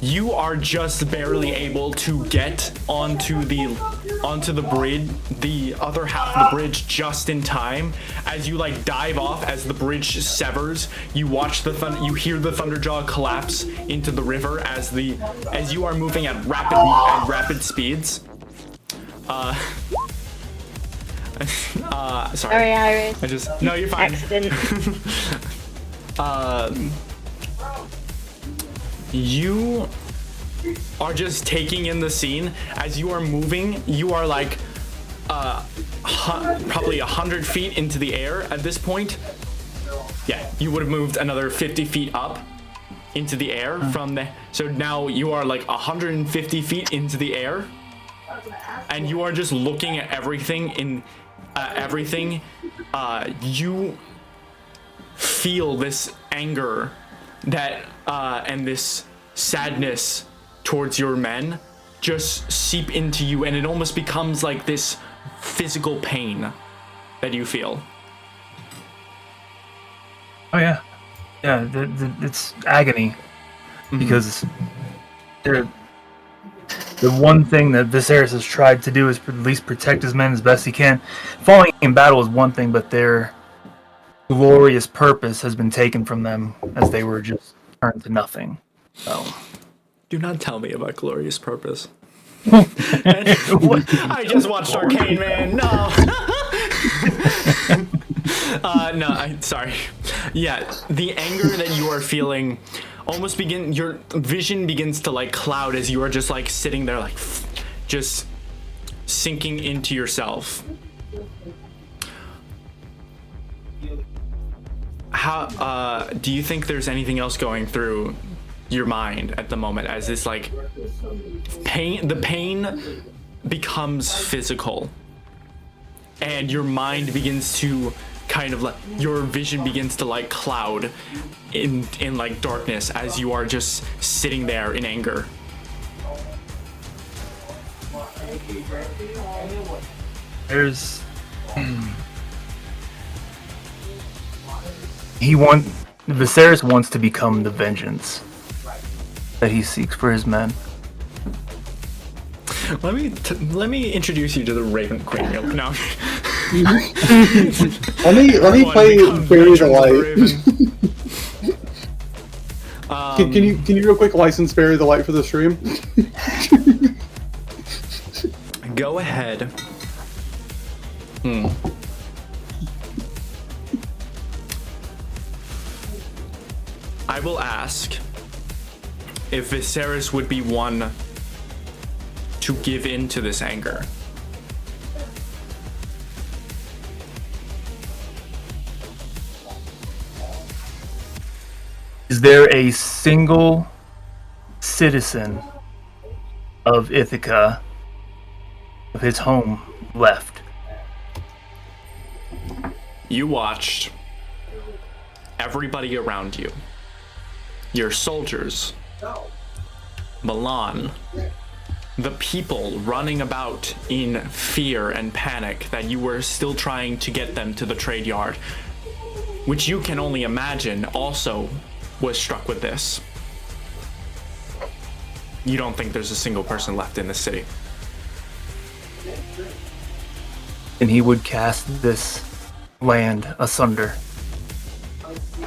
you are just barely able to get onto the bridge, the other half of the bridge, just in time. As you like dive off, as the bridge severs, you watch you hear the Thunderjaw collapse into the river as you are moving at rapid speeds. Sorry, Iris. No, you're fine. Accident. You are just taking in the scene as you are moving. You are like probably 100 feet into the air at this point. Yeah, you would have moved another 50 feet up into the air from the. So now you are like 150 feet into the air, and you are just looking at everything you feel this anger and this sadness towards your men just seep into you, and it almost becomes like this physical pain that you feel. Oh yeah, it's agony, because the one thing that Viserys has tried to do is at least protect his men as best he can. Falling in battle is one thing, but their glorious purpose has been taken from them as they were just turned to nothing. So, do not tell me about glorious purpose. I just watched Arcane, man. No. Sorry. Yeah, the anger that you are feeling almost your vision begins to like cloud as you are just like sitting there like just sinking into yourself. How do you think there's anything else going through your mind at the moment as this like the pain becomes physical, and your mind begins to kind of like, your vision begins to like cloud in like darkness as you are just sitting there in anger. There's Viserys wants to become the vengeance that he seeks for his men. Let me introduce you to the Raven Queen. No. let me play Bury the Light. Can you real quick license Bury the Light for the stream? Go ahead. I will ask if Viserys would be one to give in to this anger. Is there a single citizen of Ithaca, of his home, left? You watched everybody around you. Your soldiers, Milan, the people running about in fear and panic that you were still trying to get them to the trade yard, which you can only imagine also was struck with this. You don't think there's a single person left in the city. And he would cast this land asunder.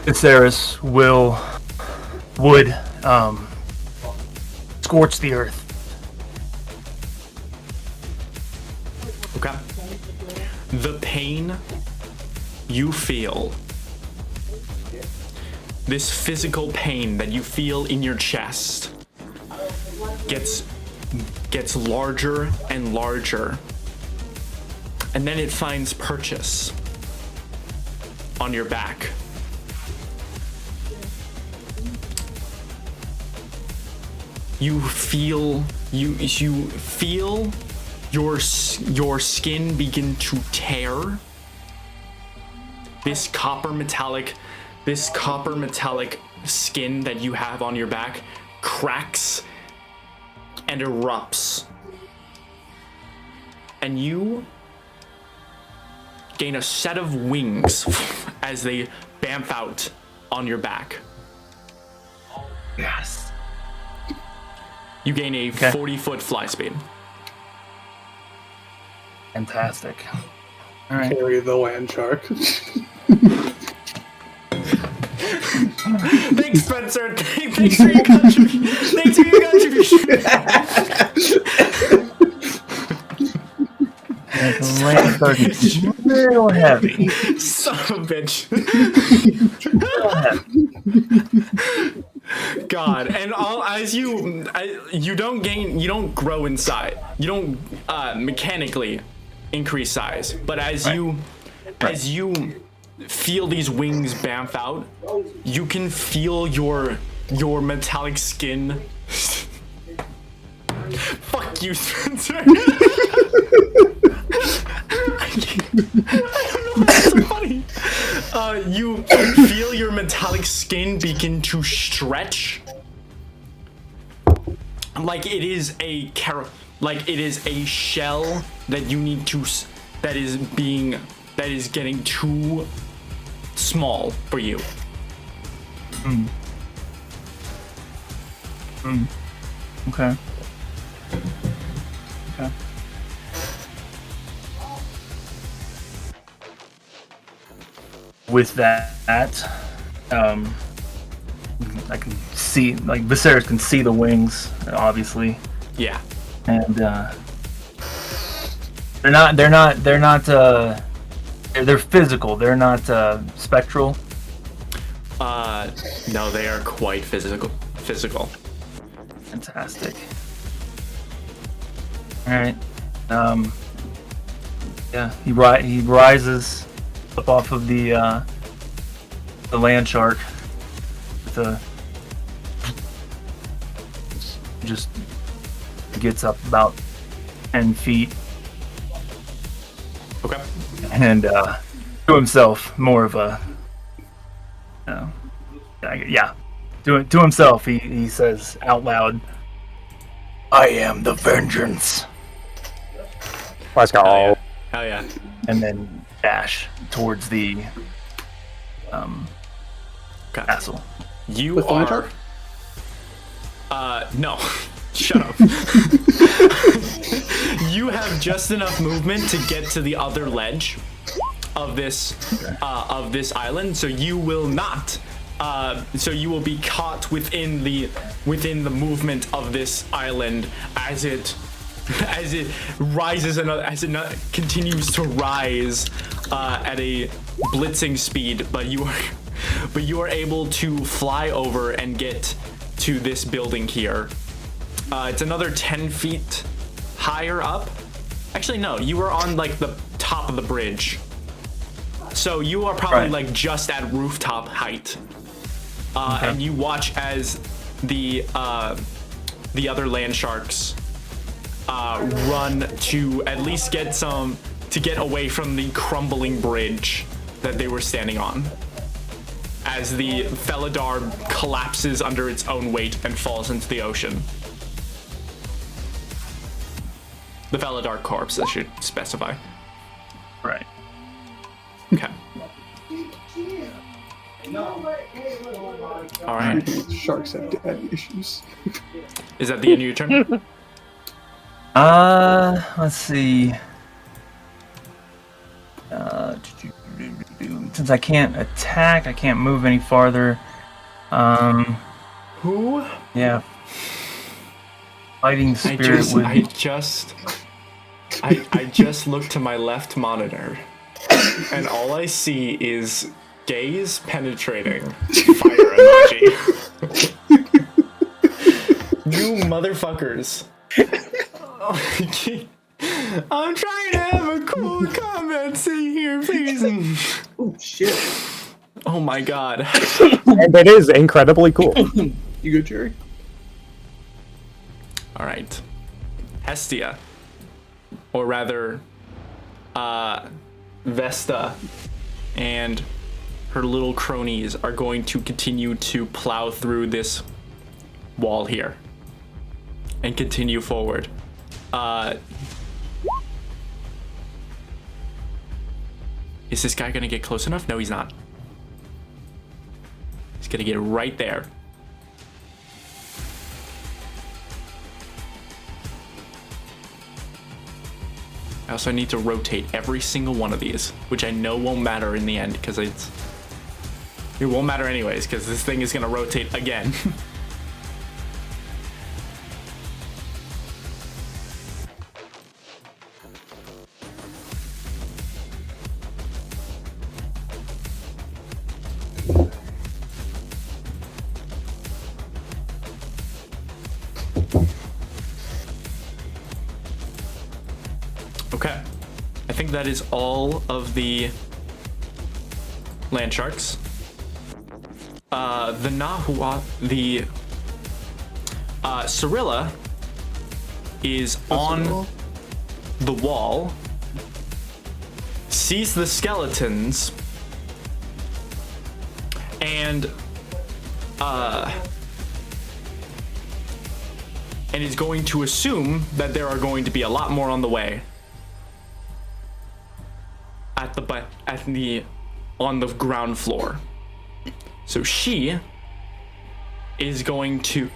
Viserys would scorch the earth. Okay. The pain you feel, this physical pain that you feel in your chest, gets larger and larger, and then it finds purchase on your back. You feel your skin begin to tear. This copper metallic skin that you have on your back cracks and erupts. And you gain a set of wings as they bamf out on your back. Yes. You gain a 40-foot fly speed. Fantastic. All right. Carry the land shark. Thanks, Spencer. Thanks for your contribution. Thanks for your contribution. The land shark is real heavy. Son of a bitch. Real heavy. God, and you don't grow in size. You don't mechanically increase size, but as you feel these wings bamf out, you can feel your metallic skin. Fuck you, Spencer. I don't know what's so funny. You feel your metallic skin begin to stretch, like it is a shell that you need to that is getting too small for you. Okay. With that, I can see, like, Viserys can see the wings, obviously. Yeah. And they're physical. They're not spectral. No, they are quite physical. Fantastic. All right. Yeah, he rises up off of the land shark with a just gets up about 10 feet. Okay. And to himself, more of a to himself, he says out loud, "I am the vengeance." Let's go. Hell yeah. And then dash towards the castle. You With the are. lantern? No. Shut up. You have just enough movement to get to the other ledge of this island, so you will not. So you will be caught within the movement of this island as it rises and as it continues to rise at a blitzing speed. But you are able to fly over and get to this building here. It's another 10 feet higher up. Actually, no, you were on like the top of the bridge. So you are probably like just at rooftop height. And you watch as the other land sharks run to at least get away from the crumbling bridge that they were standing on, as the Felidar collapses under its own weight and falls into the ocean. The Felidar corpse, I should specify. Right. Okay. All right. Sharks have daddy issues. Is that the end of your turn? Let's see. Since I can't attack, I can't move any farther. Who? Yeah. Fighting spirit I just looked to my left monitor, and all I see is gaze penetrating fire emoji. You motherfuckers. I'm trying to have a cool comment scene here, please. Oh shit. Oh my god. And it is incredibly cool. You good, Jerry? Alright. Hestia. Or rather, Vesta and her little cronies are going to continue to plow through this wall here and continue forward. Is this guy gonna get close enough? No, he's not. He's gonna get right there. I also need to rotate every single one of these, which I know won't matter in the end, because it won't matter anyways, because this thing is gonna rotate again. Okay, I think that is all of the land sharks. The Nahua, the Cirilla is on the wall, sees the skeletons, and is going to assume that there are going to be a lot more on the way. On the ground floor. So she is going to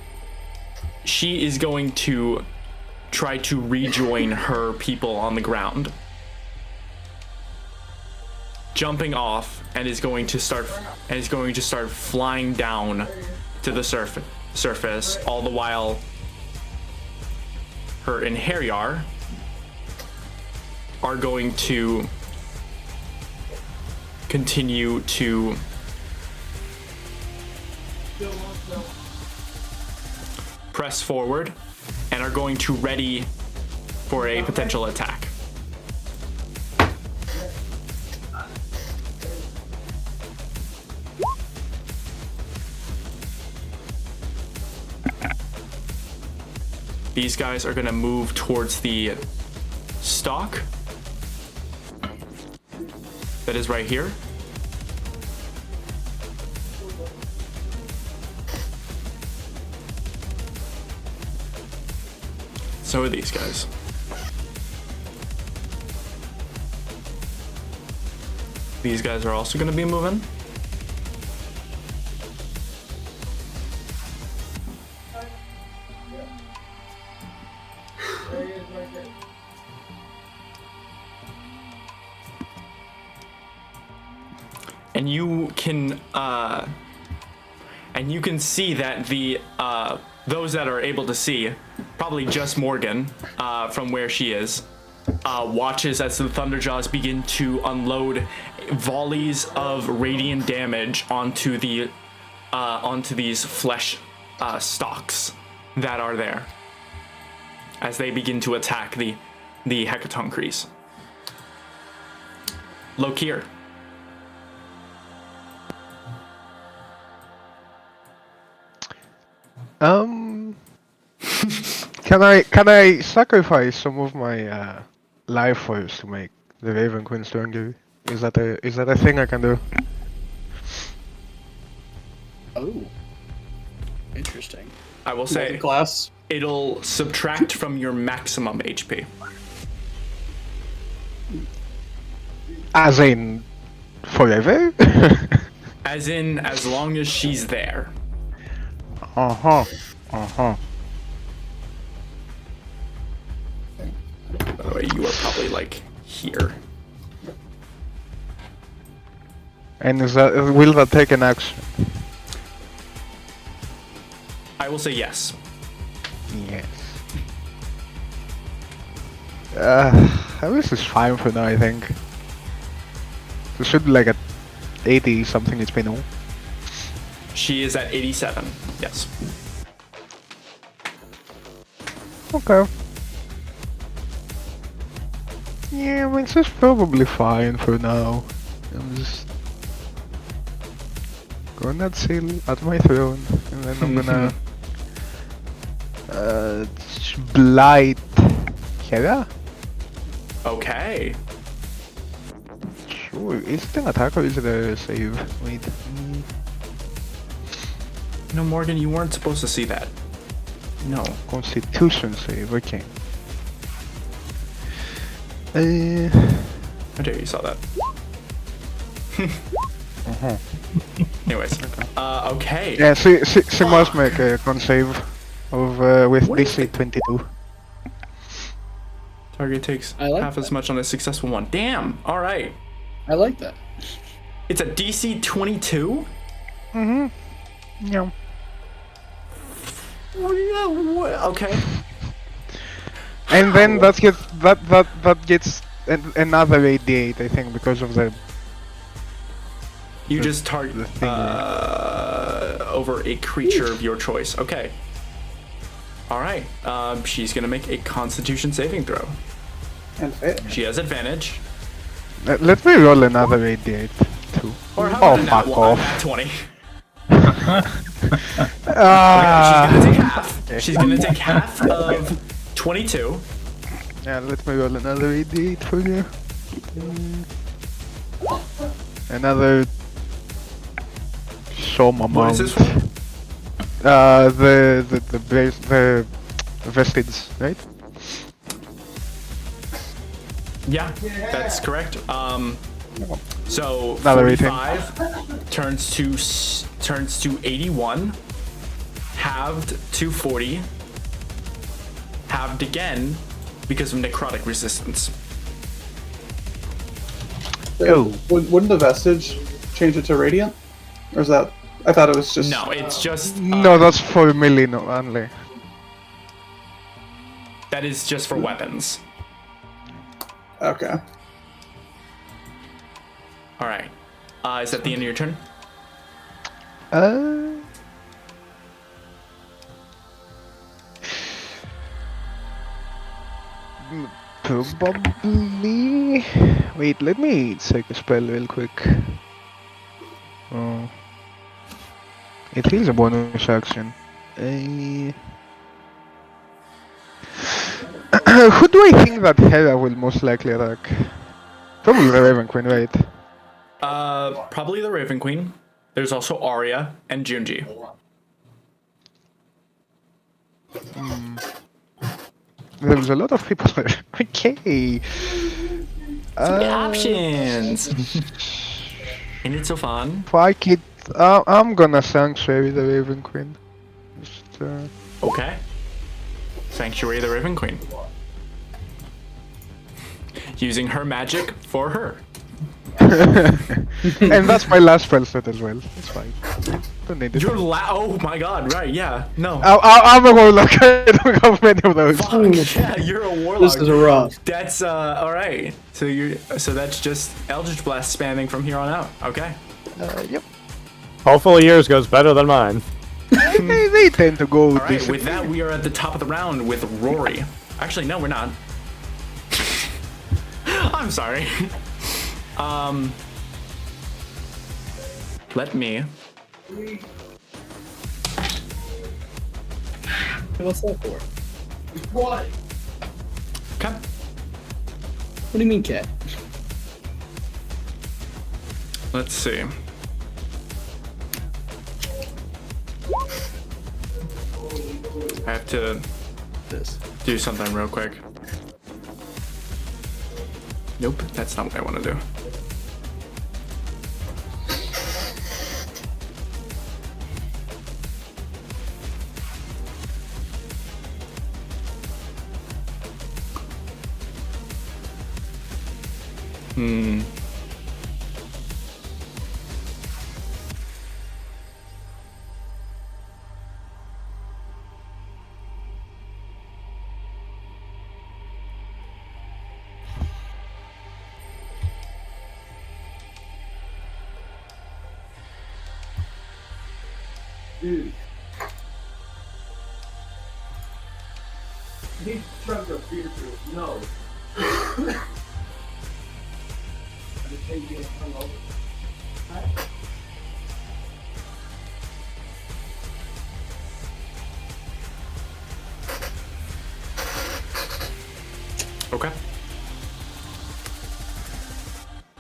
try to rejoin her people on the ground, jumping off, and is going to start flying down to the surface, all the while her and Heriar are going to continue to press forward and are going to ready for a potential attack. These guys are gonna move towards the stock that is right here. So are these guys. These guys are also gonna be moving. And you can see that the those that are able to see, probably just Morgan, from where she is, watches as the Thunderjaws begin to unload volleys of radiant damage onto these flesh stalks that are there as they begin to attack the Hecatoncres. Lokir. Can I sacrifice some of my life force to make the Raven Queen stronger? Is that a thing I can do? Oh, interesting. I will say Glass. it'll subtract from your maximum HP. As in, forever? As in, as long as she's there. Uh-huh. Uh-huh. By the way, you are probably like here. And will that take an action? I will say yes. Yes. This is fine for now, I think. It should be like at 80 something HP now. She is at 87. Yes. Okay. Yeah, I mean, this is probably fine for now. I'm just gonna chill at my throne, and then I'm gonna blight Hera? Okay. Sure. Is it an attack or is it a save? Wait. No, Morgan, you weren't supposed to see that. No. Constitution save, okay. How dare you saw that? Anyways. Okay. Yeah, she must make a con save of with DC 22. Target takes like half as much on a successful one. Damn. All right. I like that. It's a DC 22. Yeah. Okay. And then that gets another 88, I think, because of the. You just target the thing, over a creature of your choice. Okay. All right. She's gonna make a Constitution saving throw. And She has advantage. Let me roll another 88 too. Or how Oh, about fuck a off. nat 20? Ah. She's gonna take half. She's gonna take half of 22. Yeah, let me roll another 88 for you. Another some amount. What is this for? The vestige, right? Yeah, that's correct. So Another 18. 45 turns to 81, halved to 40, halved again because of necrotic resistance. Oh. Wouldn't the vestige change it to radiant? Or is that? I thought it was just. No, it's just No, that's for melee no, only. that is just for weapons. Okay. All right. Is that the end of your turn? Probably. Wait, let me check a spell real quick. Oh. It is a bonus action. Who do I think that Hera will most likely attack? Probably the Raven Queen, right? Probably the Raven Queen. There's also Arya and Junji. There's a lot of people there. Okay. Options. Ain't it so fun? Fuck it. I'm gonna Sanctuary the Raven Queen. Just, Okay. Sanctuary the Raven Queen. Using her magic for her. and that's my last spell set as well. It's fine. Don't need it. Oh my god, right, yeah. No. I'm a warlock. I don't have many of those. Fuck, yeah, you're a warlock. This is rough. That's alright. So that's just Eldritch Blast spamming from here on out. Okay. Yep. Hopefully yours goes better than mine. they tend to go. Alright, with that we are at the top of the round with Rory. Actually, no, we're not. I'm sorry. Let me. What's that for? What? Okay. What do you mean, cat? Let's see. I have to do something real quick. Nope, that's not what I want to do. Dude. He chugged a beer through his nose. The thing getting hung over. Okay.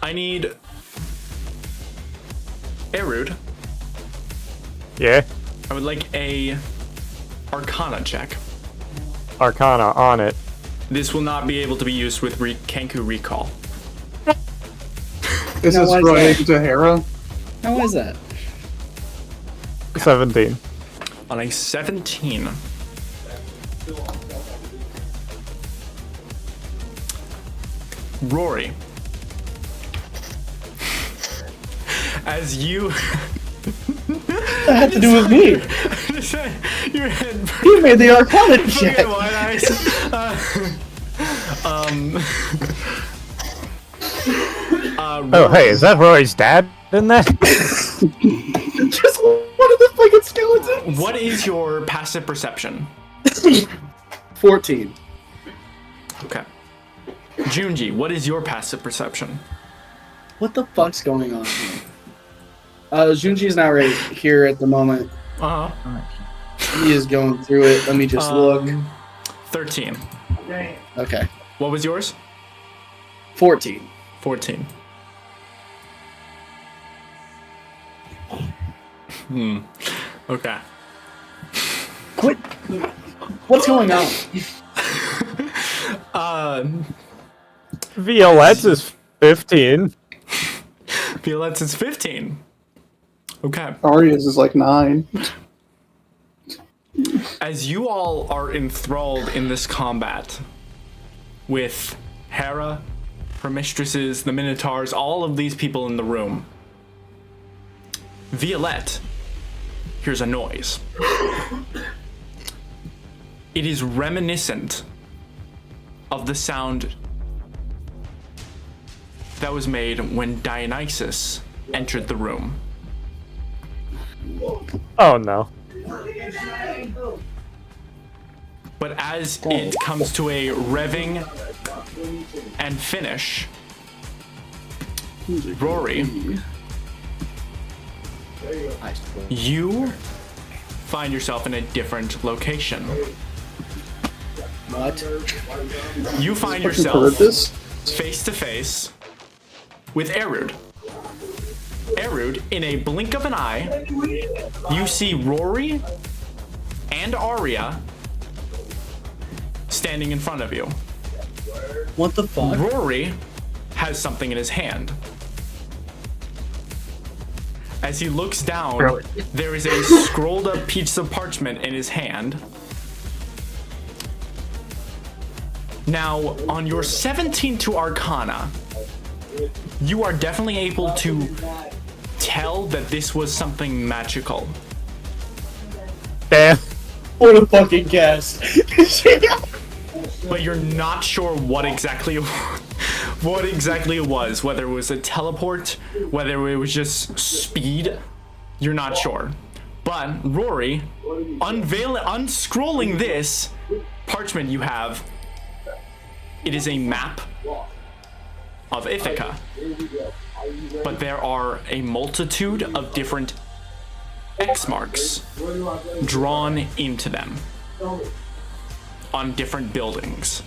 I need Erud. Yeah. I would like a Arcana check. Arcana on it. This will not be able to be used with Kenku Recall. This Now, is why is related to Hera. How is that? 17. On a 17. Rory. As you... That had to do with me. Your head... You made the Arcana Look check. at wide eyes. Oh, hey, is that Rory's dad in there? Just one of the fucking skeletons. What is your passive perception? 14. Okay. Junji, what is your passive perception? What the fuck's going on here? Junji's not right here at the moment. Uh-huh. He is going through it. Let me just look. 13. Okay. What was yours? 14. 14. Okay. Quit. What's going on? Violette's is 15. Violette's is 15. Okay. Arya's is like 9. As you all are enthralled in this combat with Hera, her mistresses, the Minotaurs, all of these people in the room, Violette hears a noise. It is reminiscent of the sound that was made when Dionysus entered the room. Oh no. But as it comes to a revving and finish, Rory, you find yourself in a different location. What? You find Fucking yourself heard this? face to face with Erud. Erud, in a blink of an eye, you see Rory and Arya standing in front of you. What the fuck? Rory has something in his hand. As he looks down, Really? there is a scrolled up piece of parchment in his hand. Now, on your 17 to Arcana, you are definitely able to tell that this was something magical. Damn. What a fucking guess. But you're not sure what exactly it was. Whether it was a teleport, whether it was just speed, you're not sure. But Rory, unscrolling this parchment you have, it is a map of Ithaca. But there are a multitude of different X marks drawn into them on different buildings.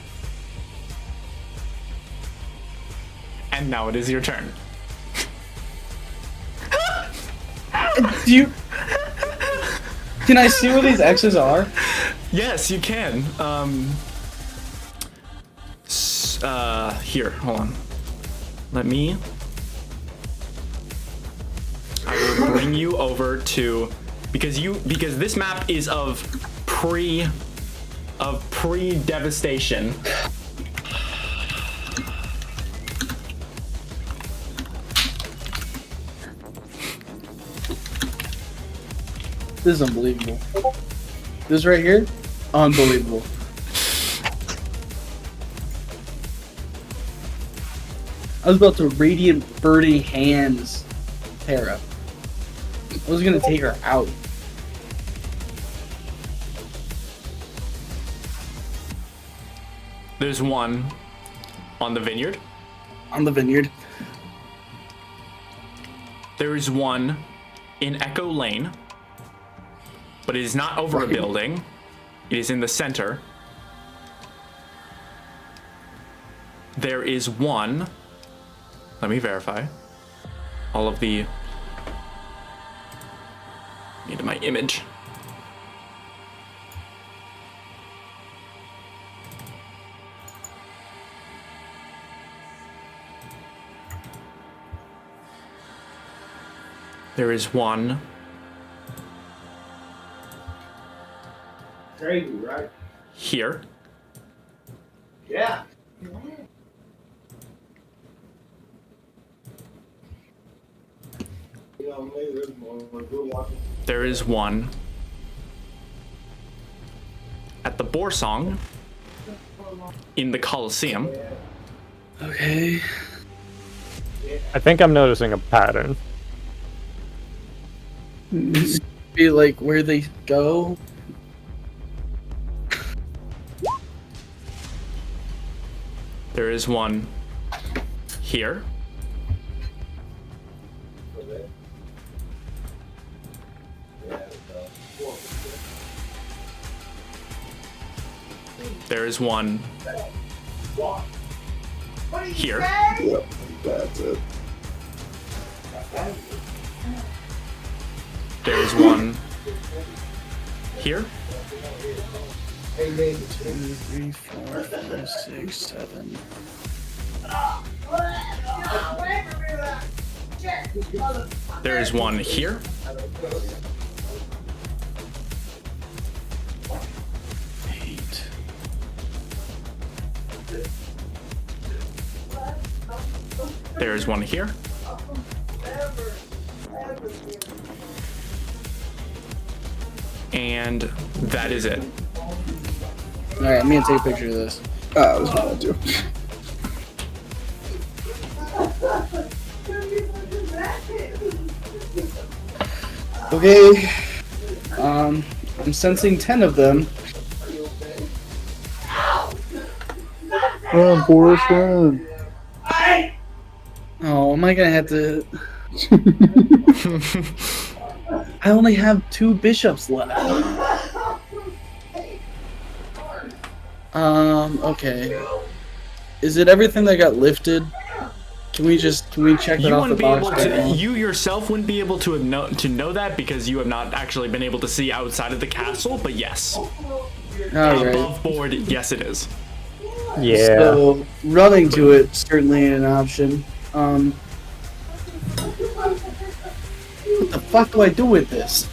And now it is your turn. Do you... Can I see where these X's are? Yes, you can. Here, hold on. I will bring you over to, because this map is of pre-devastation. This is unbelievable. This right here? Unbelievable. I was about to radiant burning hands Tara. I was gonna take her out. There's one on the vineyard. On the vineyard. There is one in Echo Lane, but it is not over a building. It is in the center. There is one. Let me verify. All of the. Need my image. There is one. Crazy, right? Here. Yeah. There is one at the Borsong in the Coliseum. Okay. I think I'm noticing a pattern. Be like where they go. There is one here. There is one here. Yep, that's it. There is one here. 2, 3, 4, 5, 6, 7. There is one here. There is one here. And that is it. Alright, I'm gonna take a picture of this. I was gonna do. Okay. I'm sensing 10 of them. Run, Forrest, run. Oh, am I gonna have to... I only have 2 bishops left. Okay. Is it everything that got lifted? Can we check that You off the wouldn't be box? able to. You yourself wouldn't be able to know that because you have not actually been able to see outside of the castle. But yes, above board, yes, it is. Yeah. So running to it certainly ain't an option. What the fuck do I do with this?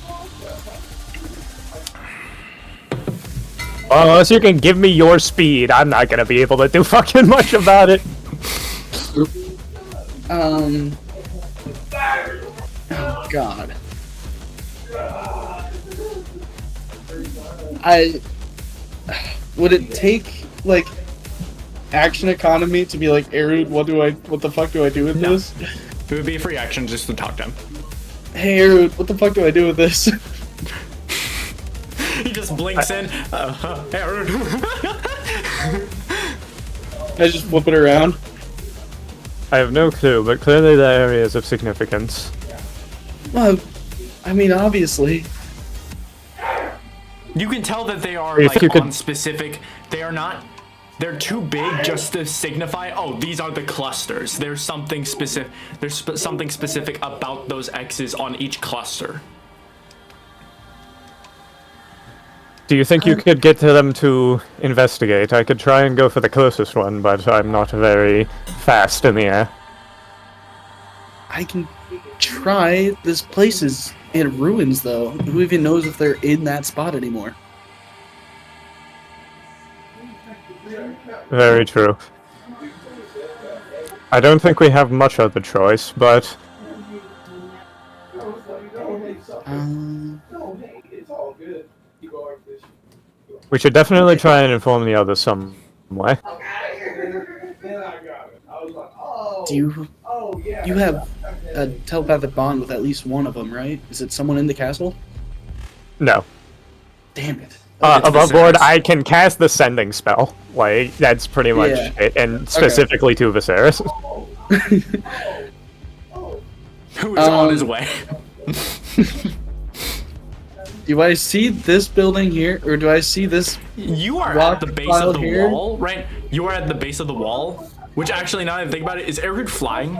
Well, unless you can give me your speed, I'm not gonna be able to do fucking much about it. Oh God. Would it take like action economy to be like, Erud, what the fuck do I do with this? It would be a free action just to talk to him. Hey Erud, what the fuck do I do with this? He just blinks in. Erud. I just flip it around. I have no clue, but clearly the area is of significance. Well, I mean, obviously. You can tell that they are on specific. They are not. They're too big just to signify. Oh, these are the clusters. There's something specific. There's something specific about those X's on each cluster. Do you think you could get to them to investigate? I could try and go for the closest one, but I'm not very fast in the air. I can try. This place is in ruins, though. Who even knows if they're in that spot anymore? Very true. I don't think we have much other choice, but... we should definitely try and inform the others some way. Do you have a telepathic bond with at least one of them, right? Is it someone in the castle? No. Damn it. Above board, I can cast the sending spell. Like, that's pretty much it, and specifically to Viserys. Who is on his way. Do I see this building here, or do I see this? You are at the base of the wall, right? You are at the base of the wall, which actually, now that I think about it, is Erud flying?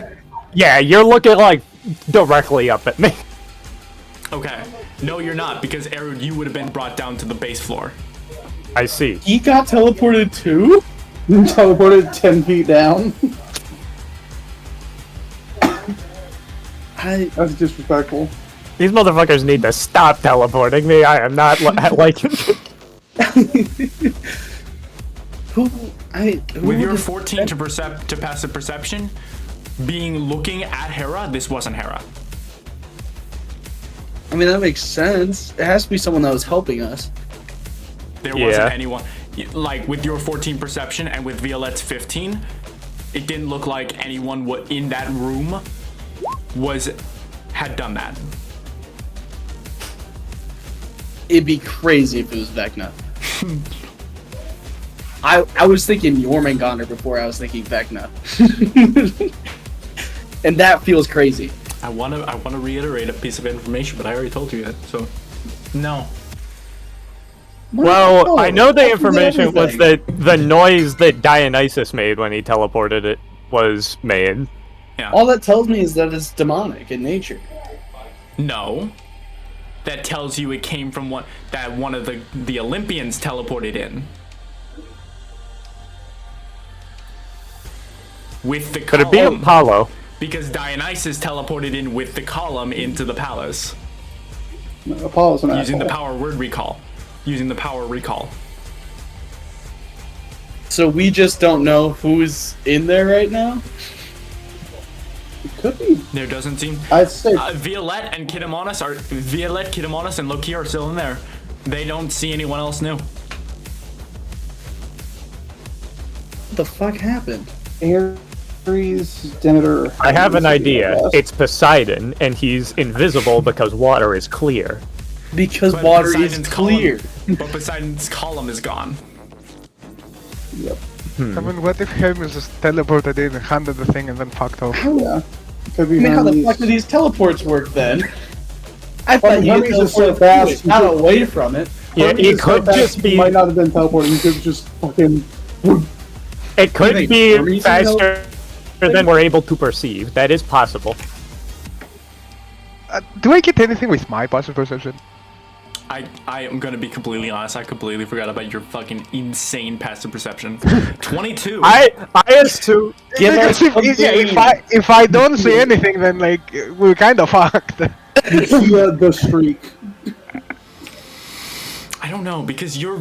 Yeah, you're looking, like, directly up at me. Okay. No, you're not, because Erud, you would have been brought down to the base floor. I see. He got teleported too? Teleported 10 feet down? That's disrespectful. These motherfuckers need to stop teleporting me. I am not like... With your 14 to passive perception, looking at Hera, this wasn't Hera. I mean, that makes sense. It has to be someone that was helping us. There wasn't anyone. Like, with your 14 perception and with Violette's 15, it didn't look like anyone in that room had done that. It'd be crazy if it was Vecna. I was thinking Jormungandr before I was thinking Vecna. And that feels crazy. I wanna reiterate a piece of information, but I already told you that, so no. Well, I know the information was that the noise that Dionysus made when he teleported it was made. Yeah. All that tells me is that it's demonic in nature. No. That tells you it came from one of the Olympians teleported in. With the column. Could it be Apollo? Because Dionysus teleported in with the column into the palace. No, Apollo's an using asshole. the power word recall. Using the power recall. So we just don't know who's in there right now? It could be. There doesn't seem. I'd say Violette, Kidamonis, and Loki are still in there. They don't see anyone else new. What the fuck happened? Ares, Demeter. I have an idea. It's Poseidon, and he's invisible because water is clear. Because But water Poseidon's is clear. But Poseidon's column is gone. Yep. I mean, what if Hermes just teleported in, handed the thing, and then fucked off? Yeah. Could be I mean, how the Hermes. fuck do these teleports work then? I Well, thought you Hermes is so teleported fast, through it, not away from it. Yeah, Part of me it is could so fast, just he be. might not have been teleporting. He could have just fucking. It could think be freezing faster than we're able to perceive. That is possible. Do I get anything with my passive perception? I am gonna be completely honest. I completely forgot about your fucking insane passive perception. 22. I assume. Give us Because if I don't see anything, then like we're kind of fucked. The streak. I don't know because your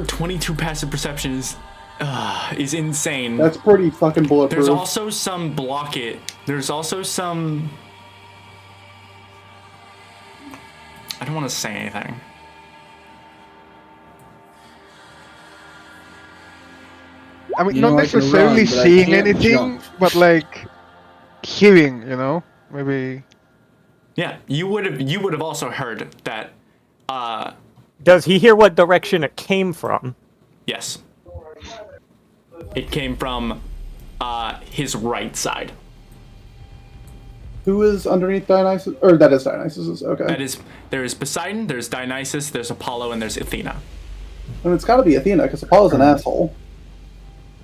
22 passive perception is insane. That's pretty fucking bulletproof. There's also some block it. There's also some. I don't want to say anything. I mean, You not know I can necessarily run, but I seeing can't anything, jump. but like hearing, maybe. Yeah, you would have also heard that. Does he hear what direction it came from? Yes. It came from his right side. Who is underneath Dionysus? Or that is Dionysus. Okay. There is Poseidon, there's Dionysus, there's Apollo, and there's Athena. And it's got to be Athena because Apollo's an asshole.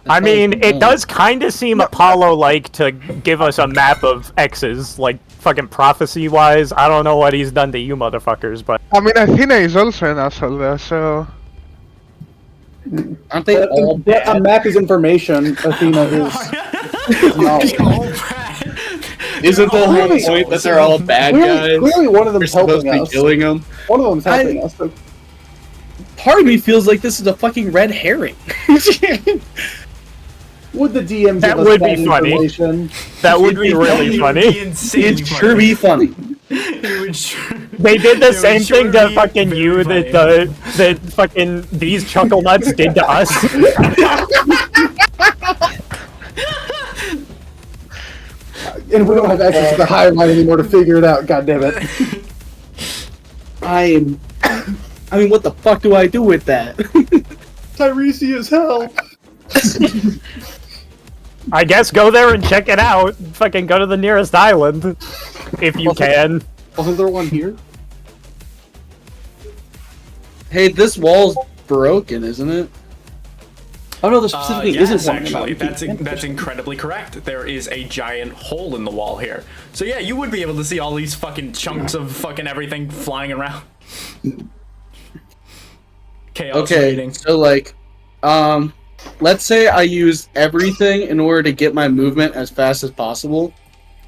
I mean, it does kind of seem Apollo-like to give us a map of X's, like fucking prophecy-wise. I don't know what he's done to you motherfuckers, but I mean, Athena is also an asshole though, so. Aren't they all A bad? map is information. Athena is knowledge. Isn't the whole Clearly- point that they're all bad guys? Clearly, one of We're them's supposed helping to be us. killing them. One of them's helping us. So Part of me feels like this is a fucking red herring. would the DM give That us would that be funny. information? that would be really funny. It'd sure be funny. They did the It would same sure thing to be fucking very you that fucking these chuckle nuts did to us. And we don't have access to the higher mind anymore to figure it out. God damn it! I mean, what the fuck do I do with that? Tiresias, help! I guess go there and check it out. Fucking go to the nearest island, if you can. Wasn't there one here? Hey, this wall's broken, isn't it? Oh no, there specifically Yes, isn't one. actually, that's incredibly correct. There is a giant hole in the wall here. So yeah, you would be able to see all these fucking chunks of fucking everything flying around. Chaos Okay, rating. so like, let's say I use everything in order to get my movement as fast as possible.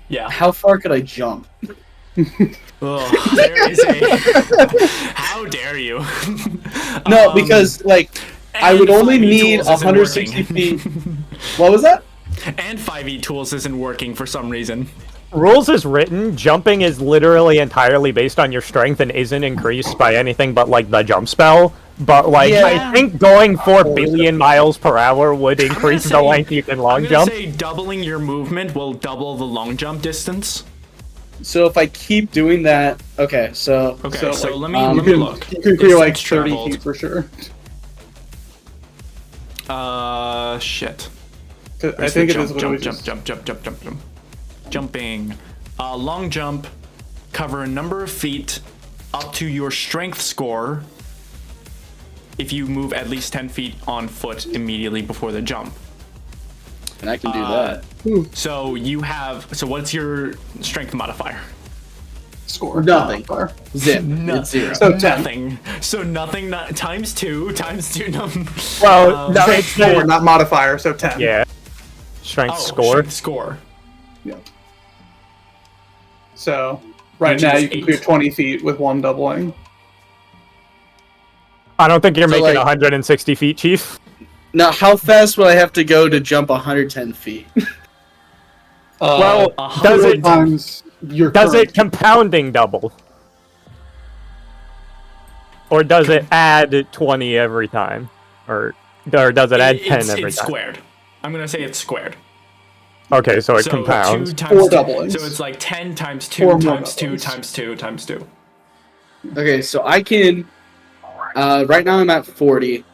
Yeah. How far could I jump? Ugh, there is a. How dare you? No, because like I would and only 5e need tools isn't 160 working. feet. What was that? And 5e tools isn't working for some reason. Rules is written, jumping is literally entirely based on your strength and isn't increased by anything but like the jump spell. But like, Yeah. I think going 4 billion miles per hour would increase the say- length you can long I'm gonna jump. say doubling your movement will double the long jump distance. So if I keep doing that, okay. So Okay, so like, let me you look. You could clear like Distance 30 traveled. feet for sure. Shit. I Where's think the it is literally jump. Jumping. Long jump. Cover a number of feet up to your strength score if you move at least 10 feet on foot immediately before the jump. and I can do that. So you have. So what's your strength modifier? score. Nothing. Far. Zip. No- It's 0. So 10. Nothing. So nothing. Times two. Well, no, it's Score, the, not modifier, so 10. yeah. Strength Oh, score. strength score. Yeah. So, right Which now is you can 8. clear 20 feet with one doubling. I don't think you're So, making like- 160 feet, Chief. Now, how fast would I have to go to jump 110 feet? Well, Uh, does 4 it times your does current. it compounding double? Or does it add 20 every time? Or does it add 10 every it's time? squared. I'm gonna say it's squared. Okay, so it So compounds. 2 times 4 2. doublings. So it's like 10 times 2 4 more times 2 doublings. times 2 times 2. Okay, so I can. Right now I'm at 40.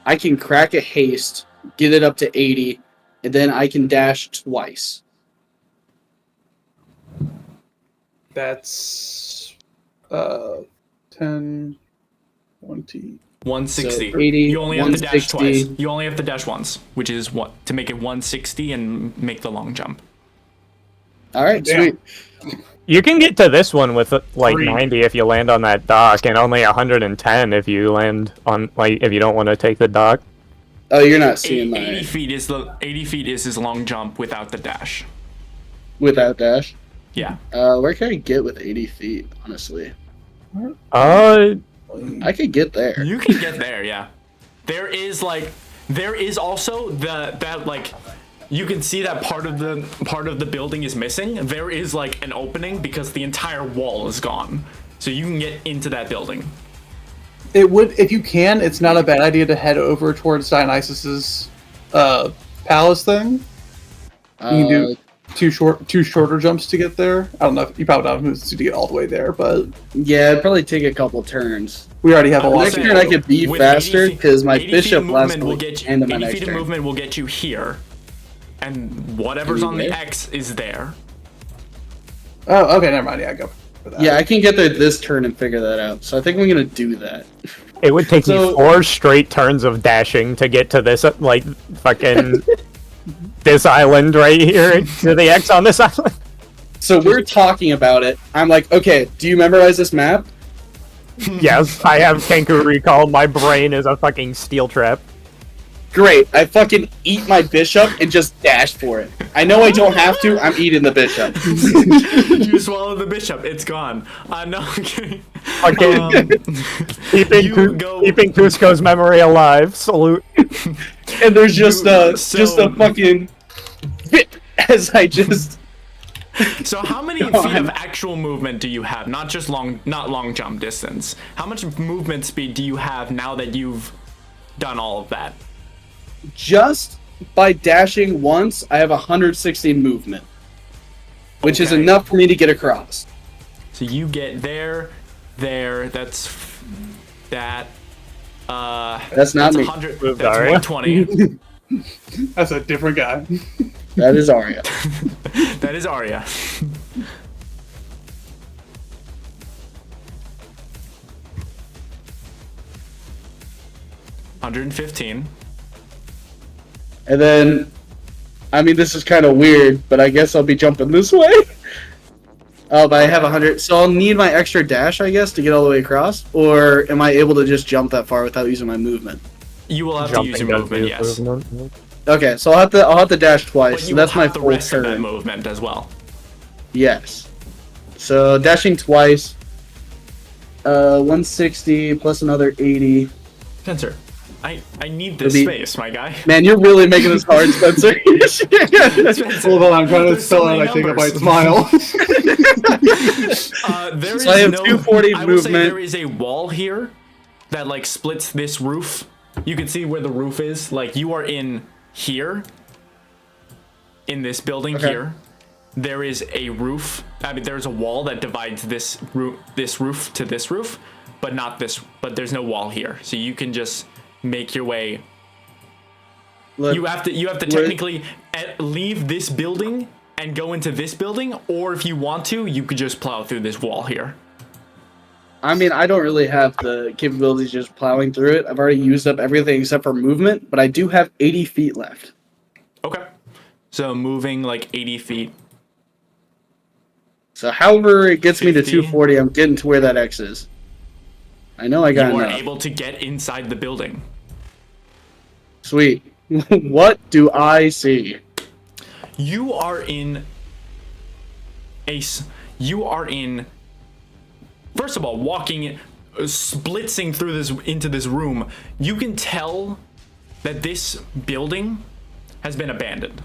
I can crack a haste, get it up to 80, and then I can dash twice. That's 10, 20, 160. So 80, you only have to dash 160. twice. You only have to dash once, which is what to make it 160 and make the long jump. All right, sweet. You can get to this one with like 3. 90 if you land on that dock, and only 110 if you land on if you don't want to take the dock. Oh, you're not seeing my 80 feet is his long jump without the dash. without dash. Yeah. Where can I get with 80 feet? Honestly, I could get there. You can get there, yeah. There is also that like you can see that part of the building is missing. There is like an opening because the entire wall is gone. So you can get into that building. It would, if you can, it's not a bad idea to head over towards Dionysus's palace thing. You can do two shorter jumps to get there. I don't know if you probably don't have moves to get all the way there, but Yeah, it'd probably take a couple turns. we already have a lot. Next turn I could be With faster 80 feet- because my 80 feet bishop of lasts movement will get you, end of my 80 next feet of turn. movement will get you here, and whatever's on the X is there. Oh, okay, never mind. Yeah, go for that. Yeah, I can get there this turn and figure that out. So I think I'm gonna do that. It would take me So- 4 straight turns of dashing to get to this like fucking this island right here to the X on this island. So we're talking about it. I'm like, okay, do you memorize this map? Yes, I have Kenku recall. My brain is a fucking steel trap. Great. I fucking eat my bishop and just dash for it. I know I don't have to. I'm eating the bishop. You swallow the bishop, it's gone. No, I'm kidding. Fucking keeping you go- keeping Cusco's memory alive. Salute. And there's just a fucking fit as I just. So how many feet of actual movement do you have? Not just not long jump distance. How much movement speed do you have now that you've done all of that? Just by dashing once, I have 160 movement, which is Okay. enough for me to get across. So you get there, that's that. That's not that's me. 100. Moved That's Aria. 120. That's a different guy. That is Arya. That is Arya. $115. And then, I mean, this is kind of weird, but I guess I'll be jumping this way. Oh, but I have 100, so I'll need my extra dash, I guess, to get all the way across. Or am I able to just jump that far without using my movement? You will have to Jumping use your does movement, use yes. movement. Okay, so I'll have to dash twice. But So you that's will my have the full rest of that turn. movement as well. Yes. So dashing twice. 160 plus another 80. Spencer, I need this It'll be- space, my guy. Man, you're really making this hard, Spencer. Hold on, I'm trying to There's spell so out. many I think I numbers. might smile. There So I is have no, 240 I will say movement. there is a wall here that like splits this roof. You can see where the roof is. Like you are in here, in this building Okay. here. There is a roof. I mean, there's a wall that divides this roof to this roof, but not this. But there's no wall here, so you can just make your way. Look, You have to technically leave this building and go into this building, or if you want to, you could just plow through this wall here. I mean, I don't really have the capabilities just plowing through it. I've already used up everything except for movement, but I do have 80 feet left. Okay. So moving like 80 feet. So however it gets me to 50. 240, I'm getting to where that X is. I know I You got are enough. able to get inside the building. Sweet. What do I see? You are in first of all, walking, splitzing through into this room, you can tell that this building has been abandoned.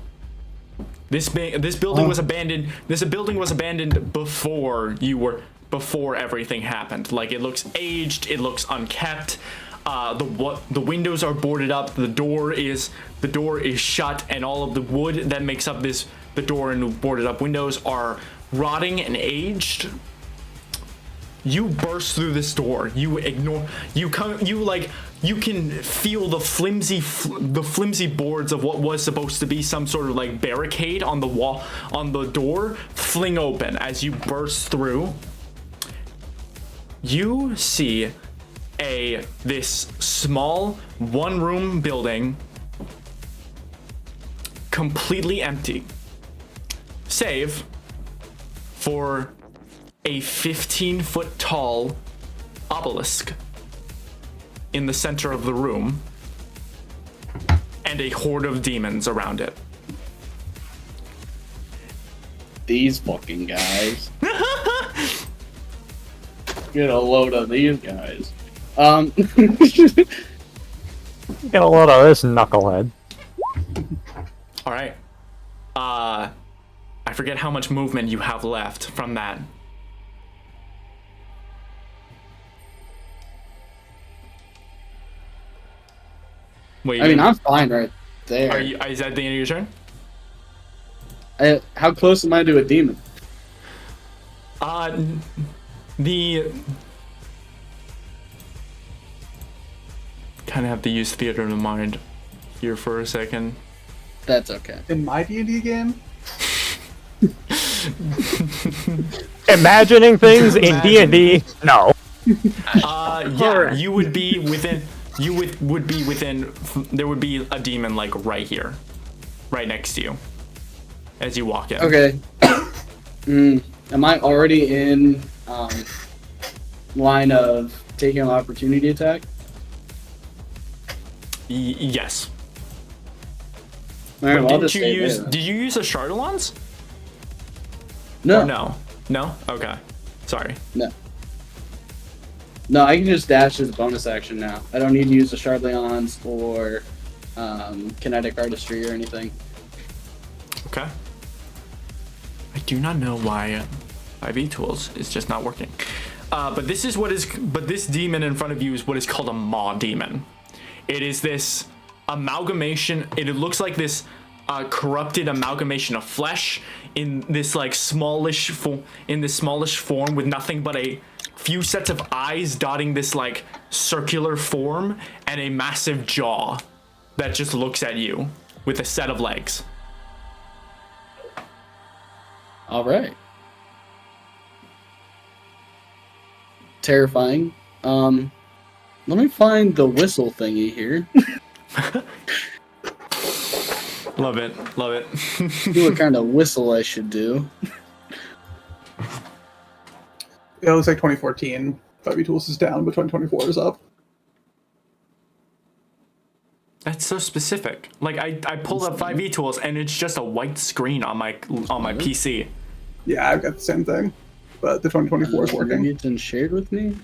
This building was abandoned. This building was abandoned before everything happened. Like it looks aged, it looks unkept. The windows are boarded up. The door is shut, and all of the wood that makes up the door and boarded up windows are rotting and aged. You burst through this door. You can feel the flimsy boards of what was supposed to be some sort of like barricade on the wall, on the door, fling open as you burst through. You see this small one-room building, completely empty, save for a 15-foot tall obelisk in the center of the room and a horde of demons around it. These fucking guys. Get a load of these guys. Get a load of this knucklehead. All right. I forget how much movement you have left from that. Wait, I mean, I'm fine right there. Is that the end of your turn? How close am I to a demon? The kind of have to use theater of the mind here for a second. That's okay. In my D&D game? Imagining things in D&D? No. Yeah, you would be within. You would be within. There would be a demon like right here, right next to you, as you walk in. Okay. Am I already in line of taking an opportunity attack? Yes. All right, well, I'll just Did stay you use? there, then. Did you use a Chardalons? No. Or no. No. Okay. Sorry. No. No, I can just dash as a bonus action now. I don't need to use the Shardleons or kinetic artistry or anything. Okay. I do not know why 5e tools is just not working. But this is what is. But this demon in front of you is what is called a maw demon. It is this amalgamation. It looks like this corrupted amalgamation of flesh in this like smallish form with nothing but a few sets of eyes dotting this like circular form and a massive jaw that just looks at you with a set of legs. All right. Terrifying. Let me find the whistle thingy here. Love it. Love it. See what kind of whistle I should do. It looks like 2014. 5e tools is down, but 2024 is up. That's so specific. Like I pulled up 5e tools and it's just a white screen on my PC. Yeah, I've got the same thing, but the 2024 is working. Maybe it's been shared with me.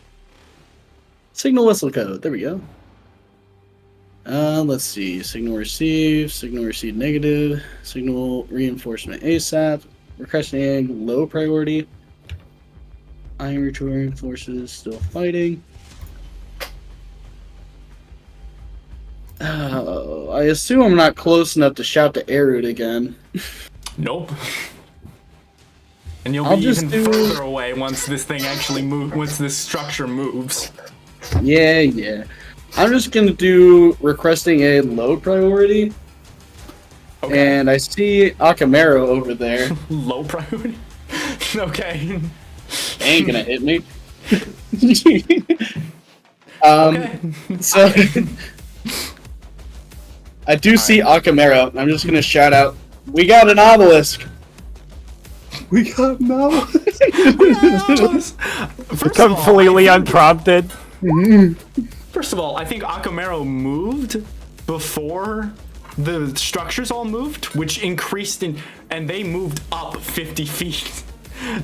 Signal whistle code. There we go. Let's see. Signal received negative. Signal reinforcement ASAP. Requesting low priority. Iron returning forces still fighting. I assume I'm not close enough to shout to Erud again. Nope. And you'll I'll be just even do- further away once this thing actually once this structure moves. Yeah. I'm just gonna do requesting a low priority. Okay. And I see Akamaro over there. Low priority? Okay. Ain't gonna hit me. Okay. So I do see Akamaro. I'm just gonna shout out, "We got an obelisk!" We got no. Completely unprompted. First of all, I think Akamaro moved before the structures all moved, which increased and they moved up 50 feet.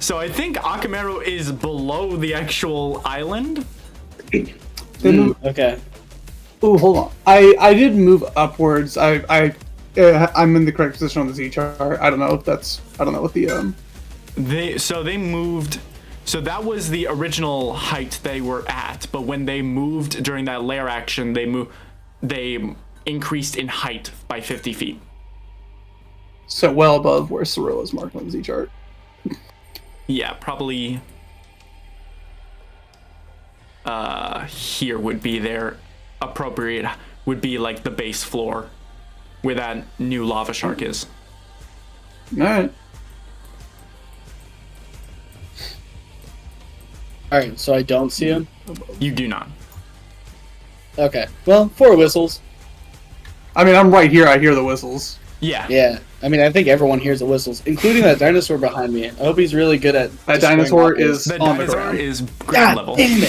So I think Akamaro is below the actual island. Okay. Oh, hold on. I did move upwards. I'm in the correct position on the Z chart. I don't know what the They moved. So that was the original height they were at, but when they moved during that lair action, they increased in height by 50 feet. So well above where Cyril is marked on the Z chart. Yeah, probably. Here would be their appropriate. Would be like the base floor, where that new lava shark is. Alright. Alright, so I don't see him. You do not. Okay. Well, 4 whistles. I mean, I'm right here. I hear the whistles. Yeah. Yeah. I mean, I think everyone hears the whistles, including that dinosaur behind me. I hope he's really good at. That destroying dinosaur obelisks. is The on the dinosaur ground. is ground God level. damn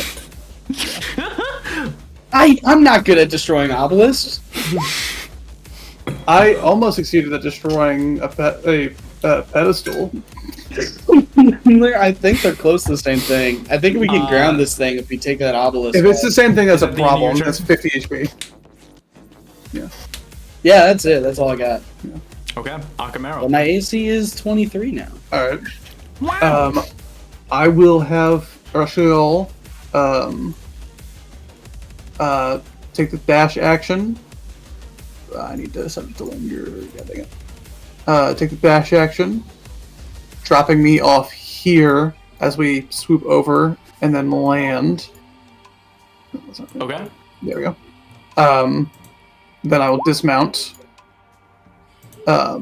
it! I'm not good at destroying obelisks. I almost succeeded at destroying a pedestal. I think they're close to the same thing. I think we can ground this thing if we take that obelisk. If it's the same thing as a Is that the end of your problem, turn? that's 50 HP. Yeah, that's it. That's all I got. Okay, Akamaro. But my AC is 23 now. Alright. I will have Urshiel take the dash action. I need to set it to linger. God dang it. Take the dash action, dropping me off here as we swoop over and then land. Okay. There we go. Then I will dismount. Or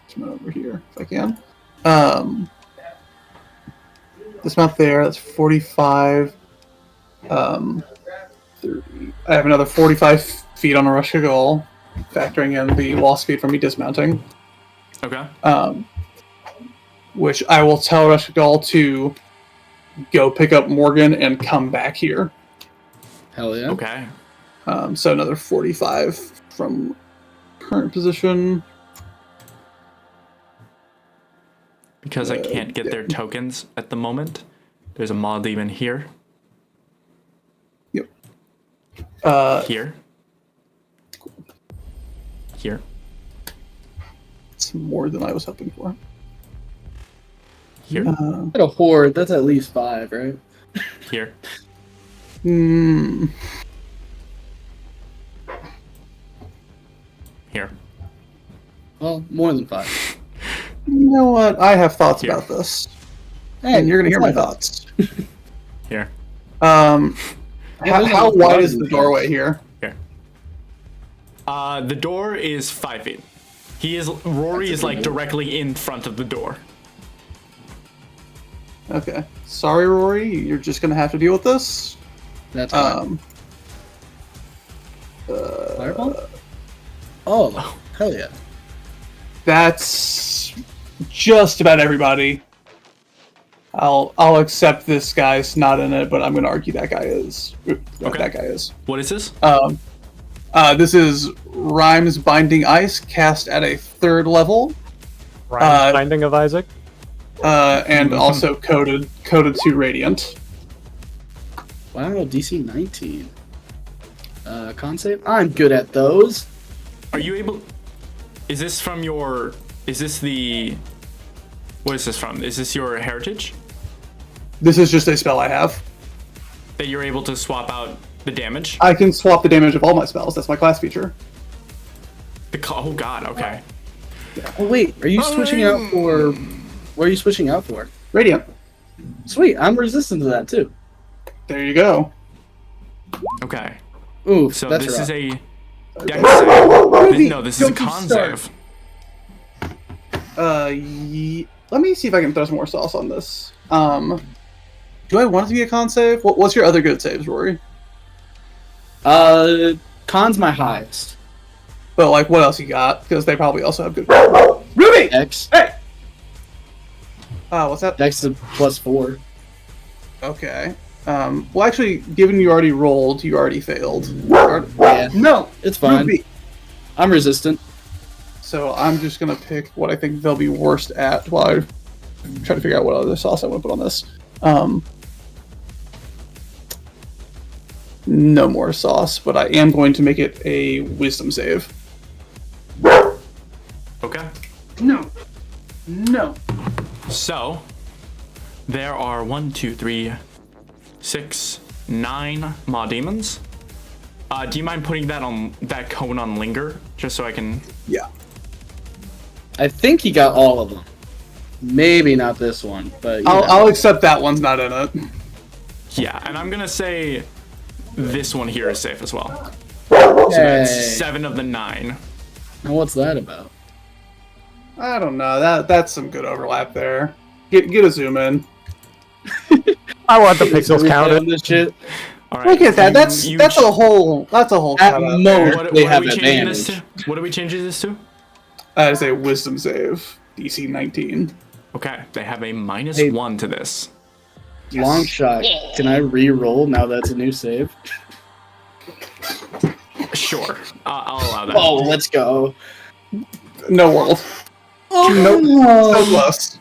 dismount over here if I can. Dismount there. That's 45. 30. I have another 45 feet on a rush goal, factoring in the lost speed from me dismounting. Okay. Which I will tell Rush Goal to go pick up Morgan and come back here. Hell yeah. Okay. So another 45 from current position. Because I can't get their tokens at the moment, there's a Maw Demon here. Yep. Here. Here. It's more than I was hoping for. Here. At a horde, that's at least 5, right? Here. Here. Well, more than 5. You know what? I have thoughts Here. about this. Hey, And you're going to hear that's my my thoughts. Here. How wide is the doorway here? Here. The door is 5 feet. Rory is like directly in front of the door. Okay. Sorry, Rory. You're just going to have to deal with this. That's fine. Fireball? Oh, hell yeah. That's just about everybody. I'll accept this guy's not in it, but I'm going to argue that guy is. Okay. That guy is. What is this? This is Rhymes Binding Ice, cast at a 3rd level, Ryan's Binding of Isaac. and also coded to Radiant. Wow, DC 19. Con save? I'm good at those. Are you able? Is this from your? Is this the? What is this from? Is this your heritage This is just a spell I have. that you're able to swap out the damage? I can swap the damage of all my spells. That's my class feature. Oh God. Okay. Oh wait, are you switching out for? What are you switching out for? Radiant. Sweet, I'm resistant to that too. There you go. Okay. Ooh, So that's this rough. is a dex save. No, this is a don't you con start. save. Let me see if I can throw some more sauce on this. Do I want it to be a con save? What's your other good saves, Rory? Con's my highest. But like, what else you got? Because they probably also have good. Ruby. Dex. Hey. What's that? Dex is +4. Okay. Well, actually, given you already rolled, you already failed. Yeah. No, It's fine. Ruby. I'm resistant. So I'm just gonna pick what I think they'll be worst at while I try to figure out what other sauce I want to put on this. No more sauce, but I am going to make it a wisdom save. Okay. No. No. So there are 1, 2, 3, 6, 9 Maw Demons. Do you mind putting that cone on linger, just so I can? Yeah. I think he got all of them. Maybe not this one, but you know. I'll accept that one's not in it. Yeah, and I'm gonna say this one here is safe as well. So that's Yay. 7 of the 9. Now what's that about? I don't know. That's some good overlap there. Get a zoom in. I want the pixels counted. This shit. All right. Look at that. you That's a whole At cutout most, there. they What are have we changing this advantage. to? What are we changing this to? That is a wisdom save. DC 19. Okay, they have a minus Hey. 1 to this. Long shot. Can I re-roll now that's a new save? Sure, I'll allow that. Oh, let's go. No world. Nope. So close.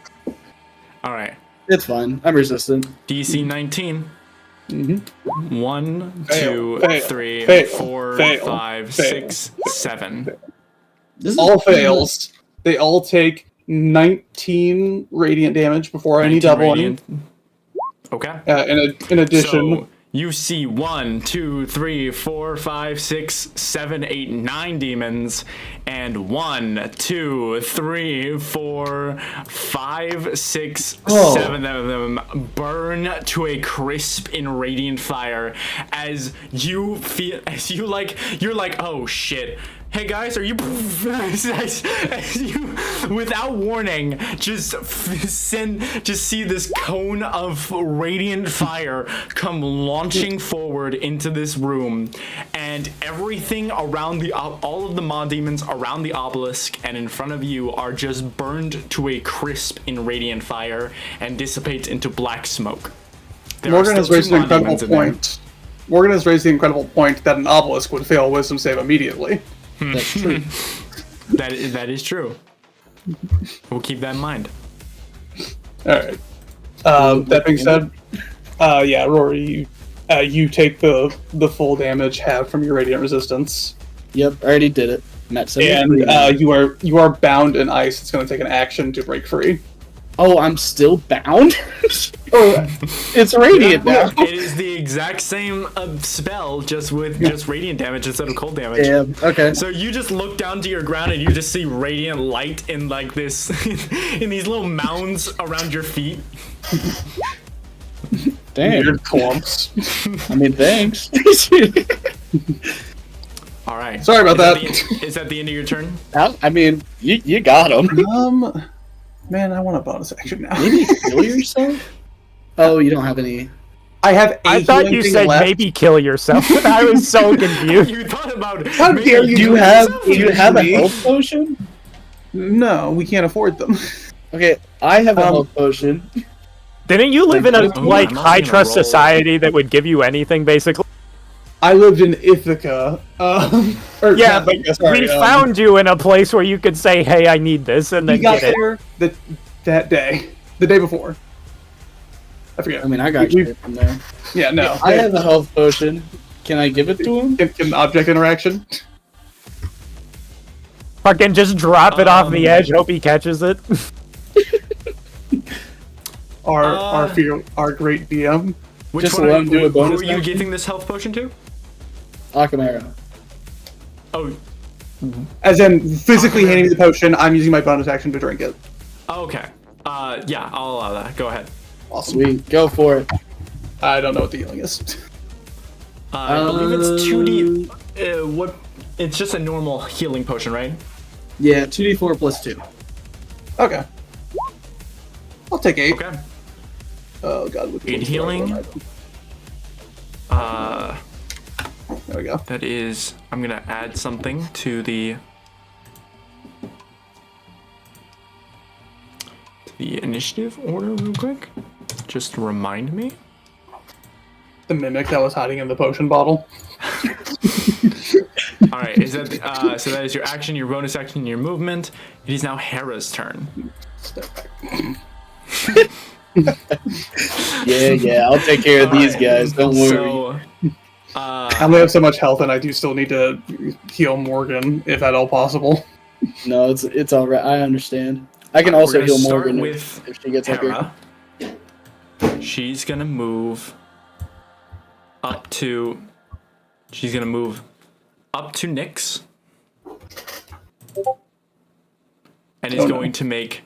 All right, It's fine. I'm resistant. DC 19. Mm-hmm. 1, Fail, 2, fail, 3, fail, 4, fail, 5, fail. 6, 7. This is All fails. They all take 19 radiant damage before any 19 doubling. radiant. Okay. In addition, So you see 1, 2, 3, 4, 5, 6, 7, 8, 9 demons, and 1, 2, 3, 4, 5, 6, Oh. 7 of them burn to a crisp in radiant fire as you feel, you're like, oh shit. Hey guys, are you as you without warning just see this cone of radiant fire come launching forward into this room, and everything around all of the mod demons around the obelisk and in front of you are just burned to a crisp in radiant fire and dissipates into black smoke. There Morgan are has still raised two an mod incredible demons in there. point. Morgan has raised the incredible point that an obelisk would fail a wisdom save immediately. That's true. That is true. We'll keep that in mind. Alright. That being said, yeah, Rory, you take the full damage halved from your radiant resistance. Yep, I already did it. I'm at 73. And you are bound in ice. It's going to take an action to break free. Oh, I'm still bound? Oh, it's radiant now. It is the exact same spell, just with just radiant damage instead of cold damage. Damn, okay. So you just look down to your ground and you just see radiant light in like this, in these little mounds around your feet. Damn. Weird clumps. I mean, thanks. All right. Sorry about that. Is that the end of your turn? I mean, you got him. Man, I want a bonus action now. Maybe kill yourself? Oh, you don't have any. I have a I thought you healing thing said left. maybe kill yourself. I was so confused. You thought about How maybe dare you Do you do have this? do you have a health potion? No, we can't afford them. Okay, I have a health potion. Didn't you live in a Oh, like I'm not high gonna trust roll. society that would give you anything basically? I lived in Ithaca. Or Yeah, not but Ithaca, sorry, we found you in a place where you could say, "Hey, I need this," and we then got get it. there that day, the day before. I forget. I mean, I got you from there. Yeah, no. I have a health potion. Can I give it to him? Can object interaction. Fucking just drop it off the edge. Hope he catches it. Our great DM. Which Just one let him do a bonus who are you action? giving this health potion to? Akamara. Oh, As in physically handing me the potion, I'm using my bonus action to drink it. okay. Yeah, I'll allow that. Go ahead. Awesome. Sweet, go for it. I don't know what the healing is. I believe it's 2d. What? It's just a normal healing potion, right? Yeah, 2d4 plus 2. Okay. I'll take 8. Okay. Oh god, which 8 one's the right healing. one? There we go. That is. I'm gonna add something to the initiative order real quick. Just to remind me. The mimic that was hiding in the potion bottle. All right. Is that so? That is your action, your bonus action, your movement. It is now Hera's turn. Step back. Yeah, I'll take care of these guys. Don't worry. So, I only have so much health, and I do still need to heal Morgan, if at all possible. No, it's all right. I understand. I can we're also gonna heal start Morgan with if she gets up here. Hera. She's gonna move up to. She's gonna move up to Nyx, and is going to make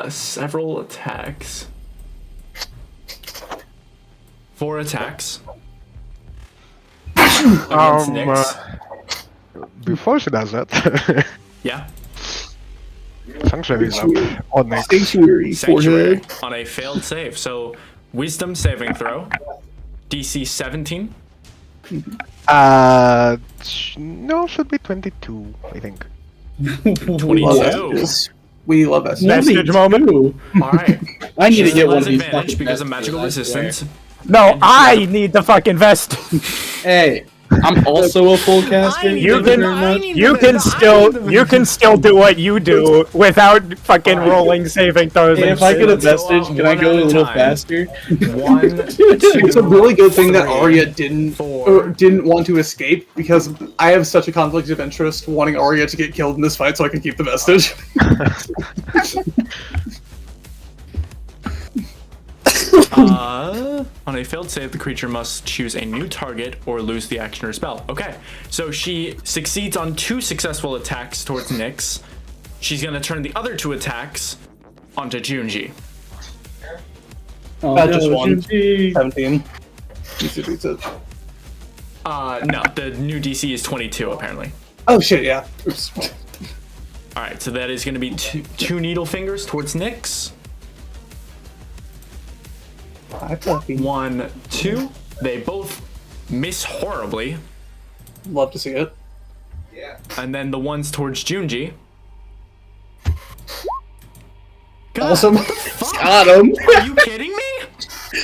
several attacks. 4 attacks against Nyx. Before she does that, Yeah. Sanctuary is up on next. Sanctuary. Sanctuary Forehead. on a failed save. So wisdom saving throw. DC 17. No, should be 22, I think. 22. We love that. Vestige moment. All right. I need to get one Has of these advantage fucking because of vestiges, magical I swear. resistance. No, I need the fucking vest. Hey, I'm also a full caster. You Thank very much. you can still do what you do without fucking rolling saving throws. Hey, and if I shit. get a Let's go vestige, on can I one go at a a little time. faster? 1, 2, It's a really good thing that 3, Arya didn't 4. didn't want to escape because I have such a conflict of interest wanting Arya to get killed in this fight so I can keep the vestige. On a failed save, the creature must choose a new target or lose the action or spell. Okay, so she succeeds on 2 successful attacks towards Nyx. She's gonna turn the other 2 attacks onto Junji. Oh, Just one. GG. 17. DC beats it. No, the new DC is 22 apparently. Oh shit, yeah. Oops. All right, so that is gonna be two needle fingers towards Nyx. Hi, Fluffy. 1, 2. They both miss horribly, Love to see it. and then the ones towards Junji. God, Awesome. Got him. are you kidding me?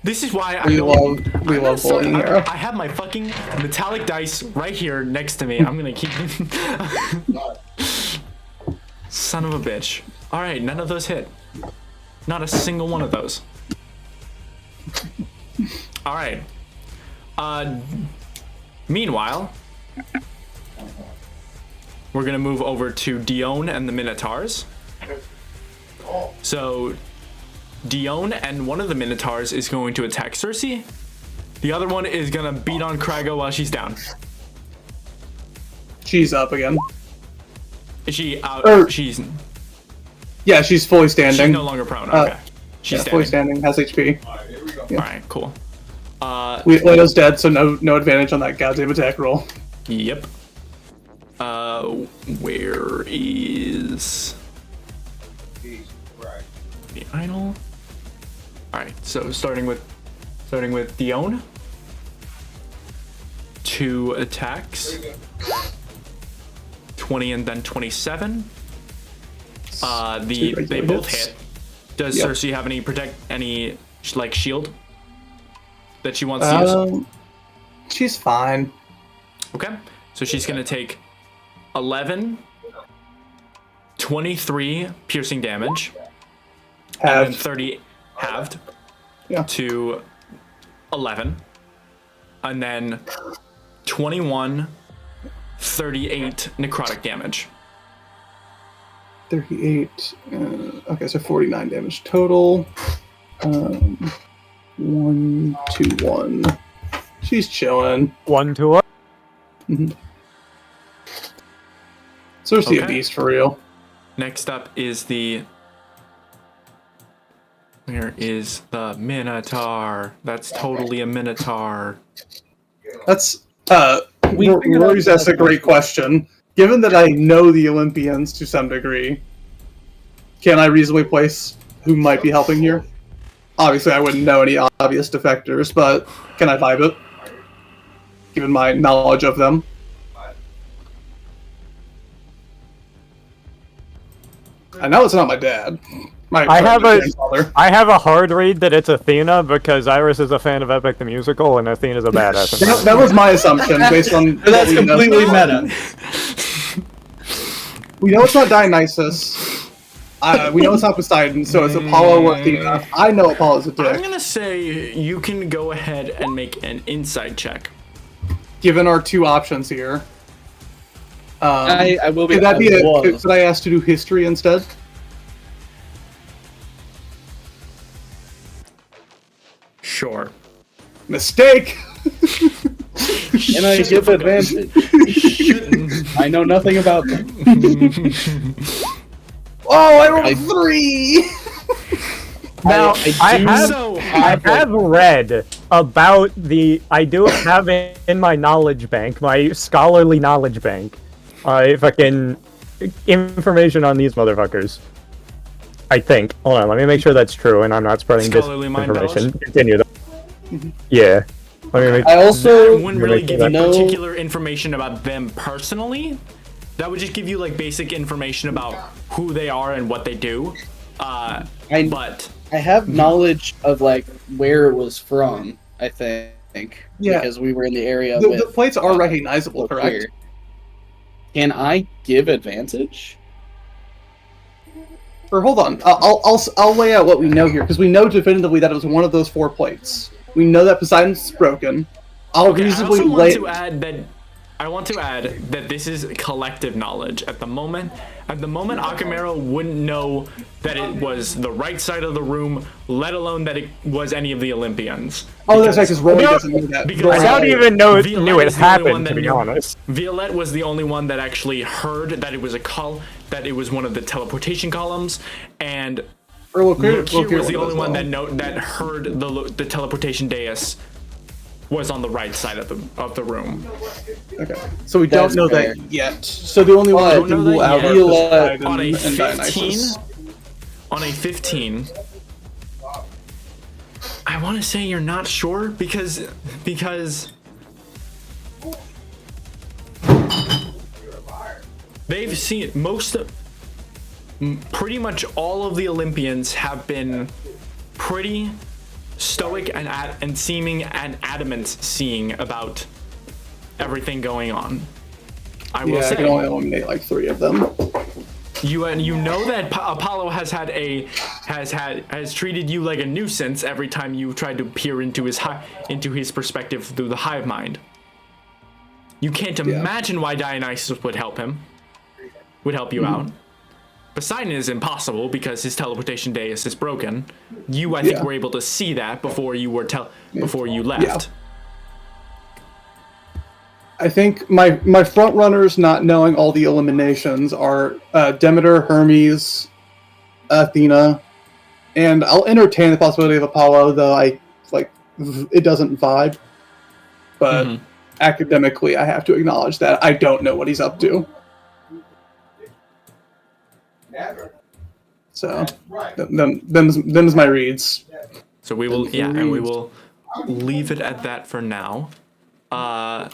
This is why We don't. love I'm gonna bullying start- here. I have my fucking metallic dice right here next to me. I'm gonna keep. Son of a bitch. All right, none of those hit. Not a single one of those. All right. Meanwhile, we're gonna move over to Dione and the Minotaurs. So, Dione and one of the Minotaurs is going to attack Cersei. The other one is gonna beat on Krago while she's down. She's up again. Is she out? Er, she's Yeah, she's fully standing. she's no longer prone. Okay. She's Fully standing. standing, has HP. Alright, cool. Leo's dead, so no advantage on that goddamn attack roll. Yep. Where is the idol? Alright, so starting with Dione. 2 attacks. 20 and then 27. They regular both hits. hit. Does Yep. Cersei have any like shield that she wants to use? She's fine. Okay, so she's gonna take 11, 23 piercing damage, and then Have 30 halved Yeah. to 11, and then 21, 38 necrotic damage. 38. Okay, so 49 damage total. 1, 2, 1. She's chilling. 1 to 1. Cersei a Okay. beast for real. Next up is the. Where is the Minotaur? That's totally a Minotaur. That's We figured out Rory's asked a great question. Given that I know the Olympians to some degree, can I reasonably place who might be helping here? Obviously, I wouldn't know any obvious defectors, but can I vibe it? Given my knowledge of them. I know it's not my dad. I have a grandfather. I have a hard read that it's Athena because Iris is a fan of Epic the Musical and Athena's a badass. in that. That was my assumption based on. But that's what we know. completely meta. We know it's not Dionysus. We know it's not Poseidon, so it's Apollo or Athena. I know Apollo's a I'm dick. gonna say you can go ahead and make an insight check. Given our 2 options here. I will be. Could that be I was. could I ask to do history instead? Sure. Mistake! And I give advantage. I know nothing about them. Oh, I rolled 3! Now I do have So, I have read about the. I do have it in my knowledge bank, my scholarly knowledge bank. Fucking information on these motherfuckers. I think. Hold on, let me make sure that's true, and I'm not spreading Scholarly mind disinformation. knowledge? Continue. Though. Yeah. I also That wouldn't really give you no- particular information about them personally. That would just give you like basic information about who they are and what they do. I But have knowledge of like where it was from. I think. Yeah. Because we were in the area. The with, plates are recognizable, correct? here. Can I give advantage? Or hold on, I'll lay out what we know here because we know definitively that it was one of those 4 plates. We know that Poseidon's broken. I'll reasonably lay. I want to add that this is collective knowledge at the moment. At the moment, Akamero wouldn't know that it was the right side of the room, let alone that it was any of the Olympians. Oh, that's right, because Roy doesn't know that. Because I don't even know knew it is the only one happened, that to be knew- honest. Violette was the only one that actually heard that it was that it was one of the teleportation columns, and Lokir was the only one that heard the teleportation dais was on the right side of the room. Okay, so we That's don't know fair. that yet. So the only one that can rule out are Poseidon On a and 15, Dionysus. on a 15, I want to say you're not sure because they've seen pretty much all of the Olympians have been pretty stoic and seeming and adamant seeing about everything going on. I will say I can only eliminate like 3 of them. you know that Apollo has treated you like a nuisance every time you tried to peer into his perspective through the hive mind. You can't imagine why Dionysus would help you out. Poseidon is impossible because his teleportation dais is broken. I think were able to see that before you left. Yeah. I think my front runners, not knowing all the eliminations, are Demeter, Hermes, Athena, and I'll entertain the possibility of Apollo, though it doesn't vibe. But academically, I have to acknowledge that I don't know what he's up to. So, them's my reads. So we will, and we will leave it at that for now. The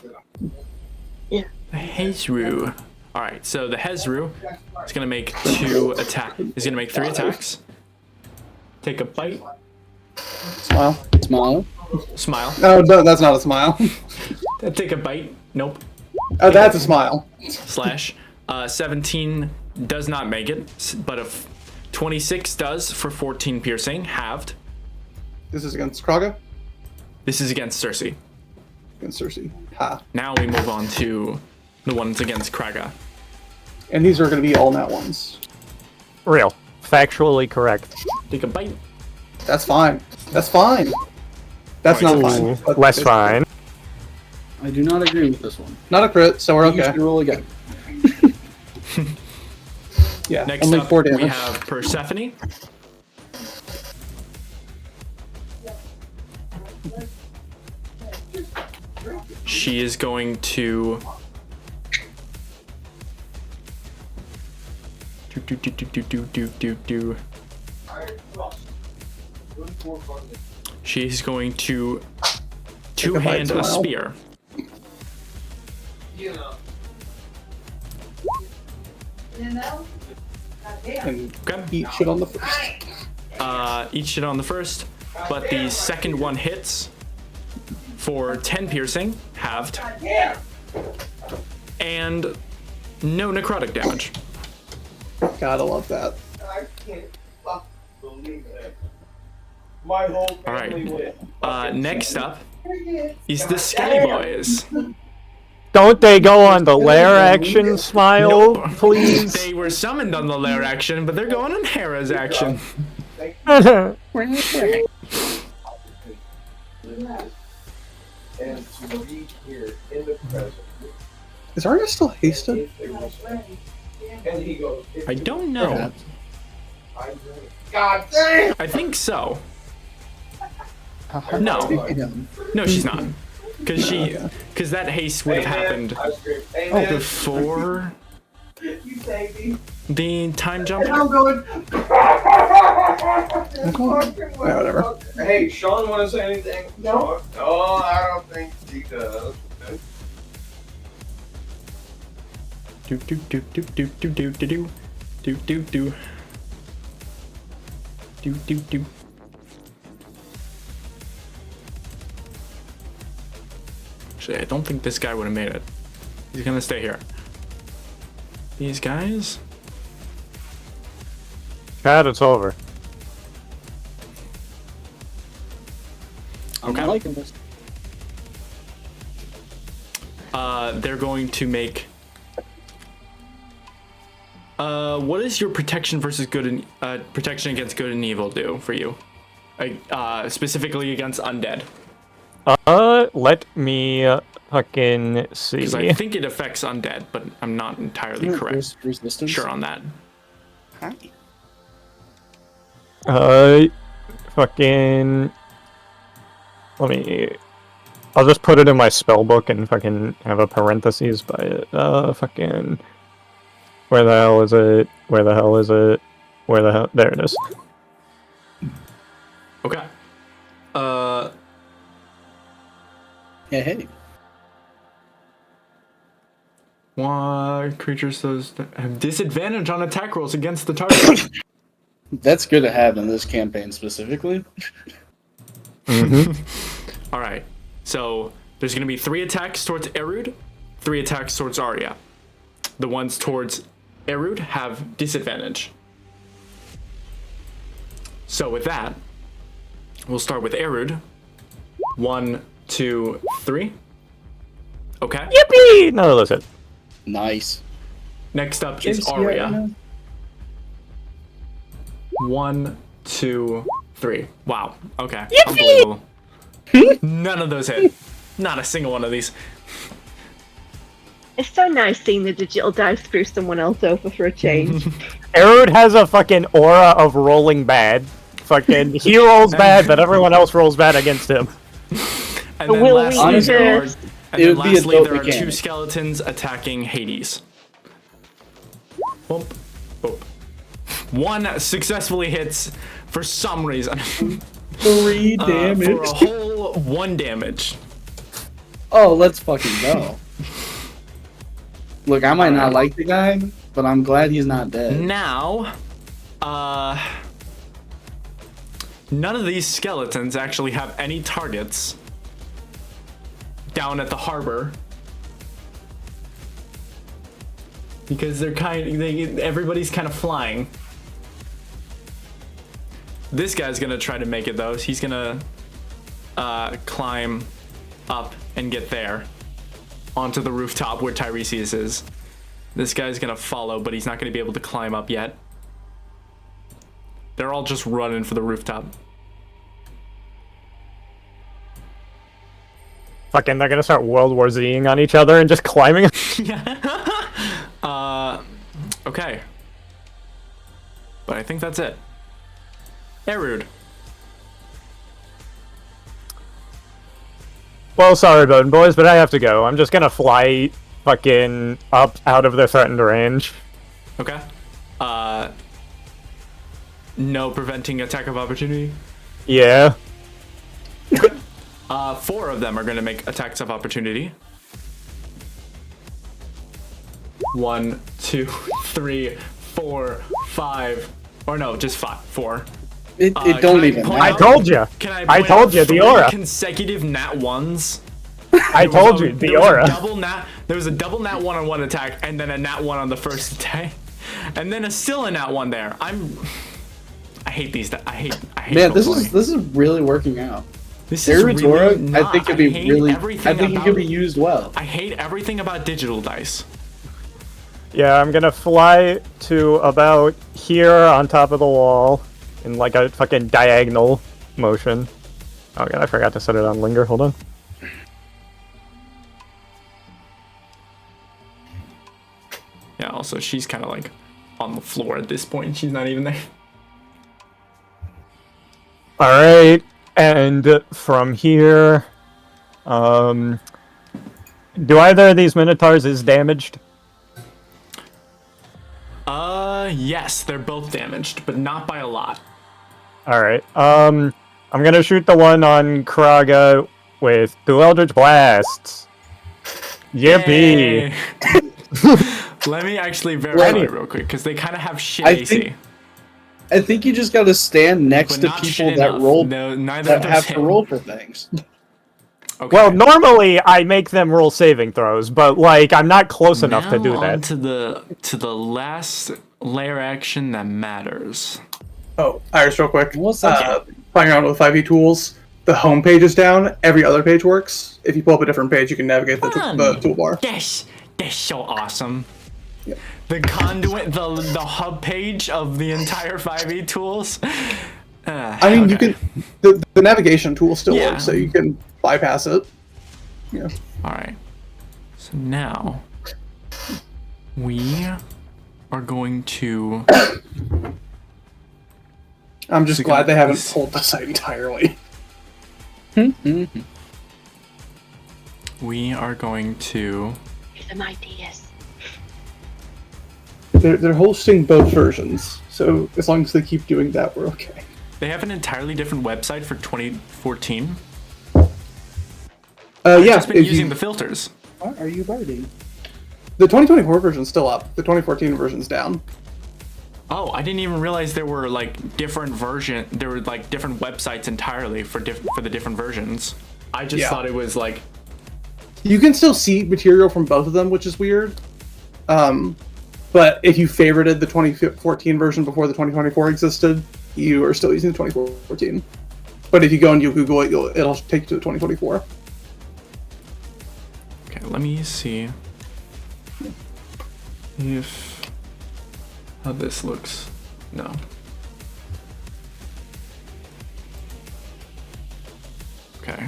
Hezru. All right, so the Hezru is gonna make 2 attack. Is gonna make 3 attacks. Take a bite. Smile. Smile. Oh, no, that's not a smile. Take a bite. Nope. Oh, that's a smile. Slash. 17 does not make it, but a 26 does for 14 piercing, halved. This is against Kraga? This is against Cersei. Against Cersei. Ha. Now we move on to the ones against Kraga. And these are going to be all nat ones. Real. Factually correct. Take a bite. That's fine. That's fine. That's not fine. but Less it's fine. I do not agree with this one. Not a crit, so we're You okay. should roll again. Yeah, Next only up, 4 damage. we have Persephone. She is going to... She's going to two-hand a spear. And eat shit on the first. Eat shit on the first, but the second one hits for 10 piercing, halved, and no necrotic damage. Gotta love that. I can't believe it. My whole family Alright, next up is the Skelly Boys. Don't they go on the lair action, Smile, Nope. please? They were summoned on the lair action, but they're going on Hera's action. and to be here in the present. Is Arya still hasted? And he goes, I don't know. God damn! I think so. No, she's not. Because that haste would have happened before You take me. the time jump. And I'm going. Whatever. Hey, Sean, want to say anything? No. No, I don't think he does. Do do do do do do do do do do do do do do do. Actually, I don't think this guy would have made it. He's gonna stay here. These guys? Chad, it's over. I'm not liking this. They're going to make. What does your protection versus good and protection against good and evil do for you? Specifically against undead. Let me fucking see. Because I think it affects undead, but I'm not entirely correct. Resistance? Sure on that. Fucking. Let me. I'll just put it in my spell book and fucking have a parentheses by it. Fucking. Where the hell is it? Where the hell is it? Where the hell? There it is. Okay. Yeah, hey. Why creatures those that have disadvantage on attack rolls against the target? That's good to have in this campaign specifically. All right. So there's going to be 3 attacks towards Erud, 3 attacks towards Arya. The ones towards Erud have disadvantage. So with that, we'll start with Erud. 1, 2, 3. Okay. Yippee! No, listen. Nice. Next up is Arya. 1, 2, 3. Wow. Okay. Yippee! Unbelievable. None of those hit. Not a single one of these. It's so nice seeing the digital dice screw someone else over for a change. Erud has a fucking aura of rolling bad. Fucking, he rolls bad, but everyone else rolls bad against him. And then Will lastly, we there are, just... and It then would be a lastly, dope there are 2 mechanic. skeletons attacking Hades. Boop, boop. 1 successfully hits for some reason. 3 damage. For a whole 1 damage. Oh, let's fucking go. Look, I might not like the guy, but I'm glad he's not dead. Now, none of these skeletons actually have any targets down at the harbor. Because they're everybody's kind of flying. This guy's gonna try to make it though. He's gonna climb up and get there onto the rooftop where Tiresias is. This guy's gonna follow, but he's not gonna be able to climb up yet. They're all just running for the rooftop. Fucking, they're gonna start World War Z-ing on each other and just climbing. Okay. But I think that's it. Erud. Well, sorry, Bone Boys, but I have to go. I'm just gonna fly fucking up out of their threatened range. Okay. No preventing attack of opportunity? Yeah. 4 of them are gonna make attacks of opportunity. 1, 2, 3, 4, 5. Or no, just 4. It don't even point matter. I told you. Can I I point told out you, the 3 aura. consecutive nat 1s? I told you, the aura. There was a double nat 1 on one attack, and then a nat 1 on the first attack, and then still a nat 1 there. I hate these. I hate. Man, this roleplaying. is really working out. This is Erud's really aura, not. I think could be really. I think it could be used well. I hate everything about digital dice. Yeah, I'm gonna fly to about here on top of the wall in like a fucking diagonal motion. Oh god, I forgot to set it on linger. Hold on. Yeah. Also, she's kind of like on the floor at this point. She's not even there. All right, and from here, do either of these minotaurs is damaged? Yes, they're both damaged, but not by a lot. All right. I'm gonna shoot the one on Kraga with 2 Eldritch Blasts. Yippee! Let me actually verify real quick, because they kind of have shit AC. I think you just gotta stand next to people that roll that have to roll for things. Okay. Well, normally I make them roll saving throws, but like I'm not close enough to do Now that. on to the last layer action that matters. Oh, Iris, real quick. What's that? Playing around with 5e tools, the home page is down. Every other page works. If you pull up a different page, you can navigate the toolbar. That's so awesome. Yep. The conduit, the hub page of the entire 5e tools. I mean, you can. The navigation tool still works, so you can bypass it. Yeah. All right. So now we are going to. I'm just glad they haven't pulled the site entirely. We are going to. Here's some ideas. They're hosting both versions, so as long as they keep doing that, we're okay. They have an entirely different website for 2014. I've just been using the filters. What are you writing? The 2024 version's still up. The 2014 version's down. Oh, I didn't even realize there were like different There were like different websites entirely for the different versions. I just thought it was like. You can still see material from both of them, which is weird. But if you favorited the 2014 version before the 2024 existed, you are still using the 2014. But if you go and you Google it, it'll take you to the 2024. Okay, let me see if how this looks. No. Okay,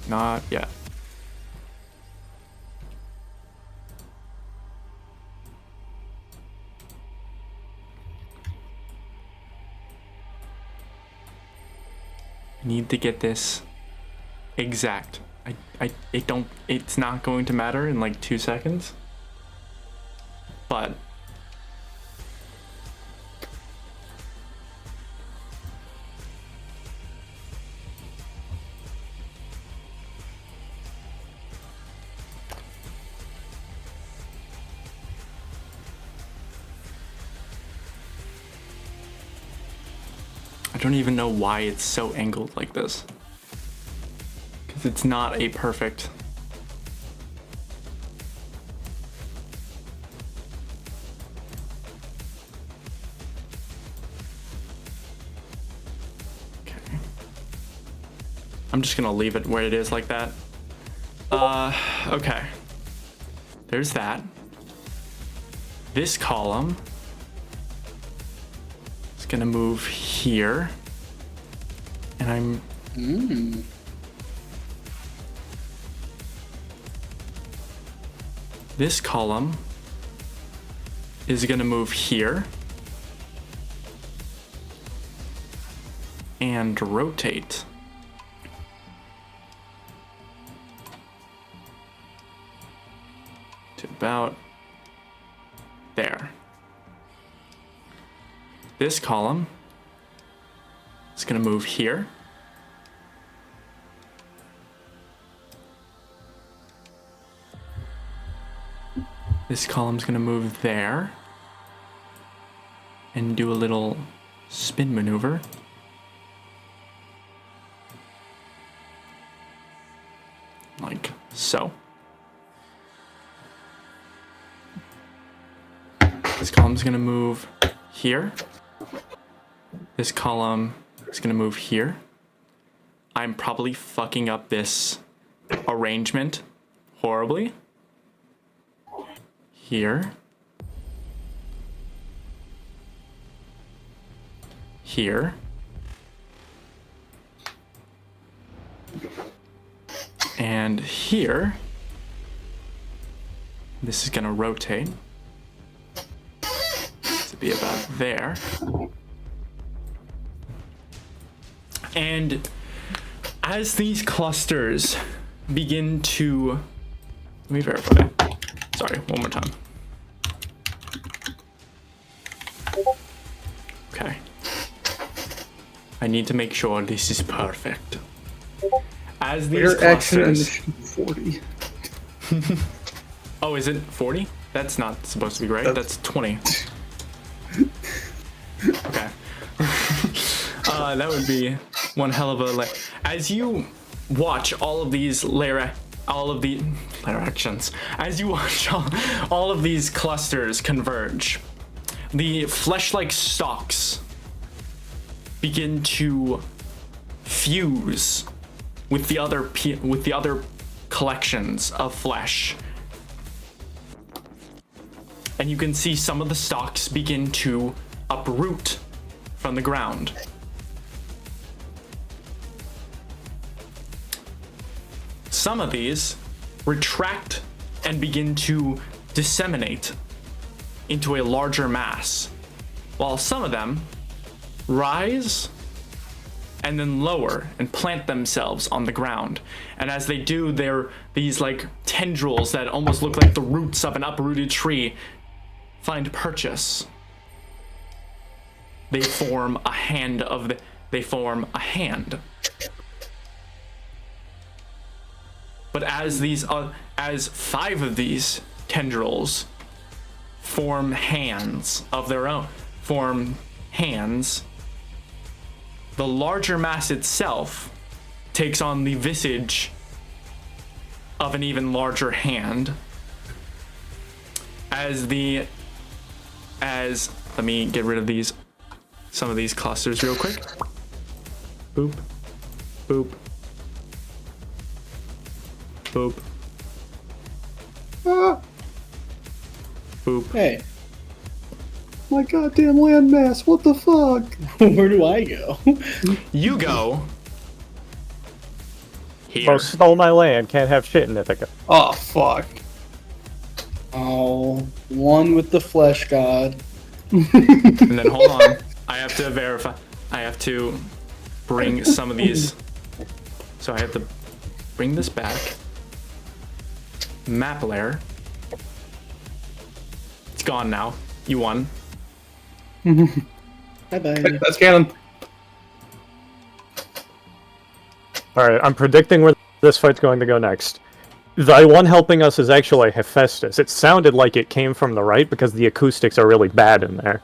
not yet. I need to get this exact. It's not going to matter in like 2 seconds. But I don't even know why it's so angled like this. Because it's not a perfect. Okay. I'm just gonna leave it where it is like that. Okay. There's that. This column is gonna move here. And I'm this column is gonna move here and rotate. To about there. This column is gonna move here. This column's gonna move there and do a little spin maneuver. Like so. This column's gonna move here. This column is gonna move here. I'm probably fucking up this arrangement horribly. Here. Here. And here. This is gonna rotate to be about there. And as these clusters begin to, let me verify. Sorry, one more time. Okay. I need to make sure this is perfect. As these Your action clusters... 40. Oh, is it 40? That's not supposed to be right. That's 20. Okay. That would be one hell of a... As you watch all of these layer actions, as you watch all of these clusters converge, the flesh-like stalks begin to fuse with the other collections of flesh. And you can see some of the stalks begin to uproot from the ground. Some of these retract and begin to disseminate into a larger mass, while some of them rise and then lower and plant themselves on the ground. And as they do, they're these like tendrils that almost look like the roots of an uprooted tree find purchase. They form a hand. But as 5 of these tendrils form hands of their own, the larger mass itself takes on the visage of an even larger hand. Let me get rid of some of these clusters real quick. Boop, boop, boop, boop. Hey, My goddamn landmass, what the fuck? where do I go? You go here. Oh, stole my land. Can't have shit in Ithaca. Oh, fuck. Oh, one with the flesh god. And then hold on. I have to verify. I have to bring some of these. So I have to bring this back. Map layer. It's gone now. You won. Bye-bye. That's canon. Alright, I'm predicting where this fight's going to go next. The one helping us is actually Hephaestus. It sounded like it came from the right because the acoustics are really bad in there.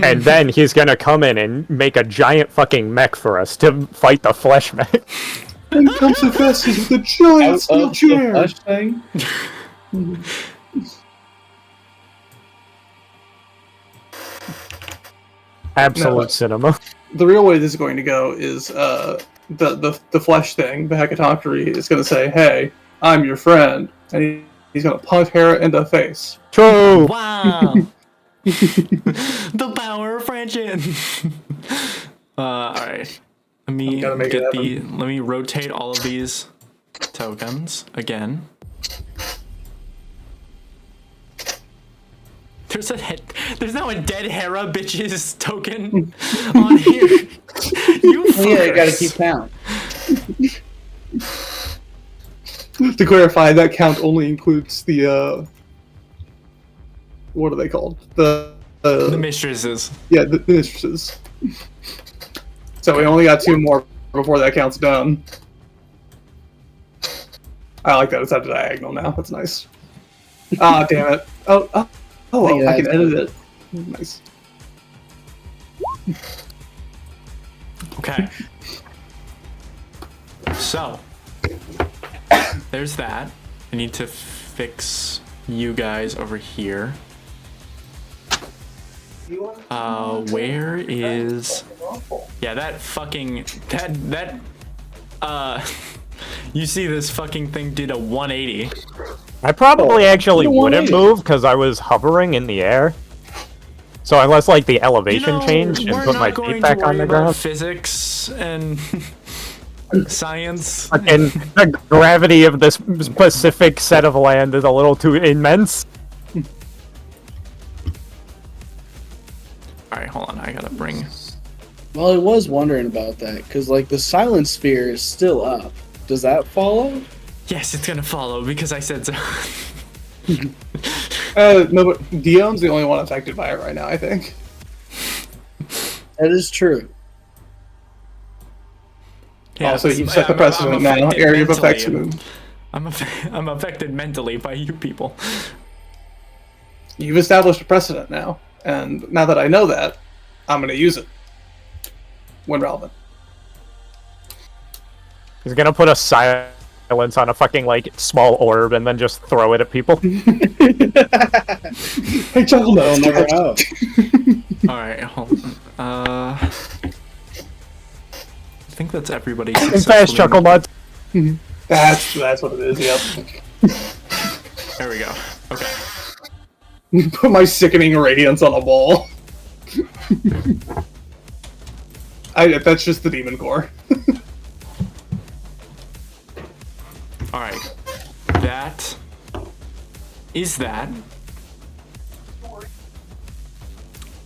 And then he's gonna come in and make a giant fucking mech for us to fight the flesh mech. And comes Hephaestus with a giant steel chair. The flesh thing? Absolute No. cinema. The real way this is going to go is the flesh thing, the Hecatonchery, is going to say, "Hey, I'm your friend," and he's going to punch Hera in the face. True. Wow. The power of friendship. All right. Let me Gotta make it let me rotate all of these tokens again. There's now a dead Hera bitches token on here. You fuckers. Yeah, you gotta keep count. To clarify, that count only includes the what are they called? The mistresses. Yeah, the mistresses. So we only got 2 more before that count's done. I like that it's at a diagonal now. That's nice. Ah, damn it. Oh, Yeah, I can edit it. Nice. Okay. So, there's that. I need to fix you guys over here. Where is... Yeah, that fucking... You see this fucking thing did a 180. I probably actually the wouldn't 180. move because I was hovering in the air. So unless like the elevation changed and we're put not my going feet to back on worry the about ground. physics and science. And the gravity of this specific set of land is a little too immense. Alright, hold on. I gotta bring... Well, I was wondering about that, because, like, the silent sphere is still up. Does that follow? Yes, it's gonna follow because I said so. No, but Dion's the only one affected by it right now, I think. That is true. Yeah, Also, you've set the precedent now. affected Area of mentally. effects move. I'm affected mentally by you people. You've established a precedent now, and now that I know that, I'm gonna use it when relevant. He's gonna put a silence on a fucking, like, small orb and then just throw it at people. Hey, Chuckle, They'll never know. Alright, hold on. I think that's everybody. Fast chuckle nuts. That's what it is. Yep. There we go. Okay. Put my sickening radiance on a ball. That's just the demon core. Alright. That is that.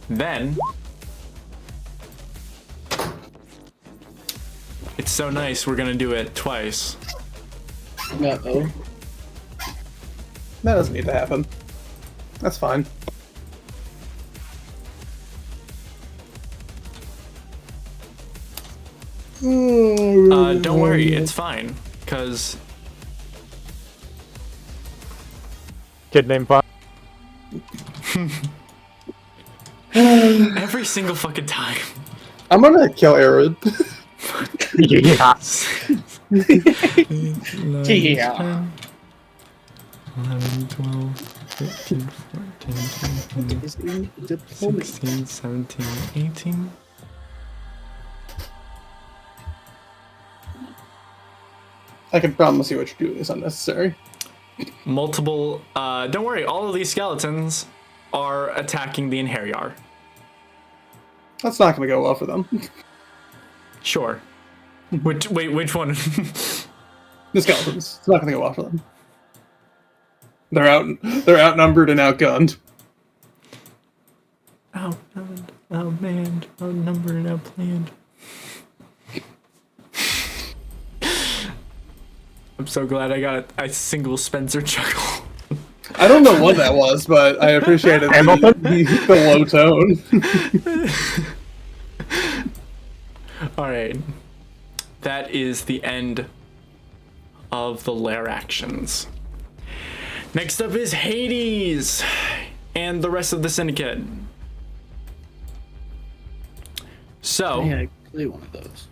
Then it's so nice we're gonna do it twice. Uh-oh. That doesn't need to happen. That's fine. Don't worry, it's fine. Cause Kid named Fun. every single fucking time. I'm gonna kill Arid. Yeah. 11, 12, 13, 14, 15, 16, 17, 18. I can promise you what you're doing is unnecessary. Multiple, don't worry, all of these skeletons are attacking the Inheriar. That's not gonna go well for them. Sure. Which one? The skeletons. It's not gonna go well for them. They're outnumbered and outgunned. Outnumbered, outmanned, outnumbered, and outplanned. I'm so glad I got a single Spencer chuckle. I don't know what that was, but I appreciated the low tone. Alright. That is the end of the lair actions. Next up is Hades and the rest of the syndicate. So, Yeah, I play one of those.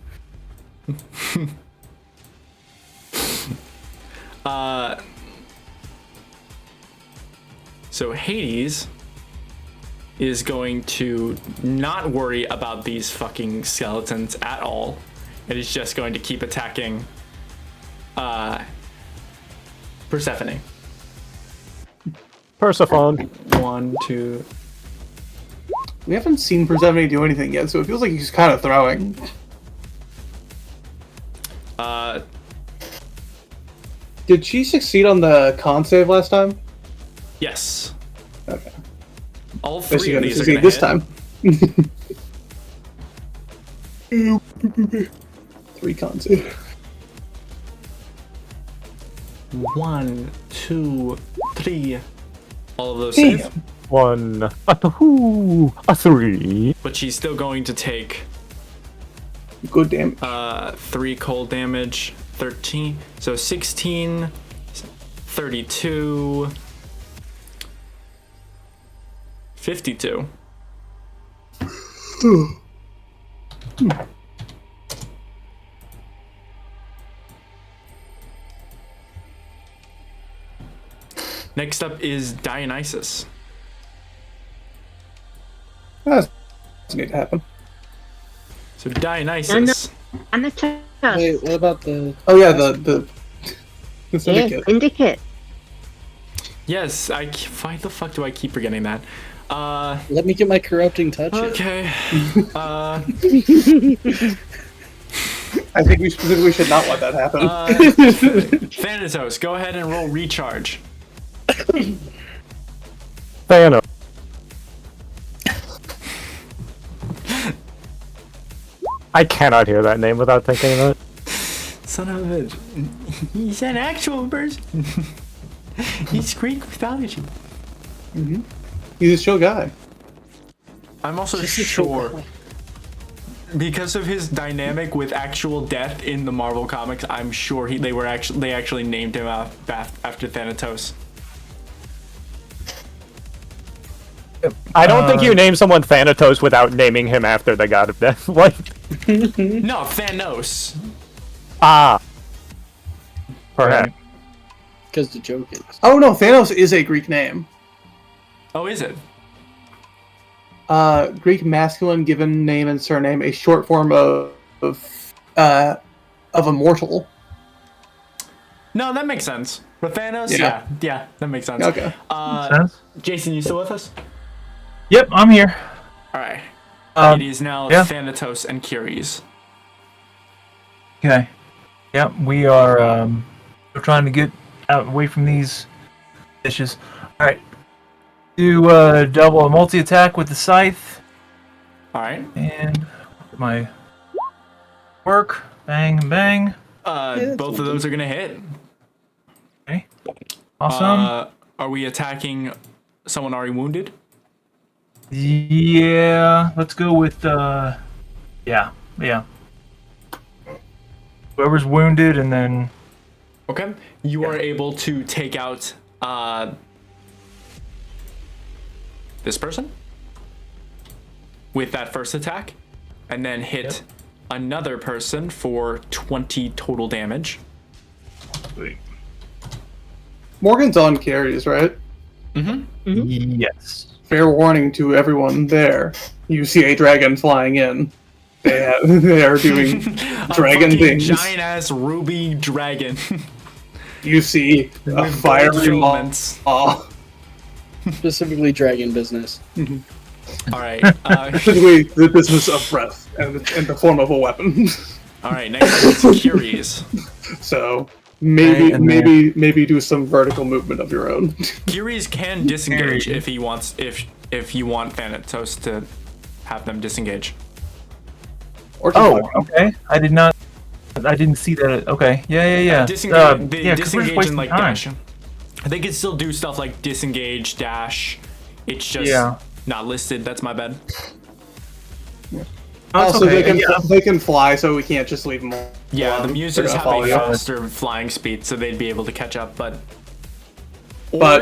So Hades is going to not worry about these fucking skeletons at all. It is just going to keep attacking Persephone. Persephone. 1, 2. We haven't seen Persephone do anything yet, so it feels like he's kind of throwing. Did she succeed on the con save last time? Yes. Okay. All Is three she of gonna these are succeed going to this hit. time? 3 con save. 1, 2, 3. All of those save. 1, a 2, a 3. But she's still going to take good damage. 3 cold damage. 13. So 16, 32, 52. Next up is Dionysus. That doesn't need to happen. So Dionysus. And the chest. Wait, what about the... Oh yeah, the syndicate. Yeah, syndicate. Yes, why the fuck do I keep forgetting that? Let me get my corrupting touch. Okay. I think we specifically should not let that happen. Thanatos, go ahead and roll recharge. Thanos. I cannot hear that name without thinking of it. Son of a bitch. He's an actual person. He's Greek mythology. He's a chill guy. I'm also sure because of his dynamic with actual death in the Marvel comics, I'm sure they actually named him after Thanatos. I don't think you name someone Thanatos without naming him after the god of death. Like, no, Thanos. Ah. Perhaps. Because the joke is. Oh no, Thanos is a Greek name. Oh, is it? Greek masculine given name and surname, a short form of immortal. No, that makes sense. But Thanos, yeah, that makes sense. Okay. Jason, you still with us? Yep, I'm here. All right. It is now yeah. Thanatos and Curies. Okay. Yep, we are we're trying to get out away from these dishes. All right. Do double a multi-attack with the scythe. All right. And my work. Bang, bang. Both of those are gonna hit. Okay. Awesome. Are we attacking someone already wounded? Yeah. Let's go with yeah. Whoever's wounded, and then. Okay. You are able to take out this person with that first attack, and then hit another person for 20 total damage. Sweet. Morgan's on carries, right? Yes. Fair warning to everyone there. You see a dragon flying in. They are doing dragon things. Giant ass ruby dragon. You see a fiery maw. Specifically dragon business. All right. Specifically the business of breath and in the form of a weapon. All right. Next is Curies. So maybe do some vertical movement of your own. Curies can disengage if he wants. If you want Thanatos to have them disengage. Okay. I didn't see that. Okay. Yeah. Disengage and like dash. They can still do stuff like disengage, dash. It's just not listed. That's my bad. Also, they can fly, so we can't just leave them. Yeah, the muses have a faster flying speed, so they'd be able to catch up. But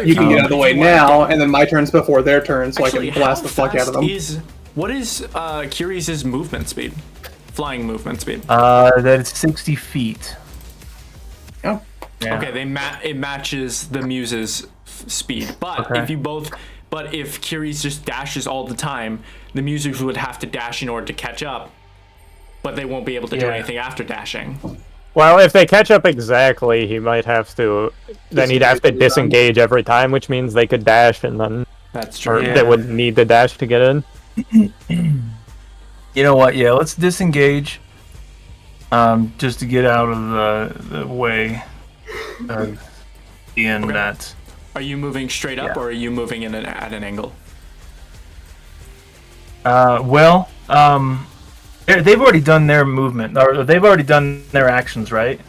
you can get out of the way now, and then my turn's before their turn, so actually, I can blast the fuck out of them. What is Curies' movement speed? Flying movement speed. That is 60 feet. Oh. Yeah. Okay, it matches the muse's speed, but if Curies just dashes all the time, the muses would have to dash in order to catch up, but they won't be able to do anything after dashing. Well, if they catch up exactly, he might have to. Then he'd have to disengage every time, which means they could dash, and then that's true. They would need the dash to get in. You know what? Yeah, let's disengage. Just to get out of the way of being that. Are you moving straight up, or are you moving at an angle? They've already done their movement, or they've already done their actions, right?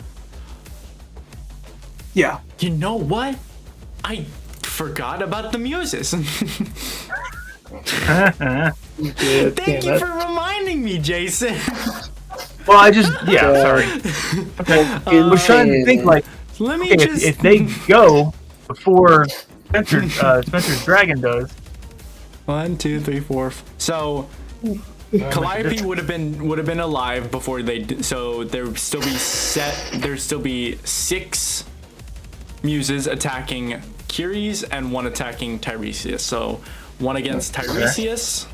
Yeah. You know what? I forgot about the muses. Thank you for reminding me, Jason. Well, sorry. Okay. I was trying to think, like, if they go before Spencer's dragon does. 1, 2, 3, 4. So Calliope would have been alive before they. So there'd still be 6 muses attacking Curies and 1 attacking Tiresias. So 1 against Tiresias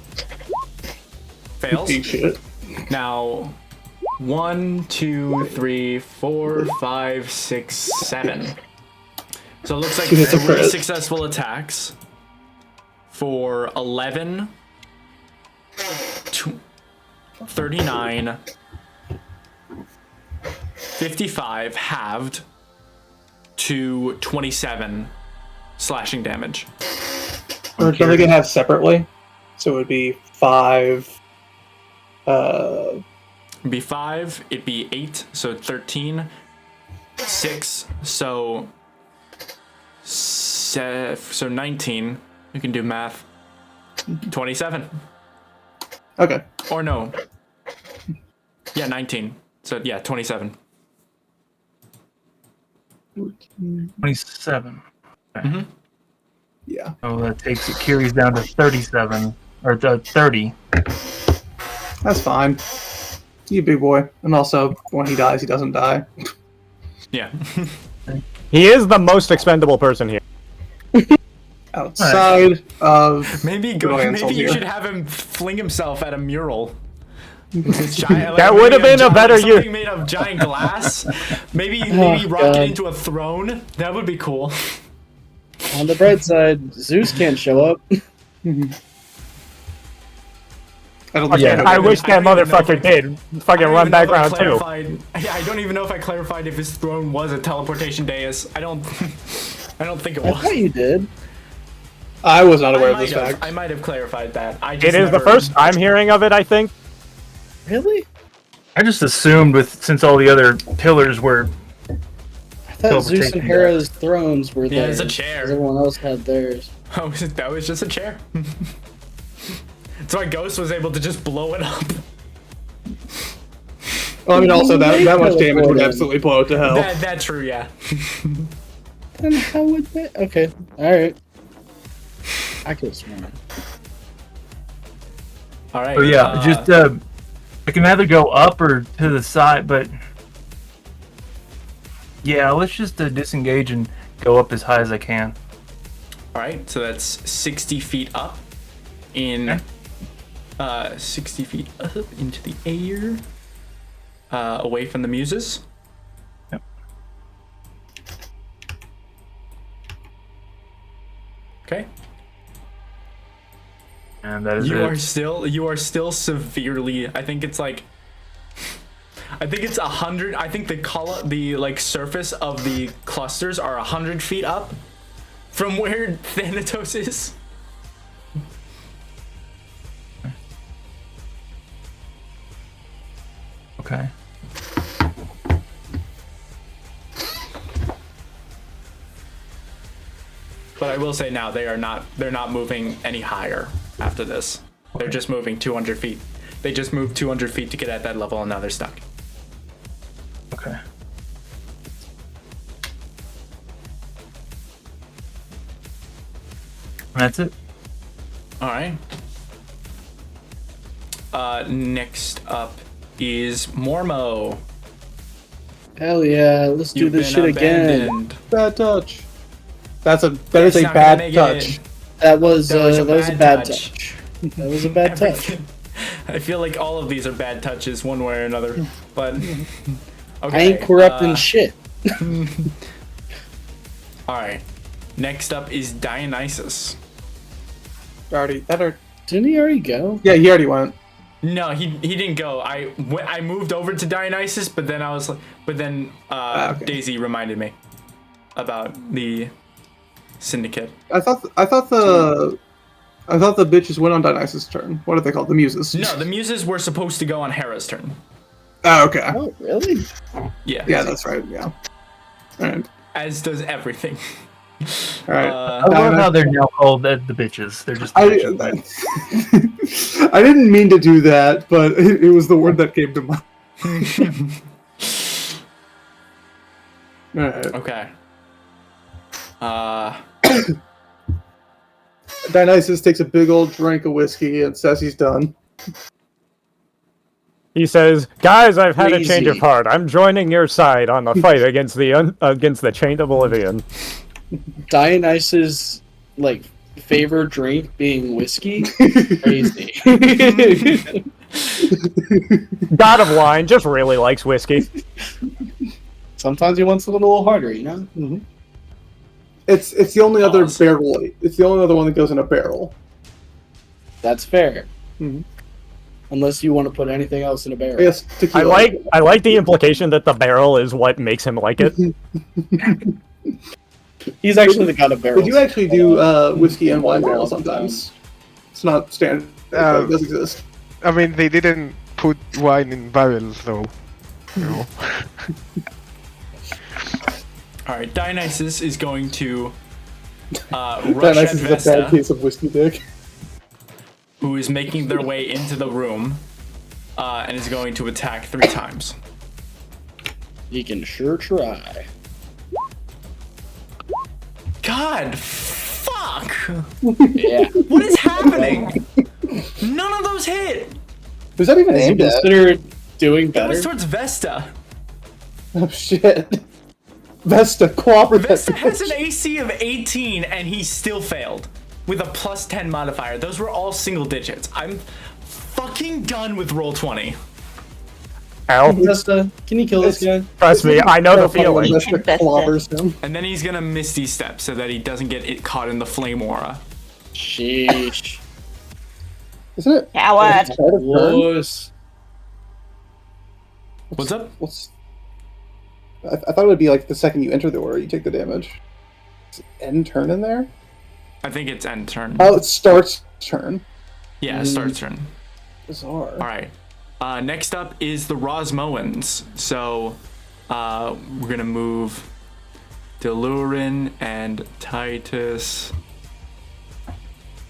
fails. Now 1, 2, 3, 4, 5, 6, 7. So it looks like 3 successful attacks for 11, 39, 55 halved to 27 slashing damage. Or so they can have separately. So it would be 5. It'd be 5. It'd be 8. So 13. 6. So 19. You can do math. 27. Okay. Or no. Yeah, 19. So yeah, 27. 27. Okay. Mm-hmm. Yeah. Oh, that takes it carries down to 37 or to 30. That's fine. You big boy. And also, when he dies, he doesn't die. Yeah. He is the most expendable person here. Outside of maybe you should have him fling himself at a mural. Giant, that would have been a better use. Something made of giant glass. maybe rock it into a throne. That would be cool. On the bright side, Zeus can't show up. I wish that motherfucker did. Fucking run background too. Yeah, I don't even know if I clarified if his throne was a teleportation dais. I don't think it was. I thought you did. I was not aware of this fact. I might have clarified that. It is the first I'm hearing of it, I think. Really? I just assumed since all the other pillars were. I thought Zeus and Hera's thrones were there. Yeah, it's a chair. Everyone else had theirs. Oh, that was just a chair. That's why Ghost was able to just blow it up. Well, I mean, also that much damage would absolutely blow it to hell. That's true, yeah. Then how would that? Okay, all right. I could have sworn. All right. Oh yeah, just I can either go up or to the side, but yeah, let's just disengage and go up as high as I can. All right, so that's 60 feet up in 60 feet up into the air, away from the muses. Yep. Okay. And that is you are still severely. I think it's 100. I think the surface of the clusters are 100 feet up from where Thanatos is. Okay. But I will say now they're not moving any higher after this. Okay. They're just moving 200 feet. They just moved 200 feet to get at that level and now they're stuck. Okay. And that's it. All right. Next up is Mormo. Hell yeah, let's do this shit again. Bad touch. That is a bad touch. That was a bad touch. That was a bad touch. I feel like all of these are bad touches one way or another. But okay. I ain't corrupting shit. All right. Next up is Dionysus. Didn't he already go? Yeah, he already went. No, he didn't go. I moved over to Dionysus, but then okay. Daisy reminded me about the syndicate. I thought the bitches went on Dionysus' turn. What are they called? The muses. No, the muses were supposed to go on Hera's turn. Oh, okay. Oh, really? Yeah. Yeah, that's right. Yeah. All right. As does everything. All right. I love how they're now called the bitches. They're just the bitches. I didn't mean to do that, but it was the word that came to mind. All right. Okay. Dionysus takes a big old drink of whiskey and says he's done. He says, "Guys, I've had a change of heart. I'm joining your side on the fight against the Chain of Oblivion." Dionysus' favorite drink being whiskey. Crazy. God of wine just really likes whiskey. Sometimes he wants it a little harder, you know. Mm-hmm. It's the only other barrel. It's the only other one that goes in a barrel. That's fair. Mm-hmm. Unless you want to put anything else in a barrel. Yes, tequila. I like the implication that the barrel is what makes him like it. He's actually the god of barrels. Would you actually do whiskey and wine barrel sometimes? It's not standard. It does exist. I mean, they didn't put wine in barrels, though. You know. All right, Dionysus is going to rush Dionysus at is a bad Vesta, case of whiskey dick. who is making their way into the room. and is going to attack 3 times. You can sure try. God, fuck! Yeah. What is happening? None of those hit. Was that even Does he aimed at? consider doing That was better? towards Vesta. Oh shit. Vesta, cooperative. Vesta has an AC of 18 and he still failed with a plus 10 modifier. Those were all single digits. I'm fucking done with roll 20. Ow. Vesta, can you kill this guy? Trust me, I know the feeling. Vesta clobbers him. And then he's gonna Misty Step so that he doesn't get it caught in the flame aura. Sheesh. Isn't it? Coward. Is it out of turn? Close. What's up? I thought it would be like the second you enter the aura, you take the damage. Is it end turn in there? I think it's end turn. Oh, it starts turn. Yeah, it starts turn. Bizarre. Alright. Next up is the Rosmoans. So, we're gonna move Delurin and Titus.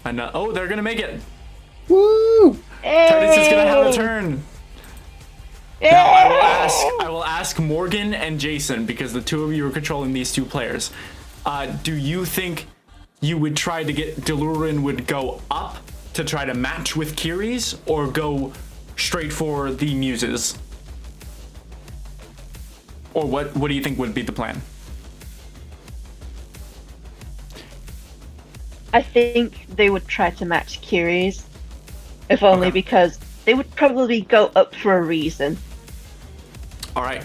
And, oh, they're gonna make it! Woo! Titus is gonna have a turn! Now, I will ask Morgan and Jason, because the two of you are controlling these 2 players. Do you think you would try to get Delurin would go up to try to match with Kiri's, or go straight for the Muses? Or what do you think would be the plan? I think they would try to match Kiri's, if only because they would probably go up for a reason. Alright.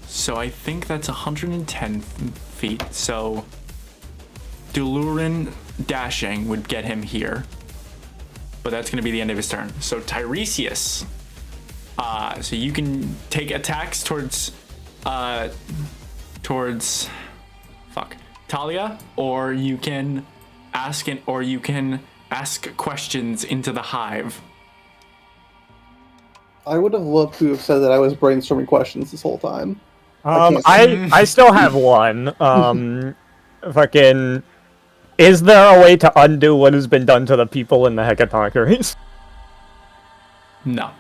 So I think that's 110 feet, so Delurin dashing would get him here. But that's gonna be the end of his turn. So Tiresias. So you can take attacks towards Talia, or you can ask questions into the hive. I would have loved to have said that I was brainstorming questions this whole time. I still have one. Fucking, is there a way to undo what has been done to the people in the hecatonchires? No.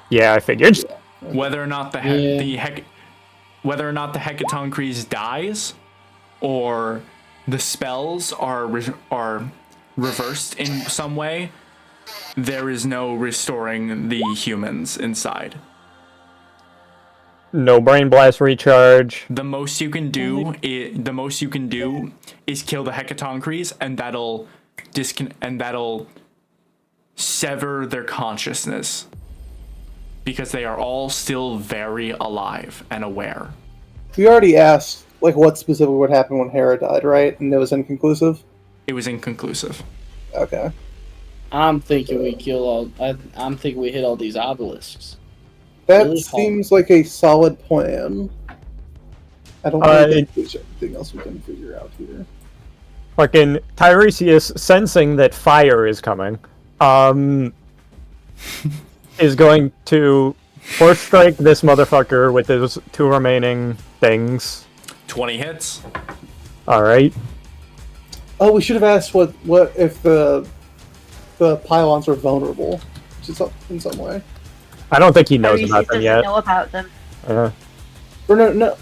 Yeah, I figured. Whether or not the hecatonchires dies, or the spells are reversed in some way, there is no restoring the humans inside. No brain blast recharge. The most you can do is kill the hecatonchires, and that'll sever their consciousness, because they are all still very alive and aware. We already asked like what specifically would happen when Hera died, right? And it was inconclusive. It was inconclusive. Okay. I'm thinking we kill all. I'm thinking we hit all these obelisks. That Really seems like a solid plan. I don't think there's anything else we can figure out here. Fucking Tiresias, sensing that fire is coming, is going to force strike this motherfucker with his 2 remaining things. 20 hits. Alright. Oh, we should have asked what if the pylons are vulnerable in some way. I don't think he knows Tiresias about them doesn't yet. know about them. Or no.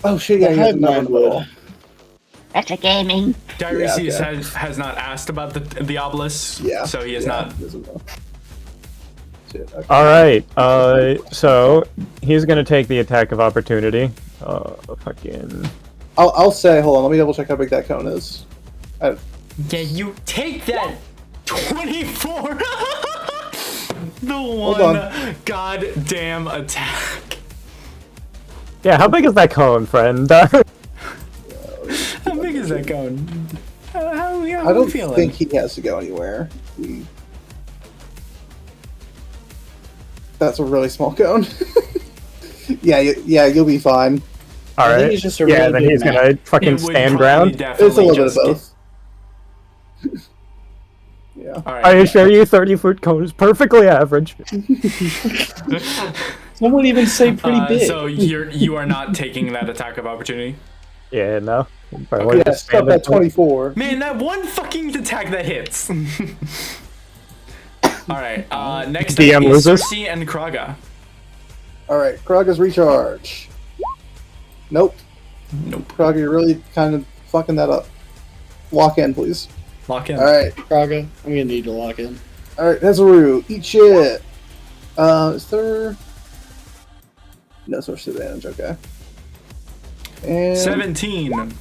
Oh shit! Yeah, The he doesn't know headline about them at all. Better gaming. Tiresias Yeah, okay. has not asked about the obelisk, Yeah. so he has yeah, not. he doesn't know. Shit, okay. Alright, so he's gonna take the attack of opportunity. Fucking... I'll say. Hold on. Let me double check how big that cone is. Yeah, you take that 24. The on. one goddamn attack. Yeah, how big is that cone, friend? How big is that cone? How are I don't you feeling? think he has to go anywhere. That's a really small cone. yeah, you'll be fine. Alright, he's just a yeah, really then good he's map. gonna fucking It would stand probably ground. It's a definitely little bit of just both. Yeah. All right. I assure you 30-foot cone is perfectly average. Someone even say pretty big. So you are not taking that attack of opportunity? Yeah, no. Probably Yeah, just stop stand at 24. Man, that one fucking attack that hits. All right. Next DM up is loses. Cersei and Kraga. Alright, Kraga's recharge. Nope. Nope. Kraga, you're really kind of fucking that up. Lock in, please. Lock in. Alright. Kraga, I'm gonna need to lock in. Alright, Nezuru, eat shit. Is there... No source advantage, okay. And... 17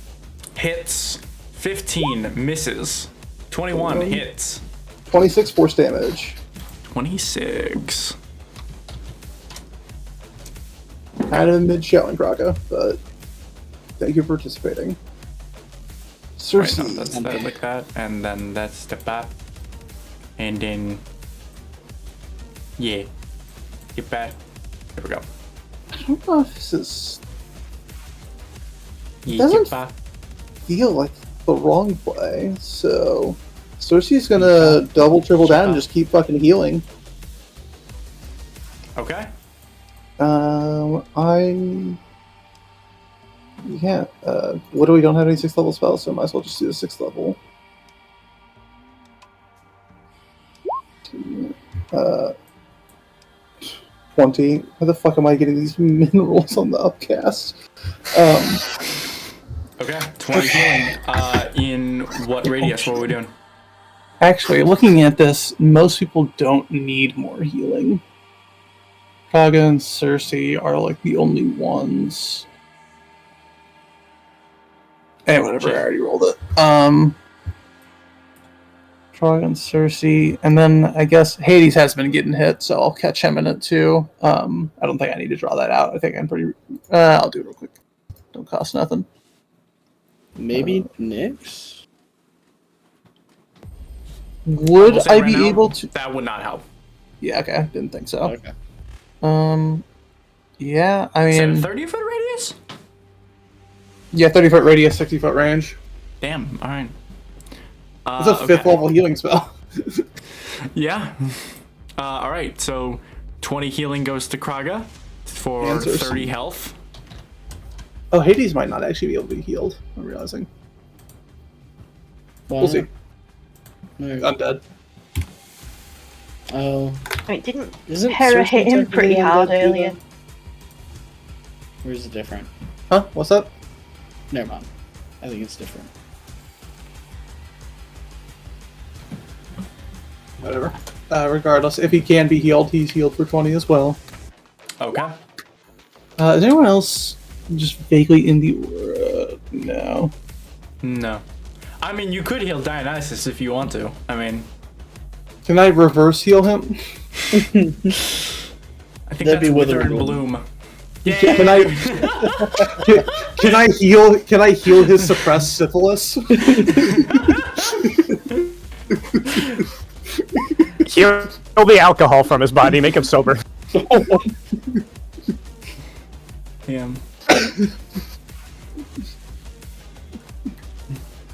hits. 15 misses. 21 hits. 26 force damage. 26. Kind of in mid-showing, Kraka, but thank you for participating. Right, Cersei. no, that's that like that, and then that's step back, and then yeah, get back. There we go. I don't know if this is Yeah, Doesn't- get back. feel like the wrong play, so Cersei's gonna double, triple down and just keep fucking healing. Okay. We don't have any 6th level spells, so I might as well just do the 6th level. 20. Where the fuck am I getting these minerals on the upcast? Okay. 20 healing. In what radius? What are we doing? Actually, looking at this, most people don't need more healing. Kaga and Cersei are like the only ones. Whatever, I already rolled it. Kaga and Cersei, and then I guess Hades has been getting hit, so I'll catch him in it too. I don't think I need to draw that out. I think I'm pretty. I'll do it real quick. Don't cost nothing. Maybe Nyx? Would We'll say I right be now, able to? That would not help. Yeah, okay. Didn't think so. Okay. Yeah, I Is that a mean, 30-foot radius? yeah, 30-foot radius, 60-foot range. Damn. All right. It's a 5th level healing spell. Yeah. All right. So 20 healing goes to Kraga for And Cersei. 30 health. Oh, Hades might not actually be able to be healed. I'm realizing. We'll see. Undead. Oh. I mean, didn't Isn't Hera Cersei hit him technically pretty hard undead too, earlier? though? Or is it different? Huh? What's up? Never mind. I think it's different. Whatever. Regardless, if he can be healed, he's healed for 20 as well. Okay. Is anyone else just vaguely in the no. No. I mean, you could heal Dionysus if you want to. I mean, Can I reverse heal him? I think That'd that's be Wither Wither and Bloom. Bloom. Can I can I heal his suppressed syphilis? Heal the alcohol from his body, make him sober. Yeah.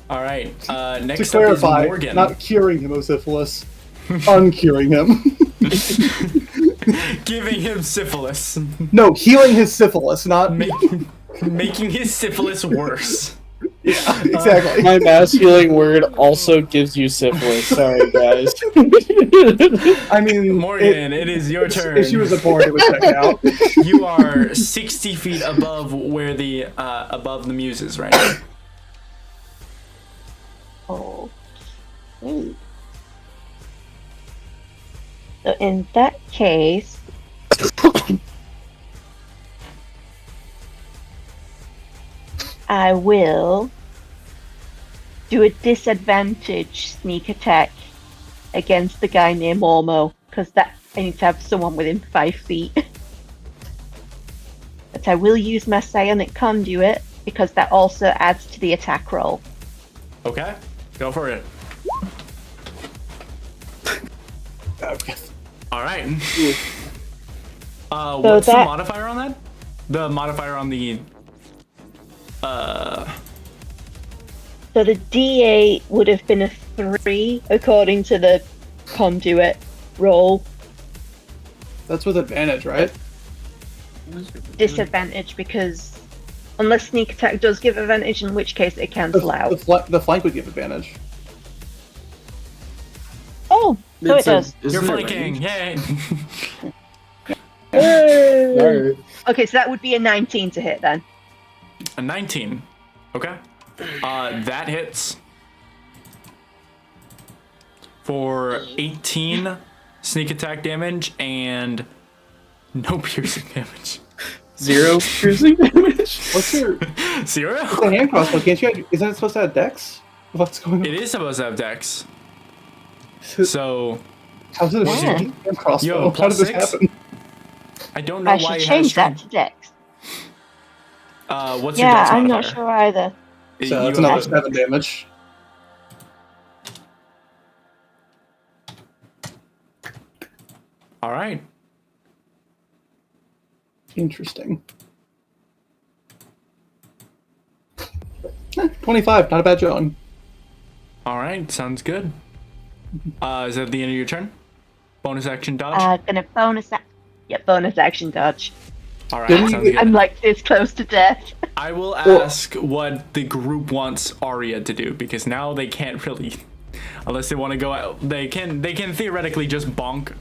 All right. To Next clarify, up is Morgan. not curing him of syphilis, uncuring him. Giving him syphilis. No, healing his syphilis, not Making his syphilis worse. Yeah, exactly. My mass healing word also gives you syphilis. Sorry, guys. I mean, Morgan, it is your turn. If she was a board, it would check out. You are 60 feet above where the above the muses right now. Oh. So in that case, I will do a disadvantage sneak attack against the guy near Mormo, because that I need to have someone within 5 feet. But I will use my psionic conduit because that also adds to the attack roll. Okay, go for it. All right. What's the modifier on that? The modifier on the. So the D8 would have been a 3 according to the conduit roll. That's with advantage, right? Disadvantage because unless sneak attack does give advantage, in which case it cancels out. The flank would give advantage. Oh, So it does. You're flanking. Yay. Alright. Okay, so that would be a 19 to hit then. A 19. Okay. That hits for 18 sneak attack damage and no piercing damage. 0 piercing damage? What's your 0? It's a hand crossbow? Can't you? Isn't it supposed to have dex? What's going on? It is supposed to have dex. So How's it a Yeah. hand crossbow? Yo, How plus did this 6? happen? I don't know I why should it has change strength. that to dex. What's your Yeah, dex I'm not modifier? sure either. So You it's another have- 7 damage. All right. Interesting. 25, not a bad showing. All right. Sounds good. Is that the end of your turn? Bonus action dodge. Gonna bonus action dodge. All right. didn't Sounds you- good. I'm like this close to death. I will ask what the group wants Arya to do because now they can't really, unless they want to go out. They can theoretically just bonk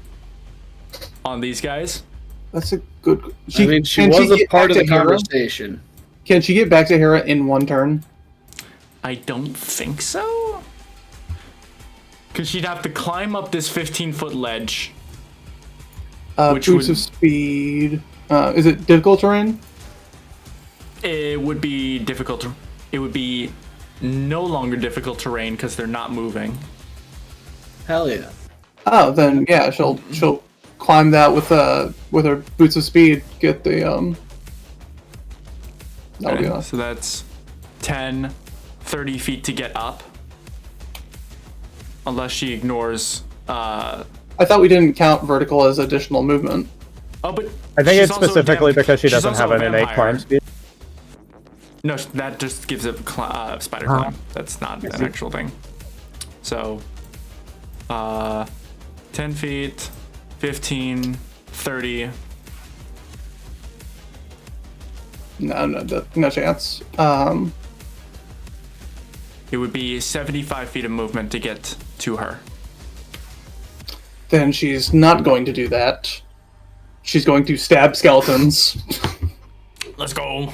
on these guys. That's a good. I mean, she can was a get part of back the to Hera? conversation. Can she get back to Hera in one turn? I don't think so. Because she'd have to climb up this 15-foot ledge. Which Boots would- of speed. Is it difficult terrain? It would be difficult to. It would be no longer difficult terrain because they're not moving. Hell yeah. Oh, then yeah, she'll climb that with her boots of speed. Get the That'll be Okay, enough. so that's 10, 30 feet to get up. Unless she ignores. I thought we didn't count vertical as additional movement. Oh, but I think she's it's also a specifically because she she's doesn't also have a an innate vampire. climb speed. No, that just gives it spider climb. That's not an actual thing. So, 10 feet, 15, 30. No chance. It would be 75 feet of movement to get to her. Then she's not going to do that. She's going to stab skeletons. Let's go.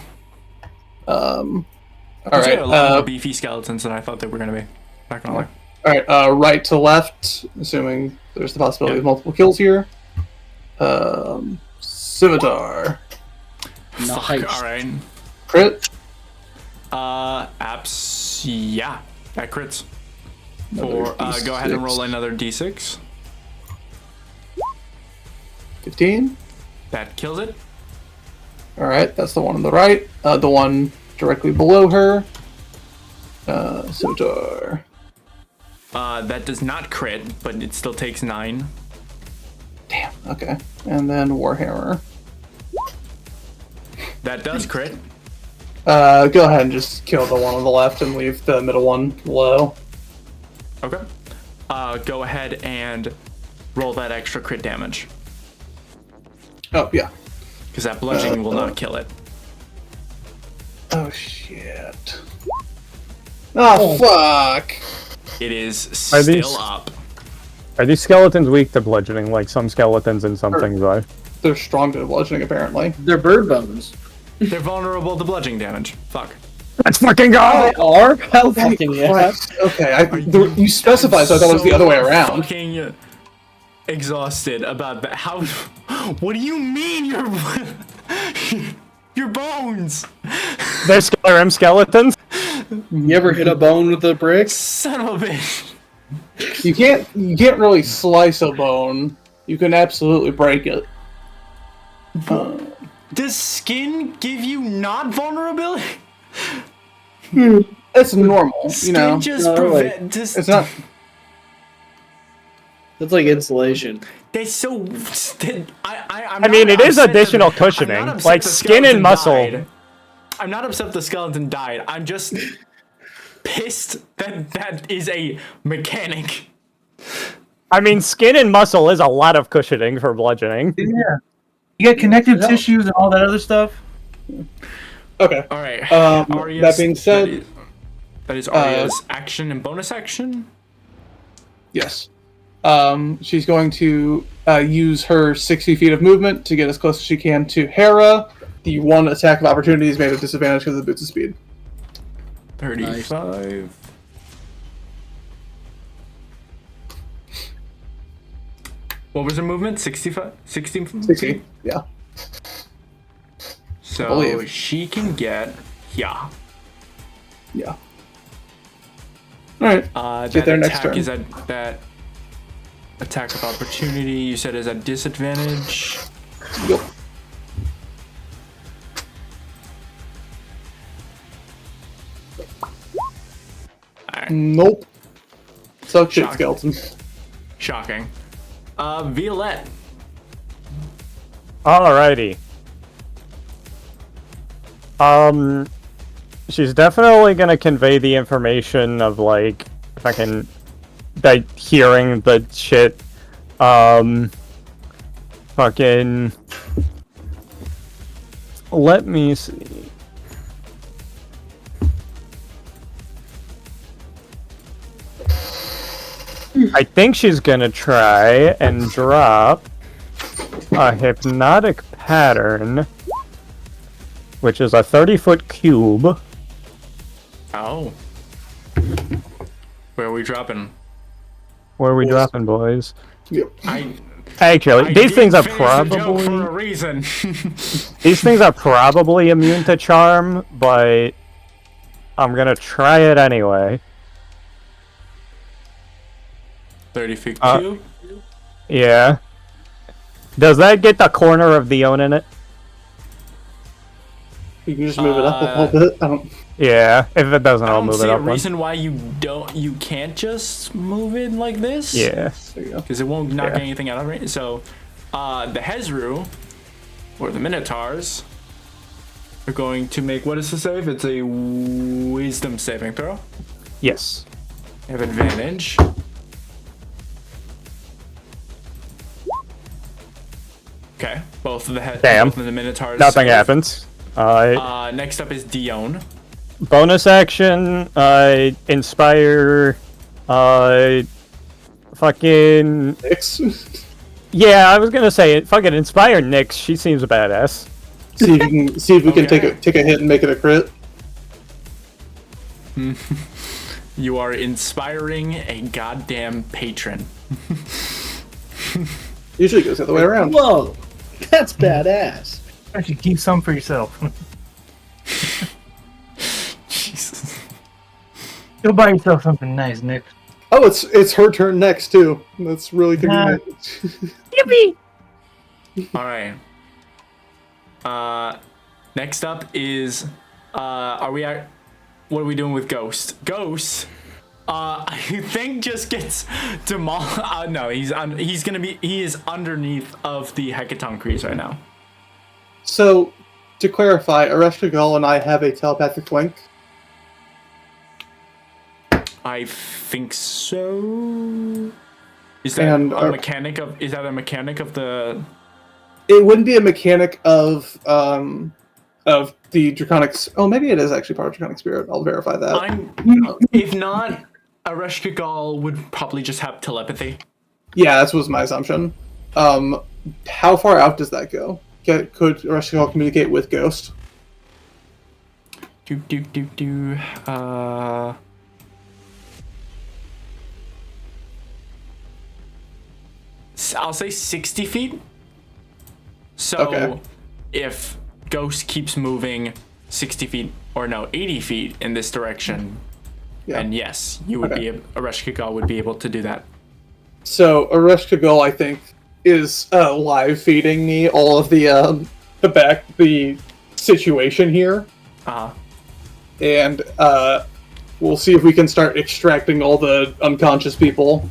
All These right. are a lot more beefy skeletons than I thought they were gonna be. Not gonna lie. All right. Right to left, assuming there's the possibility of multiple kills here. Scimitar. Fuck. All right. Crit. Yeah. That crits. Another Go ahead and D6. roll another d6. 15. That kills it. All right, that's the one on the right. The one directly below her. Scimitar. That does not crit, but it still takes 9. Damn. Okay. And then Warhammer. That does crit. Go ahead and just kill the one on the left and leave the middle one low. Okay. Go ahead and roll that extra crit damage. Oh yeah. Because that bludgeoning will not kill it. Oh shit. Oh fuck. It is Are still these- up. Are these skeletons weak to bludgeoning like some skeletons and some things are? They're strong to bludgeoning apparently. They're bird bones. They're vulnerable to bludgeoning damage. Fuck. Let's fucking go! They are? Hell fucking yeah. Christ. Okay, you specified, so I thought it was the other way around. Fucking exhausted about that. How? What do you mean your bones? They're Skyrim skeletons? You ever hit a bone with a brick? Son of a bitch. You can't really slice a bone. You can absolutely break it. Does skin give you not vulnerability? It's normal, you Skin know. just No, prevent. Just, It's not. That's like insulation. They so. I mean, it is additional cushioning. Like, skin and muscle. I'm not upset the skeleton died. I'm just pissed that is a mechanic. I mean, skin and muscle is a lot of cushioning for bludgeoning. Yeah. You got connective tissues and all that other stuff. Okay. All right. That being said, that is Arya's action and bonus action. yes. She's going to use her 60 feet of movement to get as close as she can to Hera. The one attack of opportunity is made at disadvantage because of the boots of speed. 35. Nice. What was her movement? 65? 60? Yeah. So she can get... Yeah. Yeah. Alright. Get their next turn. Is that attack of opportunity, you said, is at disadvantage? Yep. Right. Nope. Suck shit, skeleton. Shocking. Violette. Alrighty. She's definitely gonna convey the information of, like, fucking, like, hearing the shit, fucking, let me see. I think she's gonna try and drop a hypnotic pattern, which is a 30-foot cube. Oh. Where are we dropping? Where are we dropping, boys? Yep. Actually, these things are probably for a reason. These things are probably immune to charm, but I'm gonna try it anyway. 30 feet cube? Yeah. Does that get the corner of the Own in it? You can just move it up a little bit. Yeah, if it doesn't, I'll move it up. I don't see a reason why you can't just move it like this. Yeah. Because it won't knock anything out of it. So, the Hezru, or the Minotaurs, are going to make, what is the save? It's a wisdom saving throw. Yes. They have advantage. Okay, both of the Minotaurs. Nothing happens. Next up is Dione. Bonus action, inspire, fucking... Nyx? Yeah, I was gonna say, fucking inspire Nyx, she seems a badass. See if we can take a hit and make it a crit. You are inspiring a goddamn patron. Usually goes the other way around. Whoa, that's badass. You should keep some for yourself. Jesus. Go buy yourself something nice, Nick. Oh, it's her turn next too. That's really convenient. Yippee! All right. Next up is what are we doing with Ghost? Ghost, I think just gets demolished. No, he is underneath of the Hecatoncrease right now. So, to clarify, Ereshkigal and I have a telepathic link. I think so. Is that a mechanic of the? It wouldn't be a mechanic of the Draconic. Oh, maybe it is actually part of Draconic Spirit. I'll verify that. If not, Ereshkigal would probably just have telepathy. Yeah, that was my assumption. How far out does that go? Could Ereshkigal communicate with Ghost? I'll say 60 feet. So if Ghost keeps moving 60 feet, or no, 80 feet in this direction, and yes, you would be Ereshkigal would be able to do that. So Ereshkigal, I think, is live feeding me all of the situation here. And we'll see if we can start extracting all the unconscious people.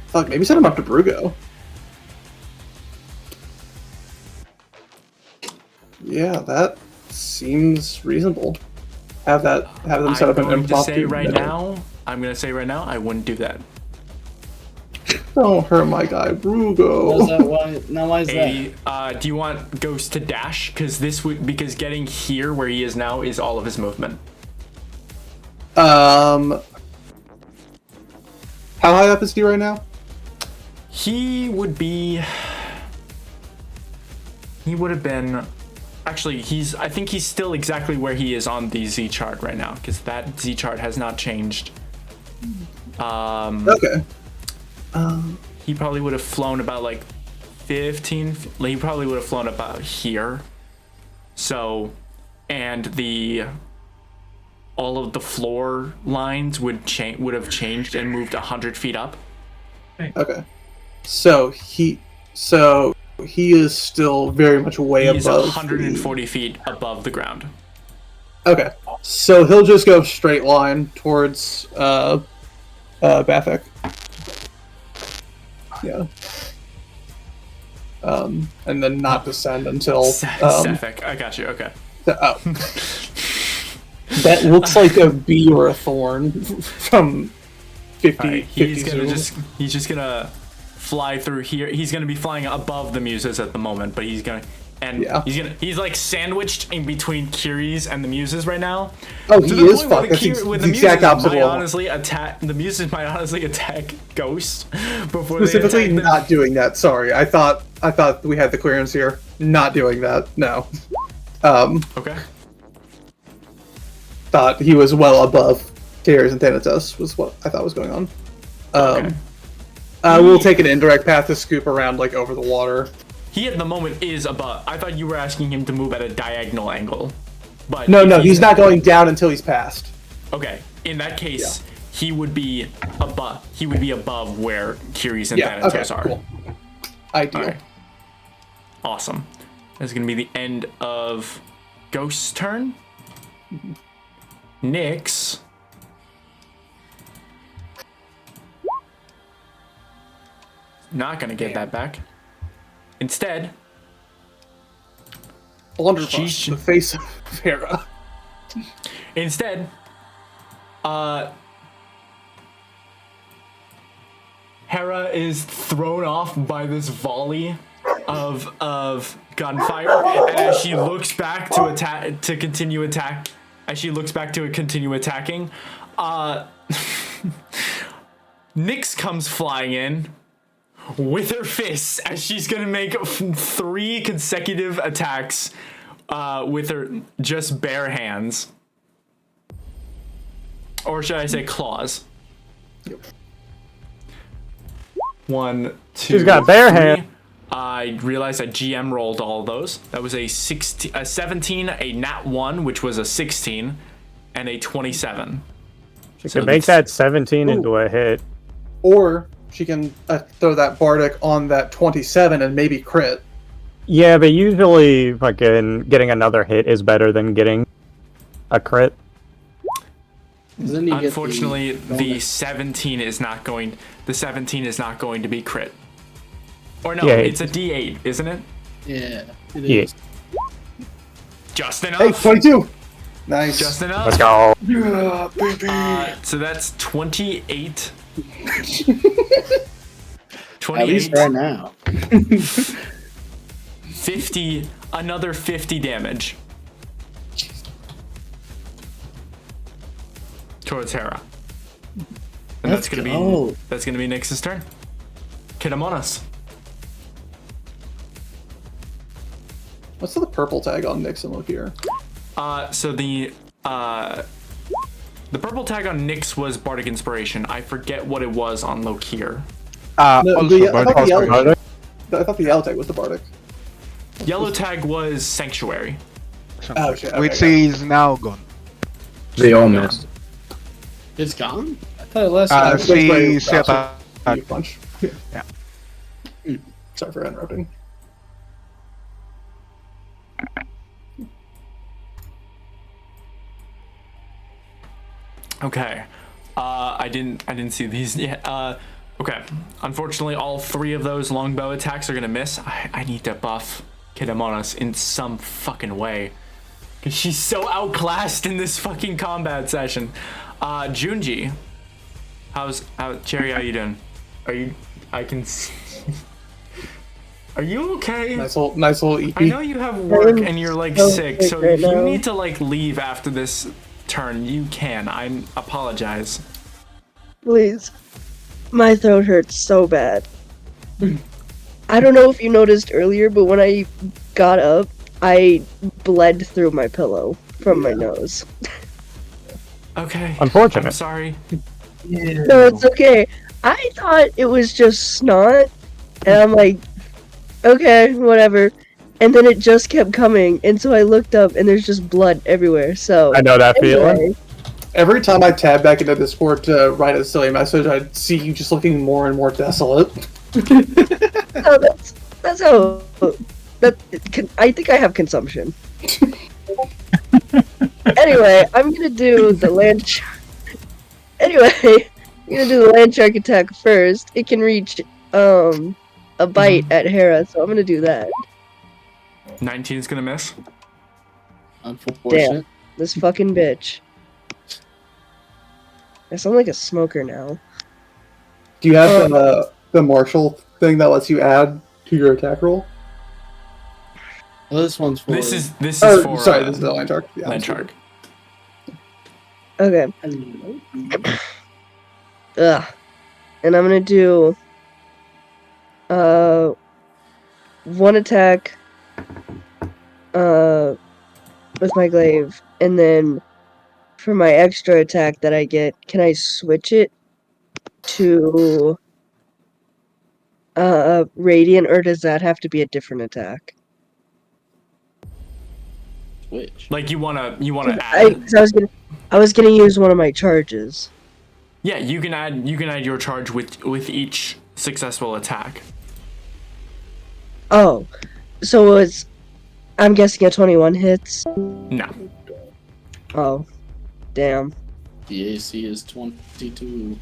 Fuck, maybe send him up to Brugo. Yeah, that seems reasonable. Have them set up an impromptu. I'm gonna say right now, I wouldn't do that. Don't hurt my guy, Brugo. Why is that? Do you want Ghost to dash? Because getting here where he is now is all of his movement. How high up is he right now? He would be. He would have been. Actually, I think he's still exactly where he is on the Z chart right now, because that Z chart has not changed. Okay. He probably would have flown about like 15. He probably would have flown about here. So, and all of the floor lines would have changed and moved 100 feet up. Okay. So he is still very much way He's above. 140 feet above the ground. Okay. So he'll just go straight line towards Bathek. Yeah. And then not descend until Sefik, I got you. Okay. That looks like a bee or a thorn from 50. Right, 50 he's just gonna fly through here. He's gonna be flying above the muses at the moment, but he's like sandwiched in between Kiri's and the muses right now. Oh, he is fucked. That's the exact opposite. The muses might honestly attack Ghost before Specifically, they attack not doing that. Sorry, I thought we had the clearance here. Not doing that. No. Okay. Thought he was well above Tears and Thanatos was what I thought was going on. Okay. We'll take an indirect path to scoop around like over the water. He at the moment is above. I thought you were asking him to move at a diagonal angle, but No, he's not going down until he's passed. Okay, in that case, he would be above. He would be above where Kiri's and Thanatos are. Cool. Ideal. Right. Awesome. That's gonna be the end of Ghost's turn. Nyx. Not gonna get that back. Instead, Blunderbuss, the face of Hera. Instead, Hera is thrown off by this volley of gunfire, and as she looks back to continue attacking, Nyx comes flying in with her fists as she's gonna make 3 consecutive attacks with her just bare hands. Or should I say claws? Yep. 1, 2, She's got bare hand. I realized I GM rolled all of those. That was a 17, a nat 1, which was a 16, and a 27. She can make that 17 into a hit. Or she can throw that Bardic on that 27 and maybe crit. Yeah, but usually fucking getting another hit is better than getting a crit. Unfortunately, the 17 is not going. The 17 is not going to be crit. Or no, it's a D8, isn't it? Yeah, it is. Just enough. Hey, 22. Nice. Just enough. Let's go. Yeah, baby. So that's 28. 28. At least right now. 50. Another 50 damage. Towards Hera. And that's gonna be Nyx's turn. Kidamonas. What's the purple tag on Nyx and Lokir? So the purple tag on Nyx was Bardic Inspiration. I forget what it was on Lokir. I thought the yellow tag was the Bardic. Yellow tag was Sanctuary. Which is now gone. They all missed. It's gone? I thought it lasted. She set up. Punch. Yeah. Sorry for interrupting. Okay. I didn't see these yet. Okay. Unfortunately, all 3 of those longbow attacks are gonna miss. I need to buff Kidamonas in some fucking way. Cause she's so outclassed in this fucking combat session. Junji. Cherry, how you doing? Are you okay? Nice little EP. I know you have work and you're like sick, so if you need to like leave after this turn, you can. I apologize. Please. My throat hurts so bad. I don't know if you noticed earlier, but when I got up, I bled through my pillow from my nose. Okay. Unfortunate. I'm sorry. No, it's okay. I thought it was just snot, and I'm like, okay, whatever. And then it just kept coming, and so I looked up, and there's just blood everywhere. So I know that feeling. Every time I tab back into Discord to write a silly message, I see you just looking more and more desolate. Oh, that's how. I think I have consumption. Anyway, I'm gonna do the land. Anyway, I'm gonna do the land shark attack first. It can reach a bite at Hera, so I'm gonna do that. 19's gonna miss. Unfortunate. Damn, this fucking bitch. I sound like a smoker now. Do you have the Marshall thing that lets you add to your attack roll? Well, this one's for. This is for. Sorry, this is the land shark. Yeah, land shark. Okay. Ugh. And I'm gonna do one attack with my glaive, and then for my extra attack that I get, can I switch it to radiant, or does that have to be a different attack? Switch. Like you wanna add. I was gonna use one of my charges. Yeah, you can add your charge with each successful attack. Oh, so I'm guessing a 21 hits. No. Oh, damn. The AC is 22.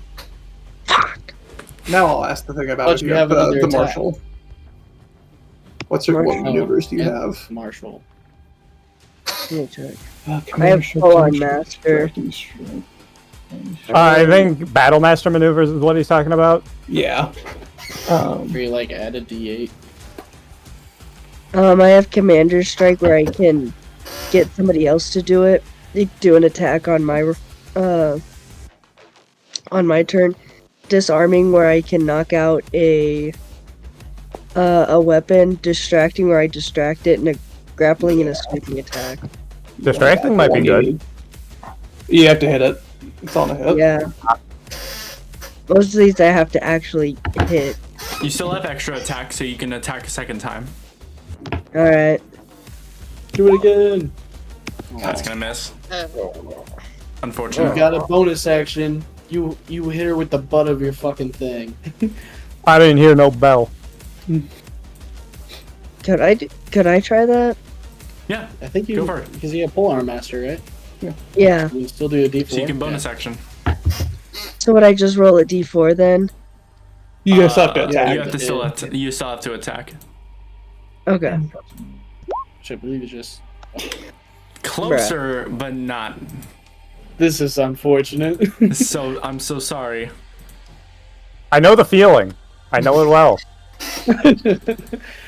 Now I'll ask the thing about But if you you have have another the attack. Marshall. What maneuvers do you Yeah, have? Marshall. Let me check. I have full-on master. I think Battle Master maneuvers is what he's talking about. Yeah. Where you like add a D8. I have Commander Strike where I can get somebody else to do it. Do an attack on my turn. Disarming where I can knock out a weapon. Distracting where I distract it, and a grappling and a sweeping attack. Distracting might be good. You have to hit it. It's on a hit. Yeah. Most of these I have to actually hit. You still have extra attack, so you can attack a second time. Alright. Do it again. That's gonna miss. You Unfortunately. got a bonus action. You hit her with the butt of your fucking thing. I didn't hear no bell. Could I try that? Yeah. I think you Go for it. because you have polearm master, right? Yeah. You can still do a D4. So you can bonus action. So would I just roll a d4 then? You just have to attack. You have to you still have to attack. Okay. Which I believe is just. Closer, but not. This is unfortunate. So I'm so sorry. I know the feeling. I know it well.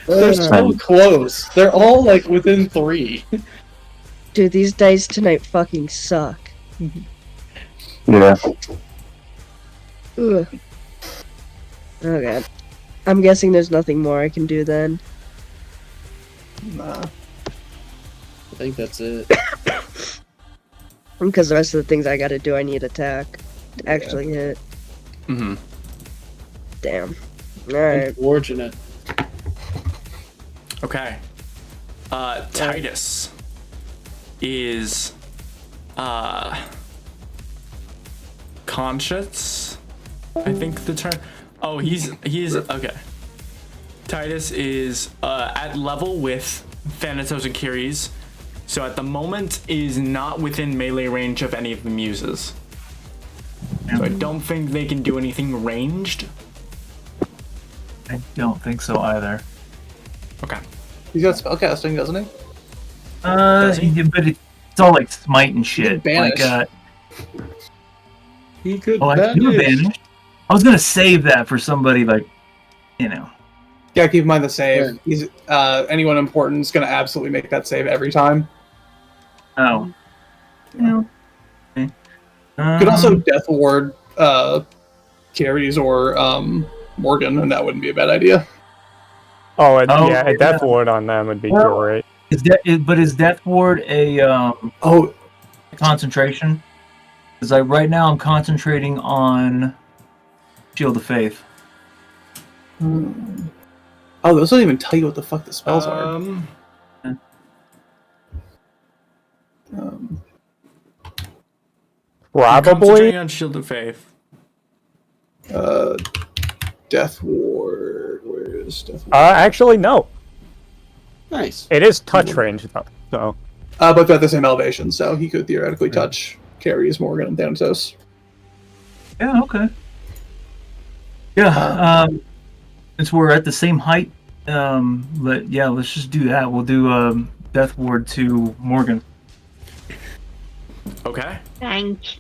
They're so close. They're all like within 3. Dude, these dice tonight fucking suck. Yeah. Ugh. Okay. I'm guessing there's nothing more I can do then. Nah. I think that's it. Because the rest of the things I gotta do, I need attack to actually hit. Mm-hmm. Damn. Alright. Unfortunate. Okay. Titus is conscious. I think the term. Oh, he's okay. Titus is at level with Thanatos and Kyries, so at the moment is not within melee range of any of the muses. So I don't think they can do anything ranged. I don't think so either. Okay. He's got spellcasting, doesn't he? But it's all like smite and shit. Banish. Like, He could I can do banish. I was gonna save that for somebody like, you know. Yeah, keep in mind the save. He's anyone important is going to absolutely make that save every time. Oh. Yeah. Okay. You could also Death Ward Carries or Morgan, and that wouldn't be a bad idea. Oh, a Death Ward on them would be great. Is Death Ward a concentration? Because right now I'm concentrating on Shield of Faith. Oh, those don't even tell you what the fuck the spells are. Probably on Shield of Faith. Death Ward. Where is Death Ward? Actually, no. Nice. It is touch range though. So. But they're at the same elevation, so he could theoretically touch Carries, Morgan, and Thanatos. Yeah. Okay. Yeah. Since we're at the same height, let's just do that. We'll do Death Ward to Morgan. Okay. Thanks.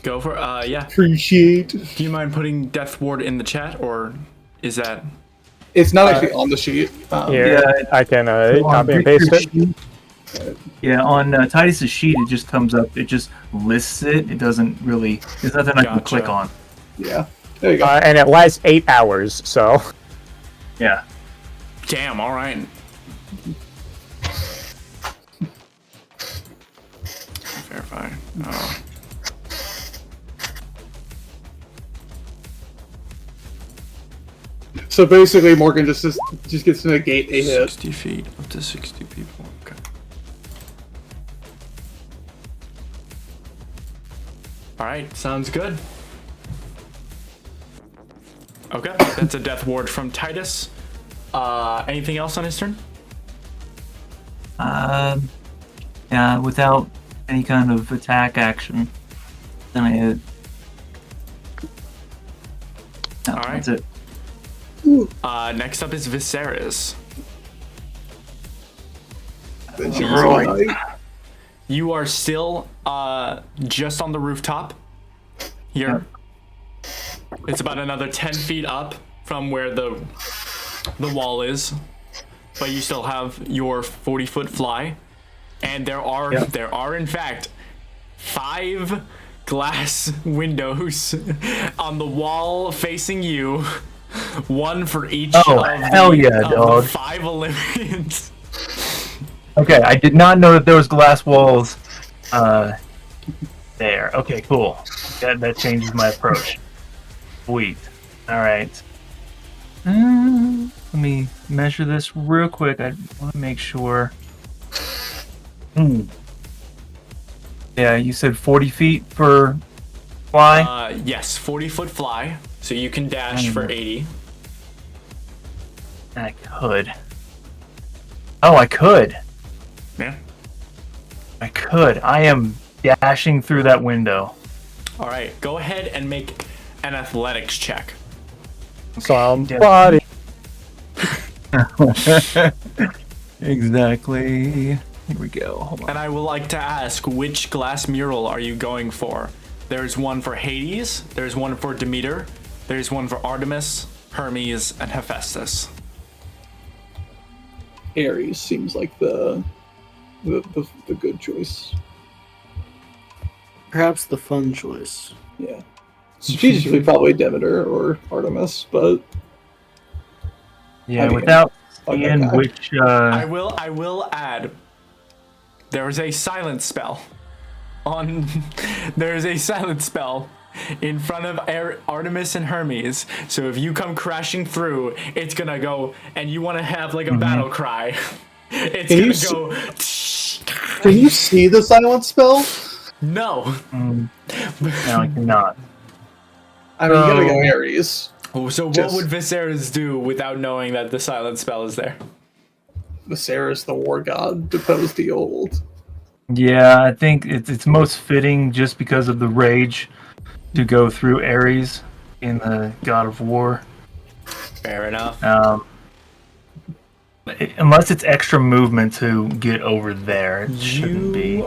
Go for yeah. Appreciate. Do you mind putting Death Ward in the chat, or is that? It's not actually on the sheet. I can copy and paste it. Yeah, on Titus's sheet, it just comes up. It just lists it. It doesn't really. There's nothing I can click on. Yeah. There you go. And it lasts 8 hours, so. Yeah. Damn. All right. Verify. Oh. So basically, Morgan just gets to negate a hit. 60 feet, up to 60 people. Okay. All right, sounds good. Okay, that's a Death Ward from Titus. Anything else on his turn? Yeah, without any kind of attack action, then I hit. No, all right. That's it. Next up is Viserys. You are still just on the rooftop here. It's about another 10 feet up from where the wall is, but you still have your 40-foot fly, and there are in fact 5 glass windows on the wall facing you. One for each of the 5 Olympians. Okay, I did not know that there was glass walls there. Okay, cool. That changes my approach. Sweet. Alright. Let me measure this real quick. I want to make sure. Yeah, you said 40 feet for fly? Yes, 40-foot fly. So you can dash for 80. I could. Oh, I could. Yeah. I could. I am dashing through that window. All right, go ahead and make an athletics check. Somebody. Exactly. Here we go. Hold on. And I would like to ask, which glass mural are you going for? There's one for Hades, there's one for Demeter, there's one for Artemis, Hermes, and Hephaestus. Ares seems like the good choice. Perhaps the fun choice. Yeah. Strategically, probably Demeter or Artemis, but yeah, without seeing guy. which. I will add. There is a silence spell. There is a silence spell in front of Artemis and Hermes. So if you come crashing through, it's gonna go, and you want to have like a battle cry. It's gonna go. Can you see the silence spell? No. No, I cannot. I mean, you gotta go Ares. So what would Viserys do without knowing that the silent spell is there? Viserys, the war god, deposed the old. Yeah, I think it's most fitting just because of the rage to go through Ares in the God of War. Fair enough. Unless it's extra movement to get over there, it shouldn't be.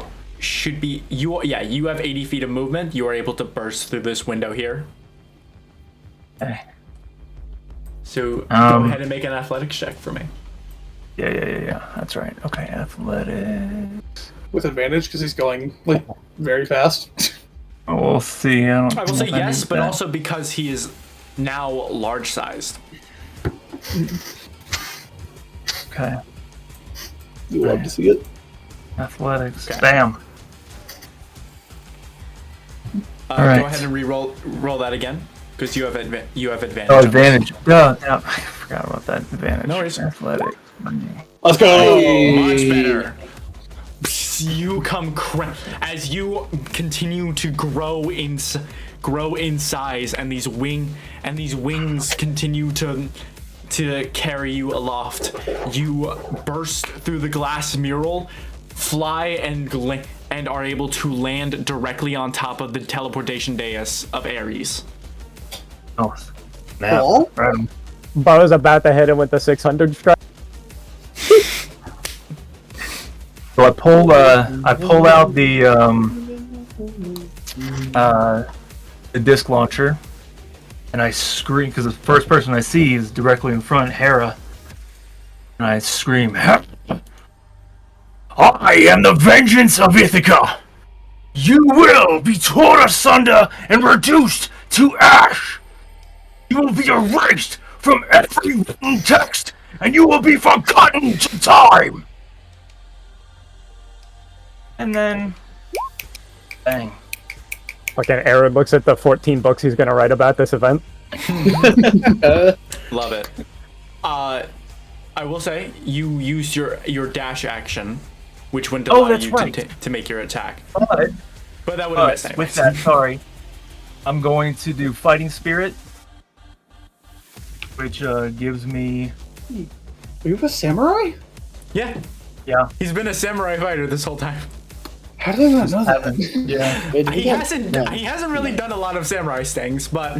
You have 80 feet of movement. You are able to burst through this window here. Okay. So go ahead and make an athletics check for me. Yeah. That's right. Okay, athletics. With advantage because he's going like very fast. We'll see. I will say yes, but also because he is now large-sized. Okay. You love to see it. Athletics. Okay. Bam. All right. Go ahead and roll that again, because you have advantage. Oh, advantage. Yeah, I forgot about that advantage. No worries. Athletics. Let's go. Much better. You come as you continue to grow in size, and these wings continue to carry you aloft. You burst through the glass mural, fly and are able to land directly on top of the teleportation dais of Ares. Oh, now. Right. Bo was about to hit him with the 600 strike. So I pull out the disc launcher, and I scream because the first person I see is directly in front, Hera, and I scream, "I am the vengeance of Ithaca! You will be torn asunder and reduced to ash! You will be erased from every written text, and you will be forgotten to time!" And then, bang. Okay, Aaron looks at the 14 books he's gonna write about this event. Love it. I will say you used your dash action, which wouldn't allow you to make your attack. But that would have missed anyways. With that, sorry, I'm going to do Fighting Spirit, which gives me. Are you a samurai? Yeah. Yeah. He's been a samurai fighter this whole time. How did I not know that? Yeah. He hasn't really done a lot of samurai things, but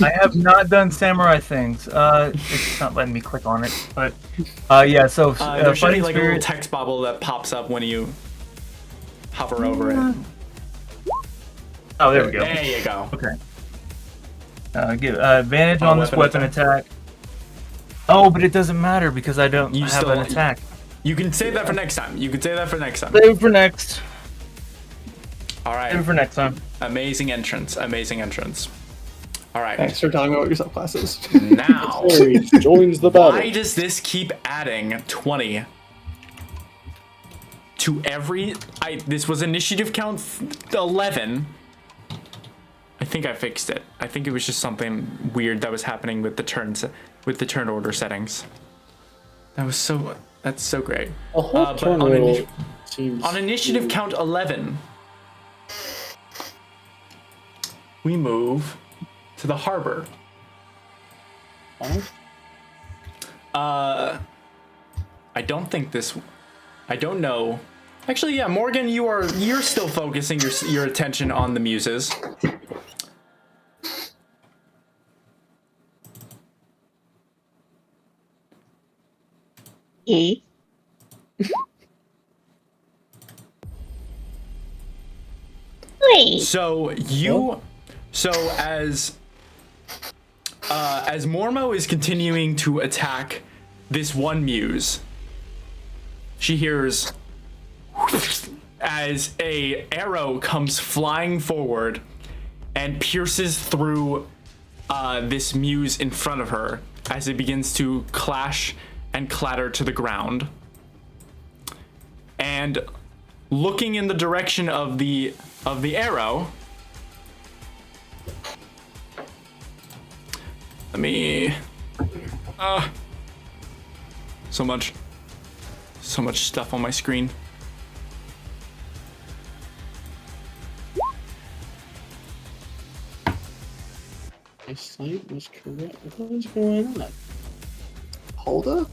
I have not done samurai things. It's not letting me click on it, but yeah. So there should be Fighting like Spirit... a little text bubble that pops up when you hover over it. Oh, there we go. There you go. Okay. Give advantage on this weapon attack. Oh, but it doesn't matter because I don't have an attack. You can save that for next time. Save it for next. All right. Save it for next time. Amazing entrance. All right. Thanks for telling me what your subclass is. Now, joins the battle. why does this keep adding 20 to every? This was initiative count 11. I think I fixed it. I think it was just something weird that was happening with the turn order settings. That's so great. A whole turn order seems on initiative count 11, we move to the harbor. I don't know. Actually, yeah, Morgan, you're still focusing your attention on the muses. E. So as Mormo is continuing to attack this one muse, she hears as a arrow comes flying forward and pierces through this muse in front of her as it begins to clash and clatter to the ground. And looking in the direction of the arrow, let me so much stuff on my screen. My sight was correct. What is going on? Hulda?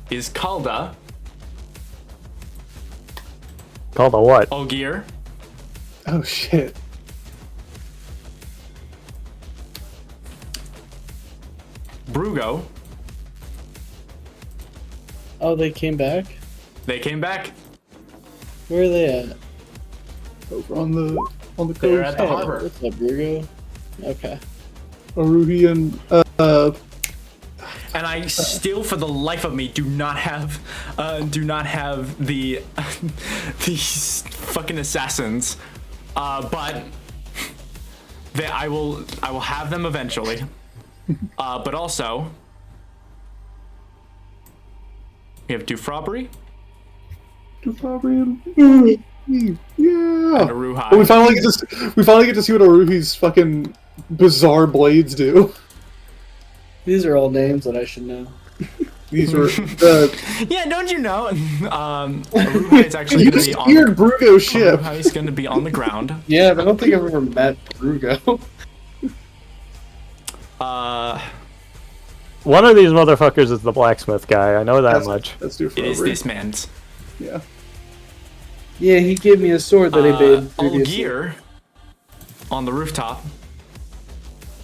Is Kalda. Kalda what? Olgier. Oh shit. Brugo. Oh, they came back? They came back. Where are they at? Over on the coast. They're at the harbor. What's up, Brugo? Okay. Aruhi and and I still, for the life of me, do not have the these fucking assassins. But I will have them eventually. But also, we have Dufrobbery. Dufrobbery. Yeah. And Aruhai. Oh, we finally get to see what Aruhi's fucking bizarre blades do. These are all names that I should know. These are Yeah, don't you know? Aruhai is actually going to be on Brugo ship. Aruhai's going to be on the ground. Yeah, but I don't think I've ever met Brugo. One of these motherfuckers is the blacksmith guy. I know that much. That's Dufrobbery. It is this man's. Yeah. Yeah, he gave me a sword that he made previously. Olgier on the rooftop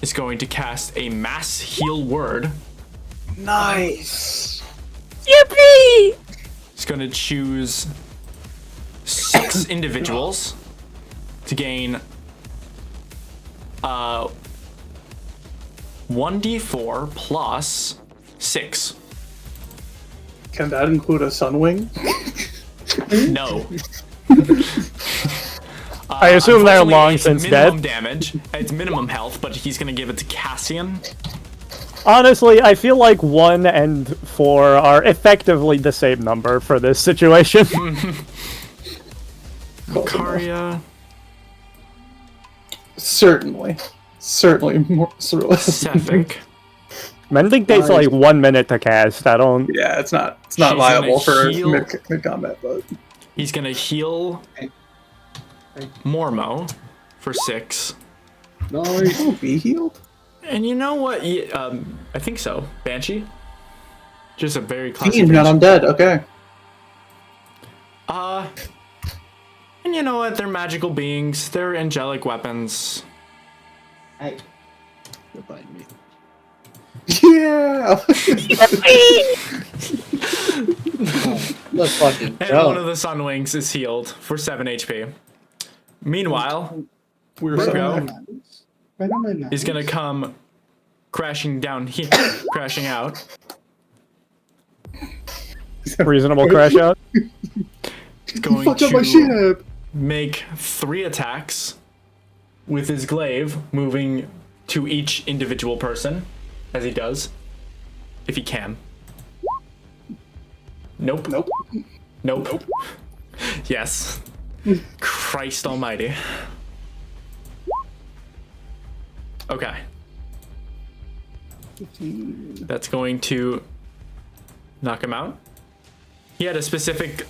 is going to cast a mass heal word. Nice. Yippee! He's going to choose 6 individuals to gain 1d4 plus 6. Can that include a Sunwing? No. I assume they're long since minimum dead. Damage. It's minimum health, but he's gonna give it to Cassian. Honestly, I feel like 1 and 4 are effectively the same number for this situation. Lucaria. Certainly more Sephic. Mending takes like 1 minute to cast. I don't. Yeah, it's not She's viable gonna for heal- mid combat, but He's gonna heal Mormo for 6. Nice. oh, be healed. And you know what? I think so. Banshee. Just a very classic. Fiend, not undead. Okay. And you know what? They're magical beings. They're angelic weapons. Hey. You're biting me. Yeah. Let's fucking And go. one of the Sunwings is healed for 7 HP. Meanwhile, Brugo is gonna come crashing down here, crashing out. Reasonable crash out. He's going Fuck up my to ship. make 3 attacks with his glaive, moving to each individual person, as he does, if he can. Nope. Nope. Nope. Yes. Christ almighty. Okay. That's going to knock him out. He had a specific...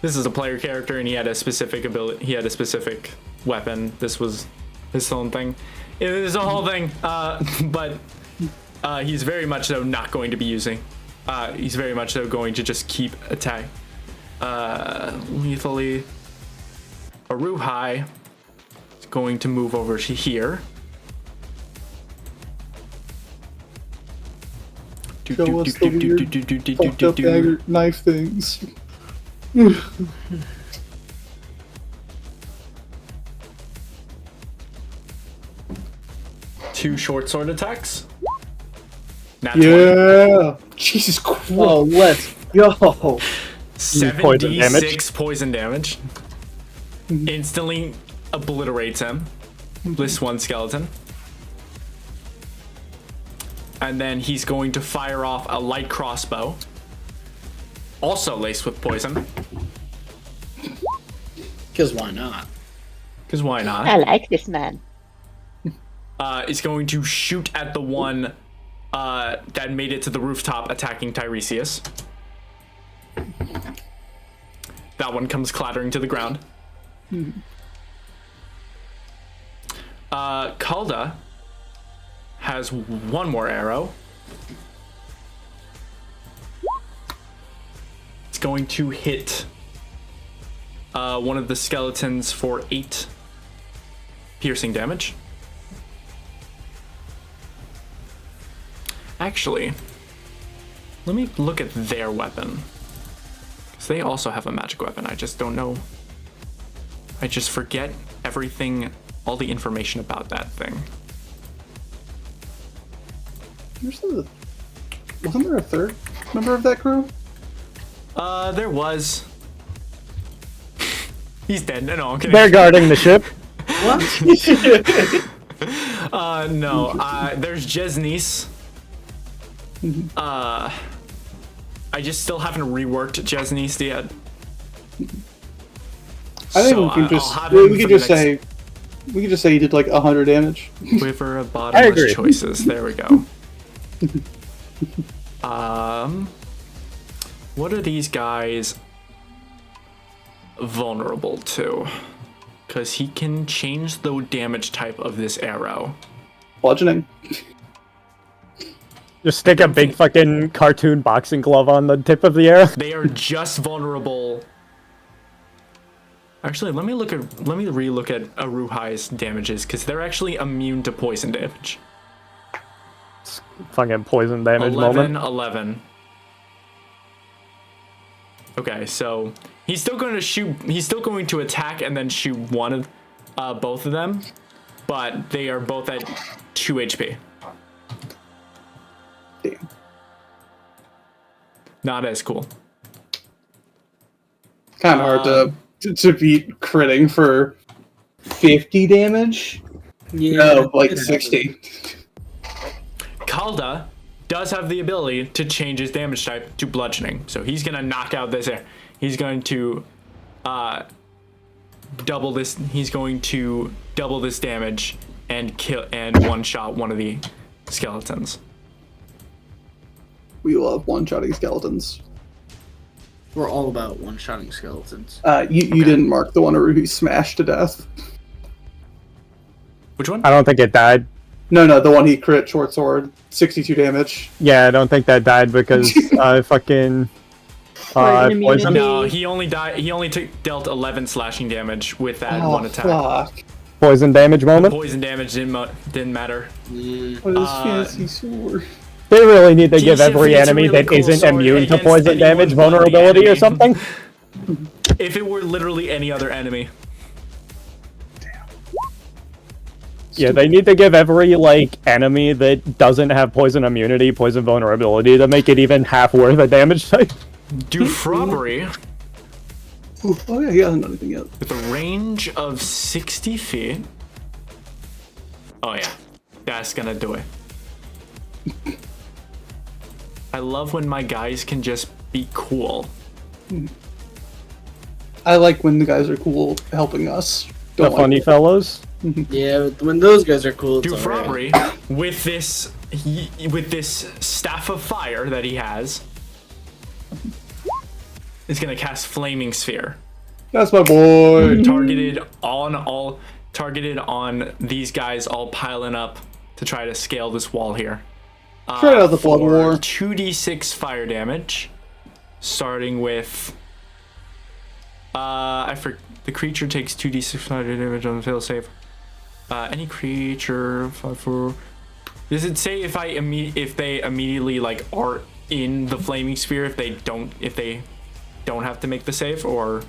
This is a player character, and he had a specific ability. He had a specific weapon. This was his own thing. It was a whole thing, but he's very much so not going to be using. He's very much so going to just keep attack. Lethally. Aruhai is going to move over to here. Show us the weird fucked up dagger knife things. 2 short sword attacks. Nat Yeah. Jesus Christ. Oh, let's go. 7d6 poison damage. Instantly obliterates him. This one skeleton. And then he's going to fire off a light crossbow. Also laced with poison. Because why not? Because why not? I like this man. Is going to shoot at the one that made it to the rooftop attacking Tiresias. That one comes clattering to the ground. Kalda has 1 more arrow. It's going to hit one of the skeletons for 8 piercing damage. Actually, let me look at their weapon. Because they also have a magic weapon. I just don't know. I just forget everything, all the information about that thing. Wasn't there a third member of that crew? There was. He's dead. No, I'm kidding. They're guarding the ship. No. There's Jesnice. I just still haven't reworked Jesnice yet. I think we can just say he did like 100 damage. Quiver of bottomless choices. There we go. What are these guys vulnerable to? Because he can change the damage type of this arrow. Bludgeoning. Just stick a big fucking cartoon boxing glove on the tip of the arrow. They are just vulnerable. Actually, let me relook at Aruhai's damages, because they're actually immune to poison damage. It's fucking poison damage 11. Okay, so he's still going to shoot. He's still going to attack and then shoot one of both of them, but they are both at 2 HP. Damn. Not as cool. Kind of hard to beat critting for 50 damage. Yeah, No, like 60. Kalda does have the ability to change his damage type to bludgeoning, so he's gonna knock out this air. He's going to double this. He's going to double this damage and kill and one-shot one of the skeletons. We love one-shotting skeletons. We're all about one-shotting skeletons. You didn't mark the one who he smashed to death. Which one? I don't think it died. No, the one he crit short sword, 62 damage. Yeah, I don't think that died because fucking poison. No, he only died. He only dealt 11 slashing damage with that one attack. Fuck. Poison damage moment. Poison damage didn't matter. What is fancy sword? They really need to give Decent, every it's a enemy really that cool isn't sword immune to against poison anyone damage but the vulnerability or enemy. something. If it were literally any other enemy. Yeah, they need to give every enemy that doesn't have poison immunity, poison vulnerability to make it even half worth a damage type. Dufrobbery, Oh yeah, he hasn't done anything yet. with a range of 60 feet. Oh yeah, that's gonna do it. I love when my guys can just be cool. I like when the guys are cool helping us. The funny fellows. Yeah, when those guys are cool, it's Dufrobbery, alright. with this staff of fire that he has, is gonna cast Flaming Sphere. That's my boy. Targeted on these guys all piling up to try to scale this wall here. Straight out the Blood War. 2d6 fire damage, starting with the creature takes 2d6 fire damage on the fail save. Any creature does it say if they immediately are in the flaming sphere if they don't have to make the save, or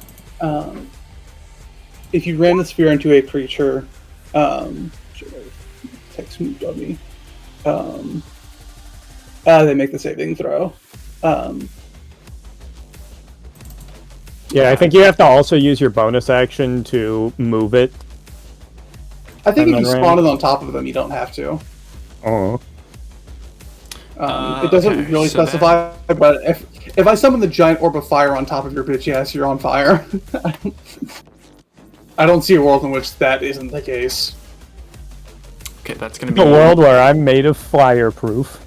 If you ran the sphere into a creature, text moved on me. They make the saving throw. Yeah, I think you have to also use your bonus action to move it. I think if you Another spawn it on top of them, you don't have to. Oh. It doesn't okay, really so specify, but if I summon the giant orb of fire on top of your bitch ass, you're on fire. I don't see a world in which that isn't the case. okay, that's gonna be A world where I'm made of fireproof.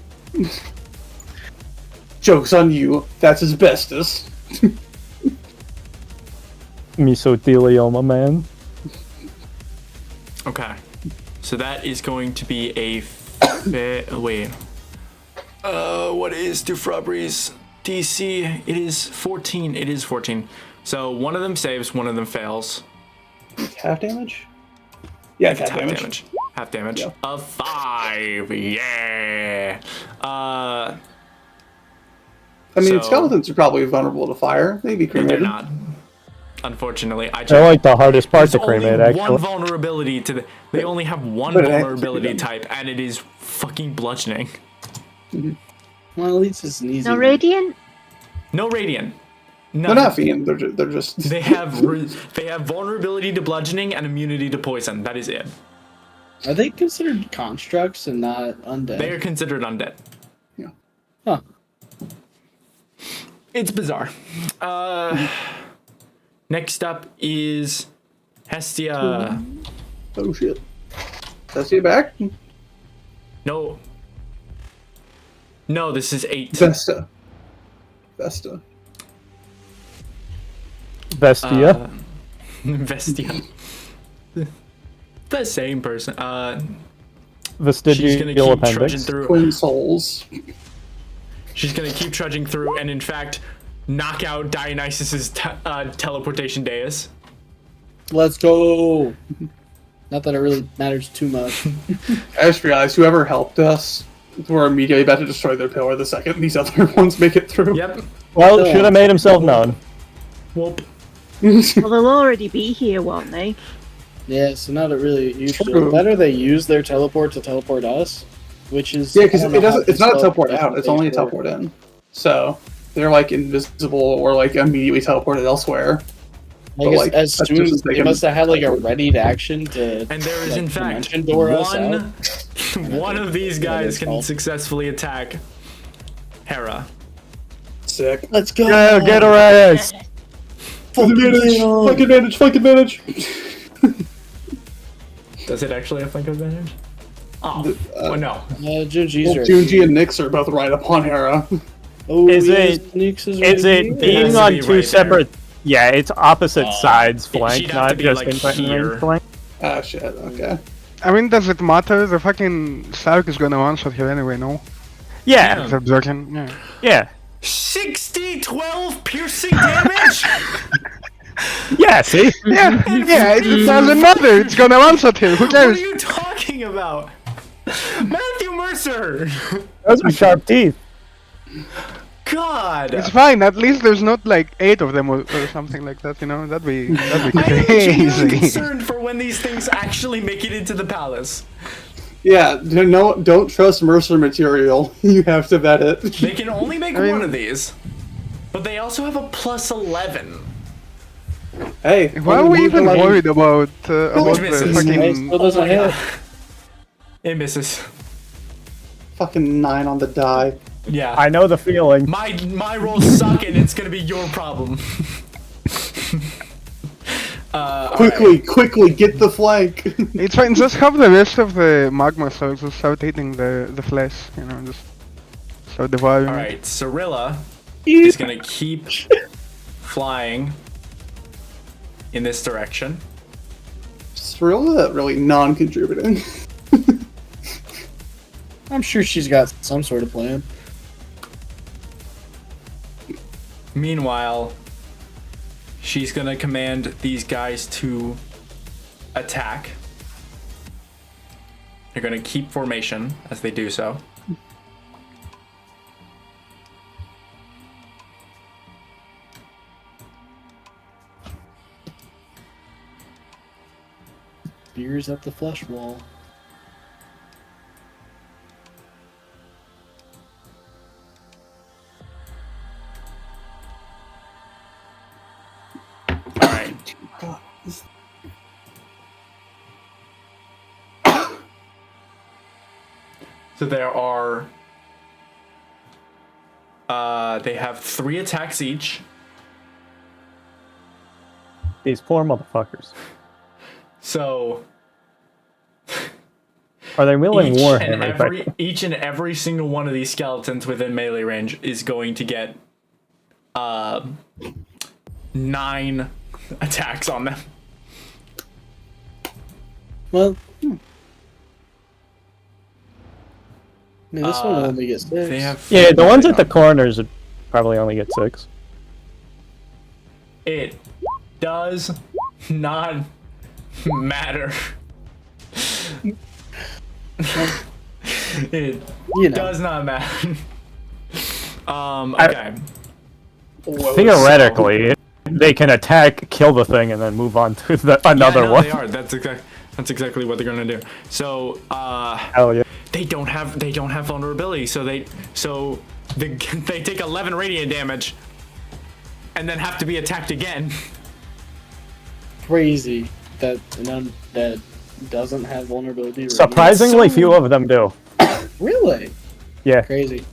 Joke's on you. That's asbestos. Mesothelioma man. Okay, so that is going to be a wait. What is Dufrobbery's DC? It is 14. It is 14. So one of them saves, one of them fails. Half damage? Yeah, it's half damage. Half damage. Yeah. Of 5. Yeah. I mean, skeletons are probably vulnerable to fire. They'd be They're cremated. not. Unfortunately, They're like the hardest part There's to cremate, only actually. one vulnerability to they only have one But it vulnerability actually- type, and it is fucking bludgeoning. Well, at least it's an easy No one. radiant? No radiant. They're not fiend. They're just. They have vulnerability to bludgeoning and immunity to poison. That is it. Are they considered constructs and not undead? They are considered undead. Yeah. Huh. It's bizarre. Next up is Hestia. Oh shit. Hestia back? No. No, this is 8. Vesta. Vestia. Vestia. The same person. Vestigial she's gonna keep appendix. trudging through. Twin souls. She's gonna keep trudging through, and in fact, knock out Dionysus's teleportation dais. Let's go. Not that it really matters too much. I just realized whoever helped us, we're immediately about to destroy their pillar the second these other ones make it through. Yep. Well, should have made himself known. Whoop. Well, they'll already be here, won't they? Yeah, so not really useful. True. Better they use their teleport to teleport us, which is Yeah, because it doesn't. It's not a so teleport out. It's only a teleport in. So they're like invisible or like immediately teleported elsewhere. I But, guess like, as that's soon just as they making- must have had like a readied action to. And there is like, in fact dimension door us one out. one of these guys can called. successfully attack Hera. Sick. Let's go. Yeah, get her ass. Flank advantage. Flank advantage. Does it actually have flank advantage? Oh, well, no. Junji's right. Junji and Nyx are both right upon Hera. Oh, Is yes, it- Nyx is Is right it here. being has to on be two right separate? Yeah, it's opposite sides flank, she'd have not to be, just like, in front and here. range flank. Ah shit. Okay. I mean, does it matter? The fucking Sark is gonna one-shot here anyway, no? Yeah, Except Zerkin, yeah. yeah, 12 piercing damage? yeah. See, Yeah, it doesn't matter. It's gonna one-shot here. Who What are cares? you talking about? Matthew Mercer! those are sharp teeth. God! It's fine. At least there's not like 8 of them or something like that. You know, that'd be I am genuinely crazy. concerned for when these things actually make it into the palace. Yeah. No. Don't trust Mercer material. You have to vet it. They can only make I mean- one of these. But they also have a plus 11. Hey. Why are we even worried about the misses. fucking? Still doesn't hit. It misses. Fucking 9 on the die. Yeah. I know the feeling. My rolls suck and it's gonna be your problem. Quickly, get the flank. It's fine. Just have the rest of the magma cells just start eating the flesh. You know, just start devouring. Alright, Cirilla is gonna keep flying in this direction. It's really non-contributing. I'm sure she's got some sort of plan. Meanwhile, she's gonna command these guys to attack. They're gonna keep formation as they do so. Spears at the flesh wall. Alright. So there are they have 3 attacks each. These poor motherfuckers. So Are they wielding Warhammer? each and every single one of these skeletons within melee range is going to get 9 attacks on them. Well, I mean, this one will only get 6. They have Yeah, the ones at the corners would probably only get 6. It does not matter. It does not matter. Okay. Theoretically, they can attack, kill the thing, and then move on to another Yeah, no, one. They are. That's exactly what they're gonna do. So Hell yeah. they don't have vulnerability, so they take 11 radiant damage, and then have to be attacked again. Crazy that an undead doesn't have vulnerability. Surprisingly, few of them do. Really? Yeah. Crazy.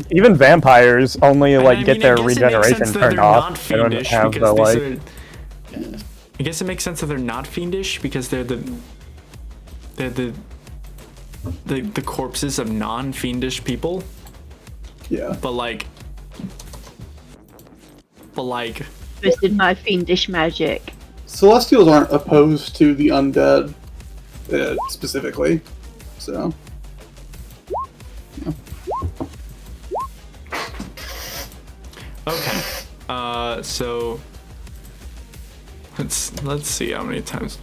Even vampires only And like I get mean, their I guess it makes regeneration sense that turned they're off. not They don't fiendish have the because like. I guess it makes sense that they're not fiendish because they're the corpses of non-fiendish people. Yeah. But like. Twisted my fiendish magic. Celestials aren't opposed to the undead specifically, so. Okay. So let's see how many times.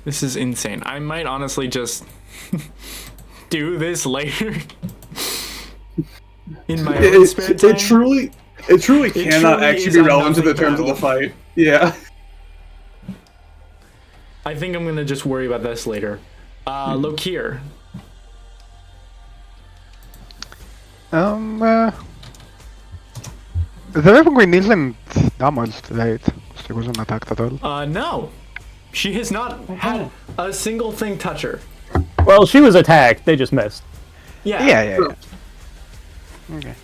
This is insane. I might honestly just do this later in my own spare time. It truly cannot actually be relevant to the terms of the fight. Yeah. I think I'm gonna just worry about this later. Lokir. The Raven Queen isn't damaged, right? She wasn't attacked at all. No. She has not had a single thing touch her. Well, she was attacked. They just missed. Yeah. Okay.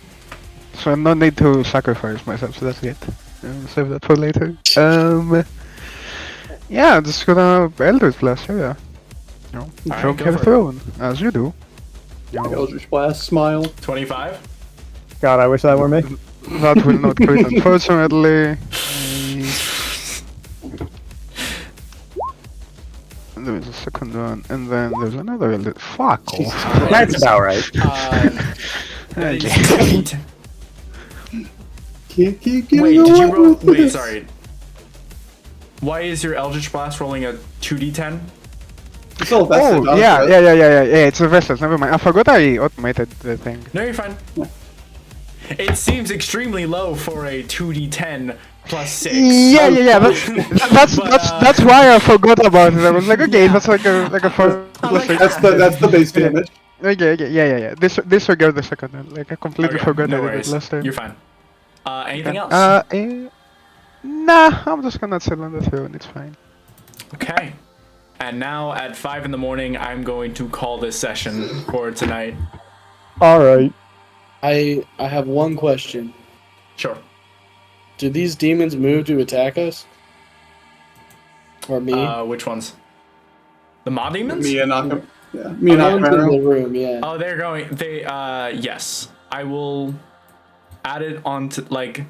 So no need to sacrifice myself, so that's good. Save that for later. Yeah, just gonna Eldritch Blast her, yeah. You know, choke her throne, as you do. Eldritch Blast, smile. 25? God, I wish that were me. That will not crit, unfortunately. And there is a second one, and then there's another Eldritch. Fuck off. That's about right. Okay. Keep Wait, did you roll? Wait, sorry. Why is your Eldritch Blast rolling a 2d10? It's all vested, Oh, yeah, it's a vested, never mind. I forgot I automated the thing. No, you're fine. It seems extremely low for a 2d10 plus 6. Yeah, that's why I forgot about it. I was like, okay, that's like a 4 plus 6. That's the base damage. Okay, yeah. Disregard the second one. Like, I completely forgot no I did worries. it last time. You're fine. Anything else? Nah, I'm just gonna sit on the throne, it's fine. Okay. And now at 5 in the morning, I'm going to call this session for tonight. Alright. I have one question. Sure. Do these demons move to attack us? Or me? Which ones? The Maw Demons? Me and Nakam. Yeah. Me and in the Nakam. room, yeah. Oh, they're going. Yes. I will add it onto, like,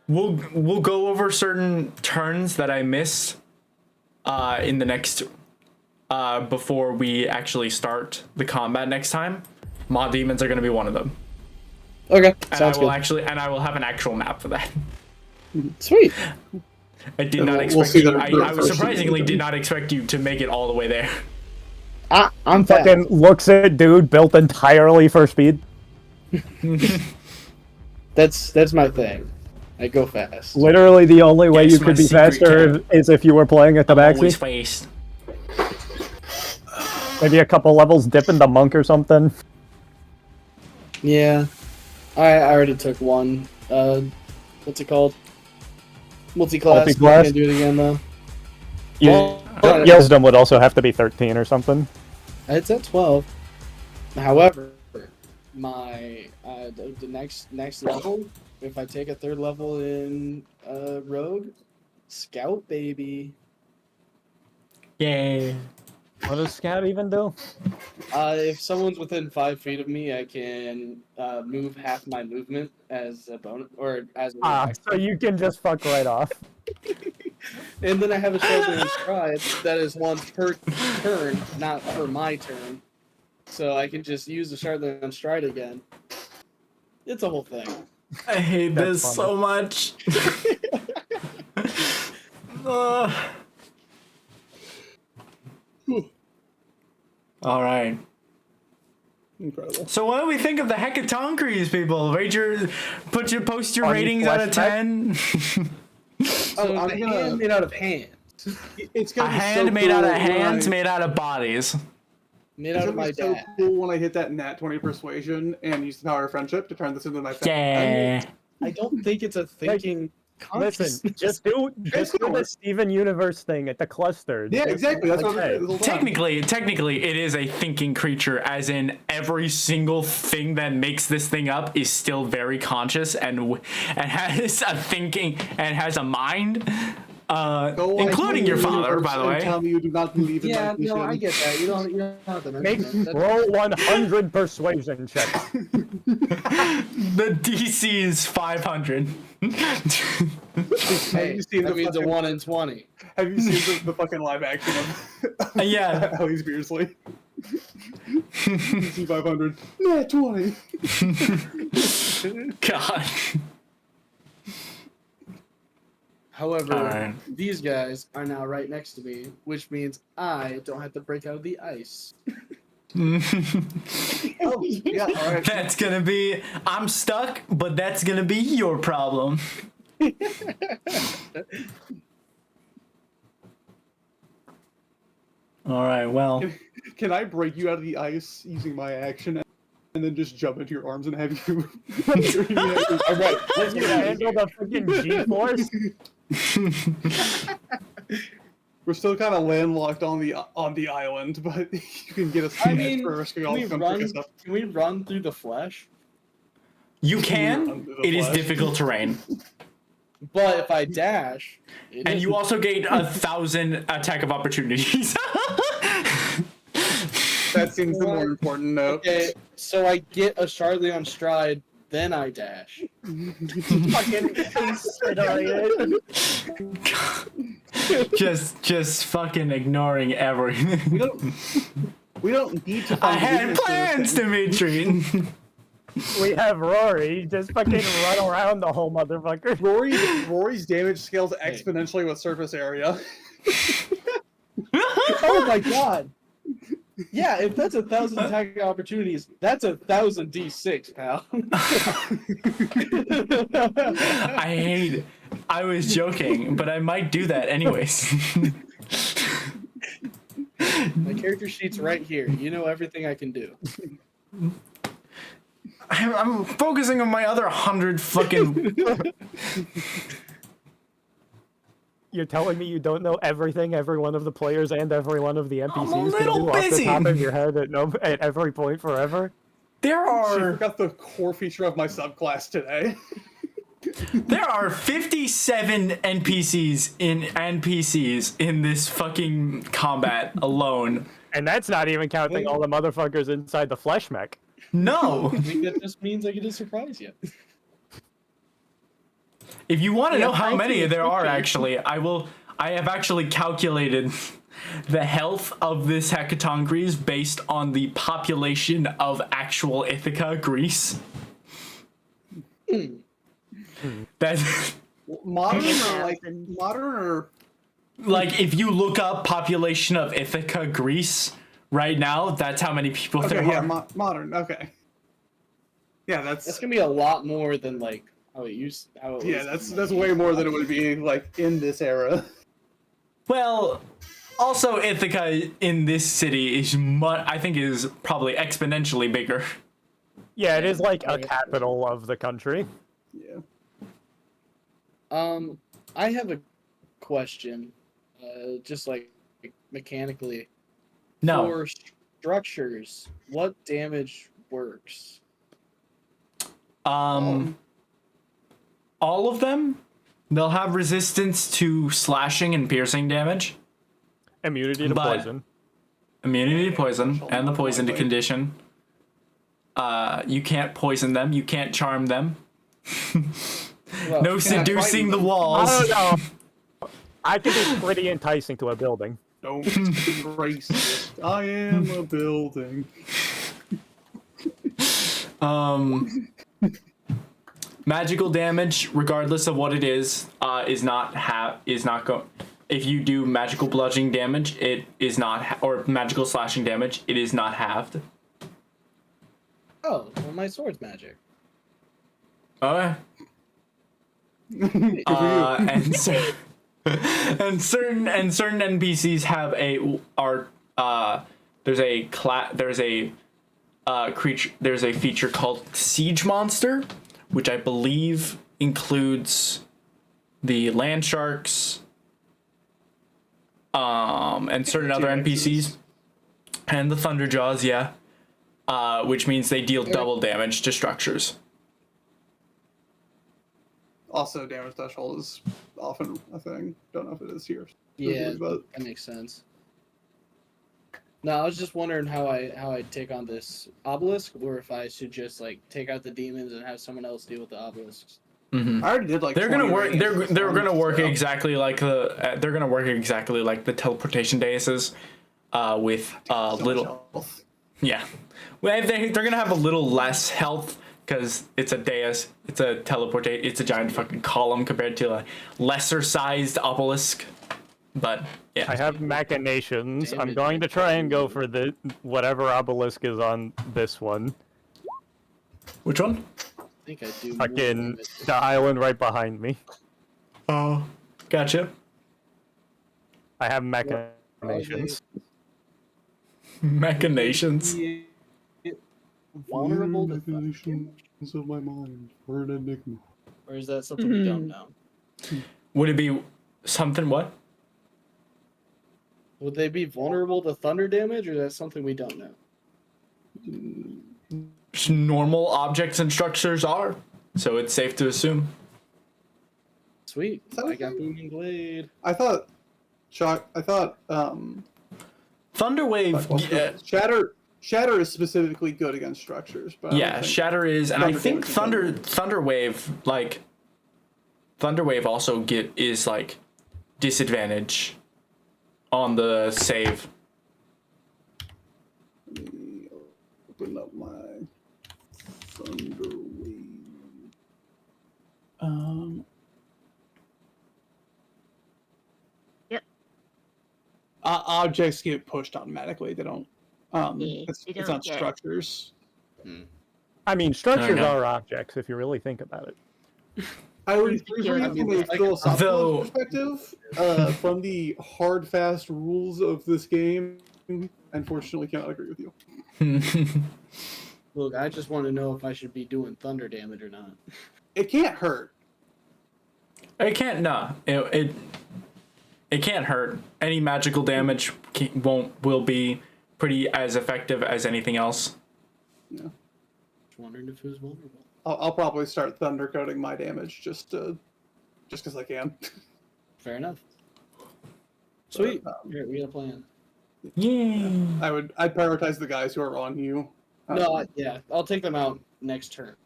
we'll go over certain turns that I missed in the next, before we actually start the combat next time. Maw Demons are going to be one of them. Okay, And sounds I will good. I will have an actual map for that. Sweet. I did And not we'll see expect you. the I first surprisingly thing. did not expect you to make it all the way there. I'm fast. Fucking looks at dude built entirely for speed. That's my thing. I go fast. Literally the only way Yes, you my could be secret faster cat. is if you were playing at the Always maxi. fast. Maybe a couple levels dip into monk or something. Yeah. I already took one. What's it called? Multi-class. Multi-class? I can't do it again though. Wisdom would also have to be 13 or something. It's at 12. However, my the next level, if I take a third level in Rogue, Scout baby. Yay. What does Scout even do? If someone's within 5 feet of me, I can move half my movement as a bonus or as a So you can just fuck right off. And then I have a Sharpling Stride that is once per turn, not for my turn. So I can just use the Sharpling Stride again. It's a whole thing. I hate this so much. All right. Incredible. So what do we think of the Hecatoncrease, people? Post your Funny ratings out of flashback. 10. Oh, I'm hand made out of hands. It's A gonna be hand so made out of cool hands, when made out of bodies. Made out of my so dad. cool when I hit that nat 20 persuasion and use the power of friendship to turn this into my Yeah. I don't think it's a thinking. Listen, just do the Steven Universe thing at the cluster. Yeah, exactly. That's what I'm saying. Technically, it is a thinking creature, as in every single thing that makes this thing up is still very conscious and has a thinking and has a mind, including your father, by the way. Tell me you do not believe in Yeah, my no, I get that. You don't have to Make mention that. roll 100 persuasion checks. The DC is 500. Hey, that means a 1 in 20. Have you seen the fucking live action of Yeah. Ellie's Beersley? DC 500. Nat 20. God. However, Alright. these guys are now right next to me, which means I don't have to break out of the ice. Oh, yeah, alright. That's gonna be. I'm stuck, but that's gonna be your problem. All right. Well. Can I break you out of the ice using my action and then just jump into your arms and have you? Alright, let's You get handle the freaking G-force? We're still kind of landlocked on the island, but you can get us. I mean, first. can we run through the flesh? You can. It is difficult terrain. But if I dash, And you also gain 1,000 attack of opportunities. That seems the more important note. Okay, so I get a Charlie on stride, then I dash. just fucking ignoring everything. We don't need to. I had plans, Dimitri. We have Rory. Just fucking run around the whole motherfucker. Rory's damage scales exponentially with surface area. Oh my god! Yeah, if that's 1,000 attack opportunities, that's 1,000 D6, pal. I was joking, but I might do that anyways. My character sheet's right here. You know everything I can do. I'm focusing on my other 100 fucking. You're telling me you don't know everything every one of the players and every one of the NPCs I'm a can little do off the busy. top of your head at every point forever? There She are forgot the core feature of my subclass today. there are 57 NPCs in this fucking combat alone. And that's not even counting all the motherfuckers inside the flesh mech. No. I think that just means I get to surprise you. If you want to know how thank many you. there are, actually, I have actually calculated the health of this Hecaton Greece based on the population of actual Ithaca, Greece. That's modern or like if you look up population of Ithaca, Greece right now, that's how many people there yeah, are. modern. Okay. Yeah, That's gonna be a lot more than like how it used. How it yeah, was. that's way more than it would be like in this era. Well, also Ithaca in this city is I think is probably exponentially bigger. Yeah, it is like a capital of the country. Yeah. I have a question, just like mechanically. No. For structures, what damage works? All of them? They'll have resistance to slashing and piercing damage. Immunity to But- poison. Immunity to poison and the poison to condition. You can't poison them. You can't charm them. Well, No seducing the walls. I don't know. I could be pretty enticing to a building. Don't be racist. I am a building. Magical damage, regardless of what it is not go. If you do magical bludgeoning damage, it is not, or magical slashing damage, it is not halved. Oh, well, my sword's magic. Okay. And certain NPCs have there's a creature. There's a feature called Siege Monster, which I believe includes the land sharks, and certain other NPCs, and the Thunderjaws. Yeah, which means they deal double damage to structures. Also, damage threshold is often a thing. Don't know if it is here. Yeah, But that makes sense. No, I was just wondering how I take on this obelisk, or if I should just like take out the demons and have someone else deal with the obelisks. Mm-hmm. I already did like. They're gonna work. They're gonna work so. exactly like the. They're gonna work exactly like the teleportation daises, with So little. much health. Yeah, well, they're gonna have a little less health because it's a dais. It's a teleportate. It's a giant fucking column compared to a lesser sized obelisk. But yeah, I have machinations. Damn I'm it. going to try and go for the whatever obelisk is on this one. which one? I think I do. more Fucking damage. the island right behind me. Oh, gotcha. I have machinations. Machinations. Vulnerable to thunder, Machinations of my mind are an enigma. or is that something we don't know? Would it be something? What? Would they be vulnerable to thunder damage, or is that something we don't know? Normal objects and structures are, so it's safe to assume. Sweet, Is that I a got thing? booming blade. I thought, Thunderwave. Shatter is specifically good against structures, but I don't Yeah, think Shatter is, and I Thunder think damage is Thunderwave also is like disadvantage on the save. Let me open up my Thunderwave. Yep. Objects get pushed automatically. They don't. Yeah, It's they on don't get- structures. I mean, structures Okay. are objects if you really think about it. I would Yeah, from a philosophical Though- perspective, from the hard, fast rules of this game, unfortunately cannot agree with you. Look, I just want to know if I should be doing thunder damage or not. It can't hurt. It can't. No, it can't hurt. Any magical damage will be pretty as effective as anything else. Yeah. Just wondering if it was vulnerable. I'll probably start thunder coating my damage just because I can. Fair enough. Sweet. Here, we got a plan. Yeah. I'd prioritize the guys who are on you. Yeah, I'll take them out next turn.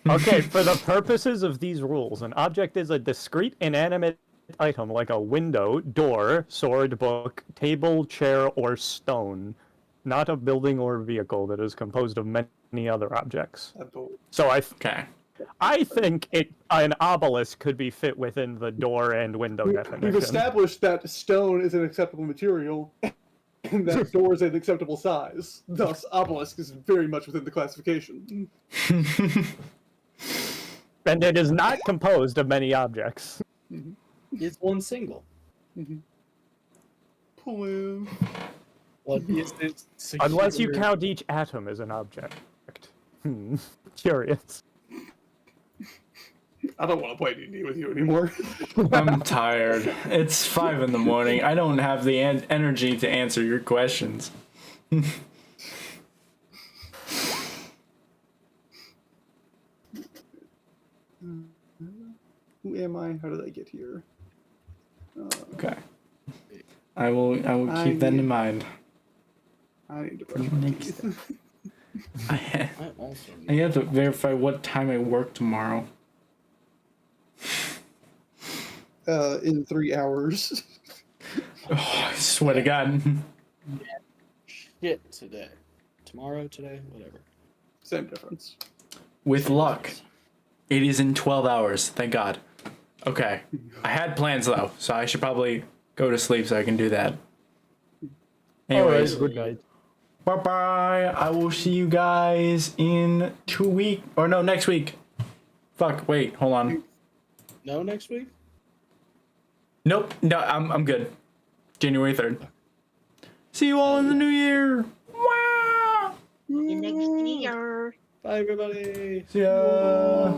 Okay, for the purposes of these rules, an object is a discrete inanimate item like a window, door, sword, book, table, chair, or stone, not a building or vehicle that is composed of many other objects. So Okay. I think an obelisk could be fit within the door and window definition. We've established that stone is an acceptable material, and that door is an acceptable size. Thus, obelisk is very much within the classification. And it is not composed of many objects. It's one single. Blue. What is it? Unless you Secure- count each atom as an object. Curious. I don't want to play D&D with you anymore. I'm tired. It's 5 a.m. I don't have the energy to answer your questions. Who am I? How did I get here? Okay. I will keep that in mind. I need to brush my teeth. I also I have to verify what time I work tomorrow. In 3 hours. Oh, I swear to God. shit today. Tomorrow, today, whatever. Same difference. With luck, it is in 12 hours. Thank God. Okay. I had plans though, so I should probably go to sleep so I can do that. Anyways, Alright, good night. bye bye. I will see you guys in 2 weeks. Or no, next week. Fuck, wait, hold on. No, next week? Nope, no, I'm good. January 3rd. See you all in the new year. Wow. Next year. Bye, everybody. See ya.